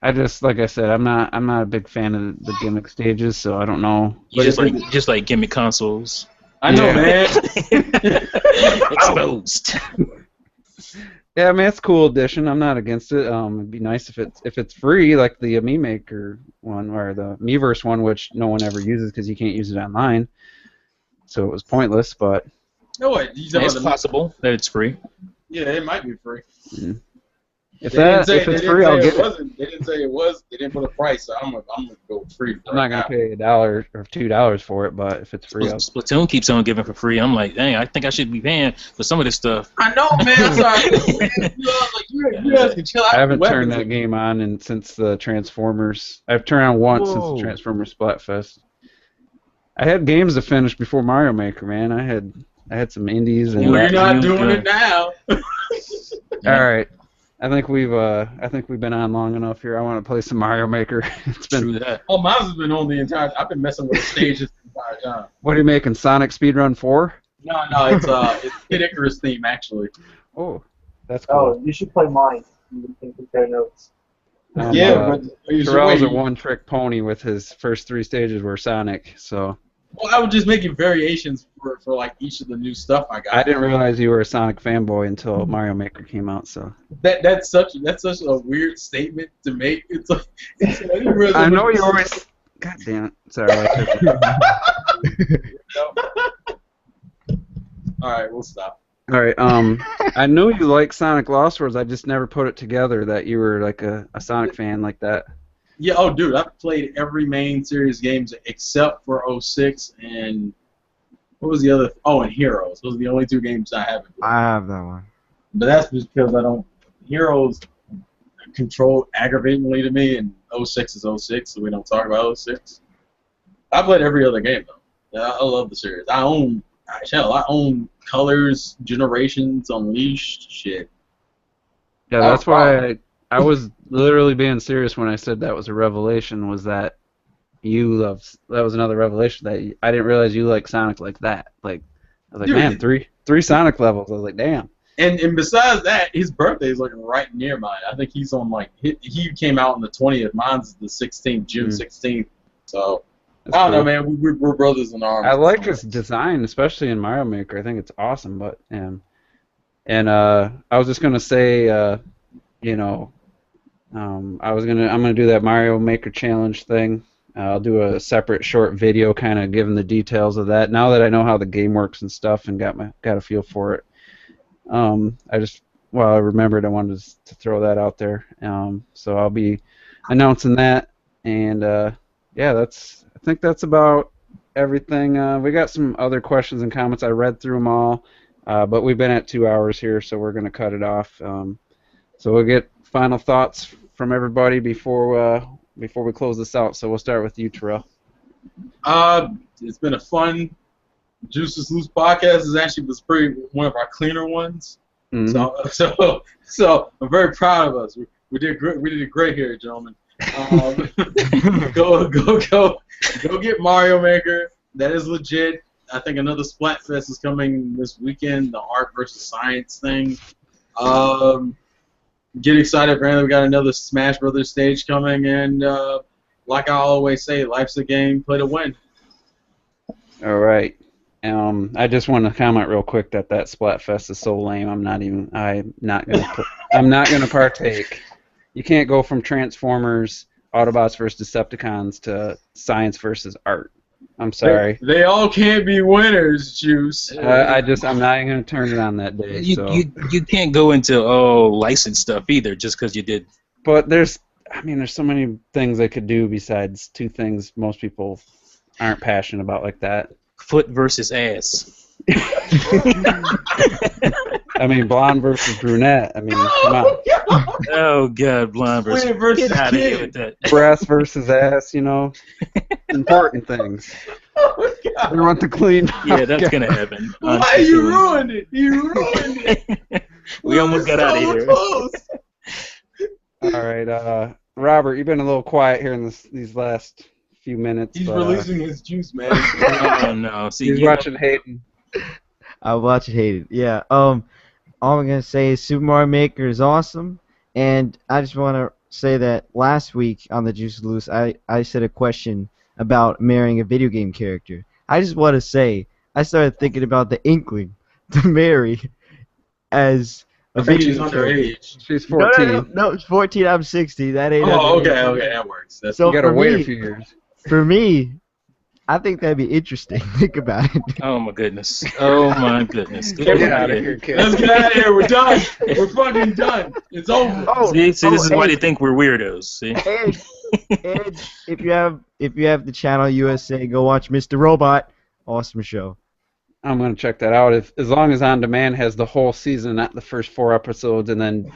I just, like I said, I'm not a big fan of the gimmick stages, so I don't know. You just like gimmick consoles. I know, Yeah. man. Exposed. Yeah, I mean, it's a cool addition. I'm not against it. It'd be nice if it's free, like the Mii Maker one or the Miiverse one, which no one ever uses because you can't use it online. So it was pointless. But No, wait. You talking It's about the, possible that it's free. yeah, it might be free. if They didn't say- it's they didn't free, say I'll it get it. wasn't. They didn't say it was. They didn't put a price, so I'm gonna go free. I'm not gonna pay $1 or $2 for it, but if it's free, I'll. Splatoon keeps on giving for free. I'm like, dang, I think I should be paying for some of this stuff. I know, man. I'm sorry. You guys can chill out. I haven't with turned weapons. that game on since the Transformers. I've turned on once since Whoa. the Transformers Splatfest. I had games to finish before Mario Maker, man. I had some indies and. Well, you're not You doing good. it now. All right, I think we've been on long enough here. I want to play some Mario Maker. It's been. True that. Oh, mine has been on the entire. I've been messing with the stages the entire time. What are you making? Sonic Speedrun 4? No, it's Kid Icarus theme actually. Oh, that's cool. Oh, you should play mine. You can compare notes. Yeah, but you should Terrell's wait. a one-trick pony with his first 3 stages were Sonic, so Well, I was just making variations for like each of the new stuff I got. I didn't realize you were a Sonic fanboy until Mario Maker came out. So That's such a weird statement to make. It's like I didn't realize I it know was- you always. God damn it! Sorry. I took it. All right, we'll stop. All right. I know you like Sonic Lost Worlds. I just never put it together that you were like a Sonic fan like that. Yeah, oh, dude, I've played every main series games except for 06 and what was the other? Oh, and Heroes. Those are the only 2 games I haven't. I have that one. But that's just because I don't. Heroes control aggravatingly to me, and 06 is 06, so we don't talk about 06. I played every other game though. Yeah, I love the series. I own Colors, Generations, Unleashed, shit. Yeah, that's why I was literally being serious when I said that was a revelation. Was that you love? That was another revelation that I didn't realize you like Sonic like that. Like I was like, Dude. man, three Sonic levels. I was like, damn. And besides that, his birthday is like right near mine. I think he's on like he came out on the 20th. Mine's the 16th, June 16th. So That's I don't know, cool. man. We're brothers in arms. I like his design, especially in Mario Maker. I think it's awesome. But I was just gonna say, I'm gonna do that Mario Maker challenge thing. I'll do a separate short video, kind of giving the details of that. Now that I know how the game works and stuff, and got a feel for it. I remembered I wanted to throw that out there. So I'll be announcing that, and I think that's about everything. We got some other questions and comments. I read through them all, but we've been at 2 hours here, so we're going to cut it off. So we'll get final thoughts from everybody before we close this out. So we'll start with you, Terrell. It's been a fun Juices Loose podcast. Is actually was pretty one of our cleaner ones. Mhm. So I'm very proud of us. We did great. We did great here, gentlemen. Go get Mario Maker. That is legit. I think another Splatfest is coming this weekend. The art versus science thing. Get excited, Brandon. We got another Smash Brothers stage coming, and like I always say, life's a game. Play to win. All right. I just want to comment real quick that Splatfest is so lame. I'm not gonna partake. You can't go from Transformers, Autobots versus Decepticons to science versus art. I'm sorry. They all can't be winners, Juice. I'm not even gonna turn it on that day. You can't go into licensed stuff either just because you did. But there's so many things they could do besides two things most people aren't passionate about like that. Foot versus ass. Blonde versus brunette. Come on. Oh God, blonde versus. Get out of here with that. Brass versus ass. Important things. Oh, God. We want the clean. Yeah, that's gonna happen. Why you ruined it? You ruined it. We almost got out of here. Close. All right, Robert, you've been a little quiet here in these last few minutes. He's releasing his juice, man. Oh no! See, he's watching Hayden. I watch it, hate it. Yeah. All I'm gonna say is Super Mario Maker is awesome, and I just want to say that last week on the Juice Loose, I said a question about marrying a video game character. I just want to say I started thinking about the Inkling to marry as a video She's game character. underage. She's 14. No, it's 14. I'm 60. That ain't. Oh, underage. okay, that works. That's So You gotta for wait me- a few years. For me, I think that'd be interesting. Think about it. Oh my goodness! Oh my goodness! Get out of here, kid. Let's get out of here. We're done. We're fucking done. It's over. See, this is why and- they think we're weirdos. See? and if you have the channel USA, go watch Mr. Robot. Awesome show. I'm gonna check that out. As long as On Demand has the whole season, not the first 4 episodes, and then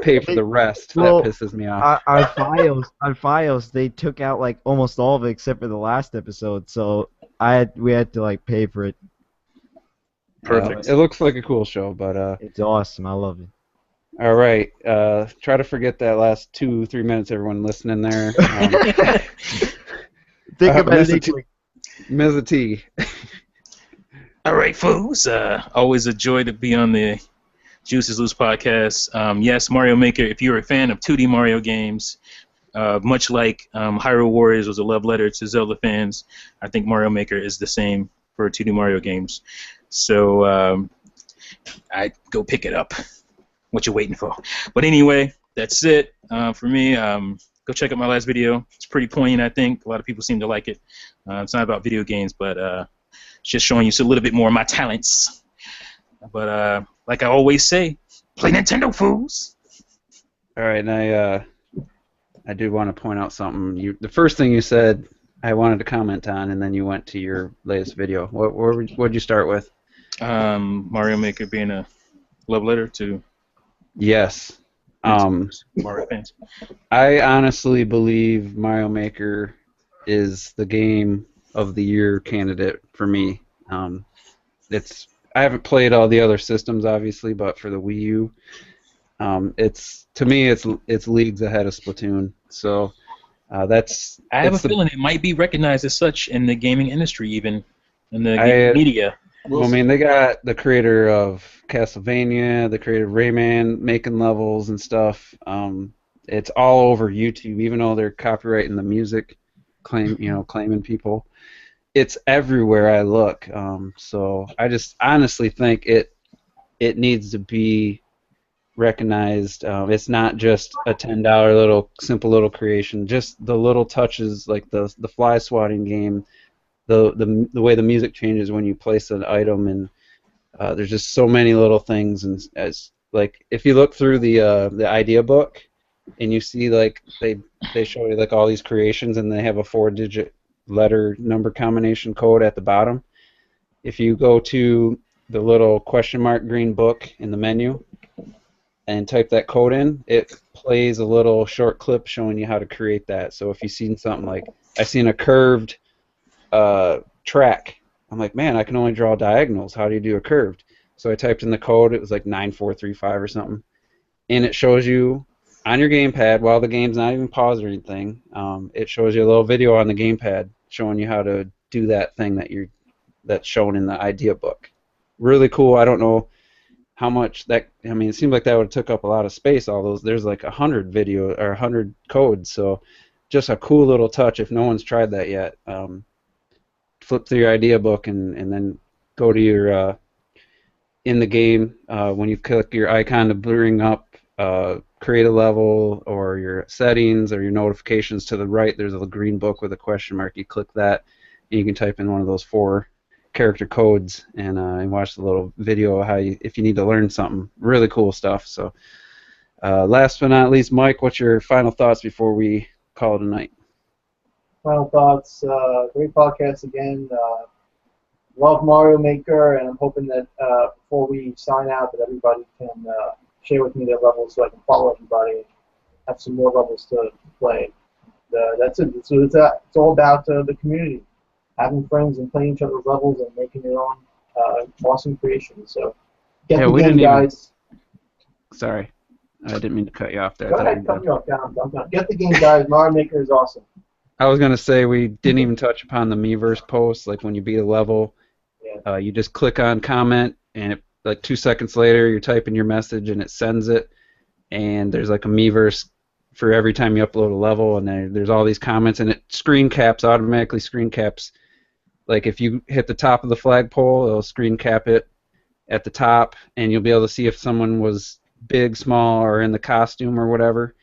pay for the rest, Well, that pisses me off. On Files, they took out like almost all of it except for the last episode. So we had to like pay for it. Perfect. It looks like a cool show, but It's awesome. I love it. all right. Try to forget that last 2-3 minutes. Everyone listening there. Think about Mr. it. T- Ms. T. All right, folks. Always a joy to be on the Juices Loose podcast. Yes, Mario Maker. If you're a fan of 2D Mario games, much like Hyrule Warriors was a love letter to Zelda fans, I think Mario Maker is the same for 2D Mario games. So I go pick it up. What you waiting for? But anyway, that's it for me. Go check out my last video. It's pretty poignant, I think. A lot of people seem to like it. It's not about video games, but it's just showing you a little bit more of my talents. But like I always say, play Nintendo, fools. All right, and I do want to point out something. The first thing you said, I wanted to comment on, and then you went to your latest video. What'd you start with? Mario Maker being a love letter to Yes. Mario fans. I honestly believe Mario Maker is the game of the year candidate for me. I haven't played all the other systems, obviously, but for the Wii U, to me it's leagues ahead of Splatoon. So that's. I have a feeling it might be recognized as such in the gaming industry, even in the gaming media. Well, they got the creator of Castlevania, the creator of Rayman, making levels and stuff. It's all over YouTube, even though they're copyrighting the music, claiming people. It's everywhere I look. So I just honestly think it needs to be recognized. It's not just a $10 simple little creation. Just the little touches, like the fly swatting game. The way the music changes when you place an item, and there's just so many little things, and as like if you look through the idea book and you see like they show you like all these creations and they have a 4-digit letter number combination code at the bottom. If you go to the little question mark green book in the menu and type that code in, it plays a little short clip showing you how to create that. So if you've seen something like, I've seen a curved track, I'm like, man, I can only draw diagonals. How do you do a curved? So I typed in the code. It was like 9435 or something. And it shows you on your gamepad, while the game's not even paused or anything, it shows you a little video on the gamepad showing you how to do that thing that's shown in the idea book. Really cool. I don't know how much that, I mean, it seemed like that would have took up a lot of space, all those. There's like 100 video or 100 codes, so just a cool little touch if no one's tried that yet. Flip through your idea book and then go to your in the game, when you click your icon to bring up create a level or your settings or your notifications to the right, there's a green book with a question mark. You click that and you can type in one of those 4 character codes and watch the little video of how you, if you need to learn something. Really cool stuff. So last but not least, Mike, what's your final thoughts before we call it a night? Final thoughts. Great podcast again. Love Mario Maker, and I'm hoping that before we sign out that everybody can share with me their levels so I can follow everybody and have some more levels to play. That's it. So it's all about the community, having friends and playing each other's levels and making your own awesome creations. So get the game, guys. Sorry, I didn't mean to cut you off there. Go ahead, cut me off. I'm done. Get the game, guys. Mario Maker is awesome. I was gonna say we didn't even touch upon the Miiverse post. Like when you beat a level, you just click on comment, and it, like 2 seconds later, you're typing your message, and it sends it. And there's like a Miiverse for every time you upload a level, and there's all these comments, and it automatically screen caps. Like if you hit the top of the flagpole, it'll screen cap it at the top, and you'll be able to see if someone was big, small, or in the costume or whatever.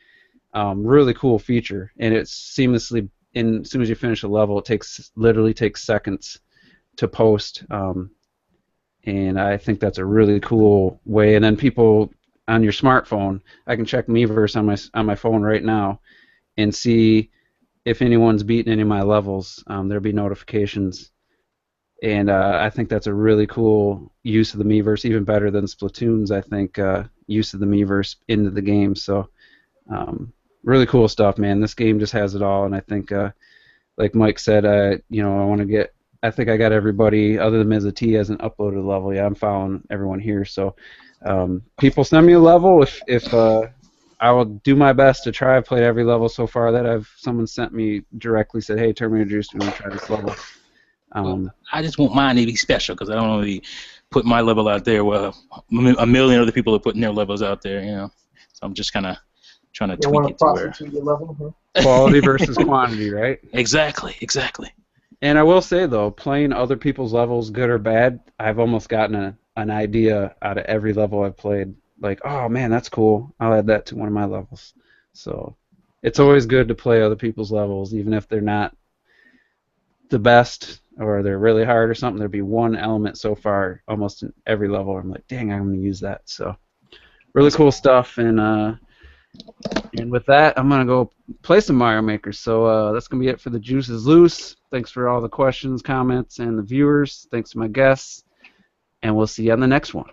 Really cool feature, and it's seamlessly. As soon as you finish a level, it literally takes seconds to post, and I think that's a really cool way. And then people on your smartphone, I can check Miiverse on my phone right now and see if anyone's beaten any of my levels. There'll be notifications, and I think that's a really cool use of the Miiverse, even better than Splatoon's, I think, use of the Miiverse into the game. So really cool stuff, man. This game just has it all, and I think, like Mike said, I want to get. I think I got everybody other than Ms. T hasn't uploaded a level. Yeah, I'm following everyone here. So people send me a level. If I will do my best to try. I've played every level so far that someone sent me directly said, "Hey, Terminator Juice, we want to try this level." I just want mine to be special because I don't want to be putting my level out there while a million other people are putting their levels out there. So I'm just kind of trying to tweak it to where your level, huh? Quality versus quantity, right? Exactly. And I will say though, playing other people's levels, good or bad, I've almost gotten an idea out of every level I've played. Like, oh man, that's cool. I'll add that to one of my levels. So it's always good to play other people's levels, even if they're not the best or they're really hard or something. There'll be one element so far, almost in every level, I'm like, dang, I'm gonna use that. So really cool stuff. And with that, I'm going to go play some Mario Maker. So that's going to be it for the Juice is Loose. Thanks for all the questions, comments, and the viewers. Thanks to my guests. And we'll see you on the next one.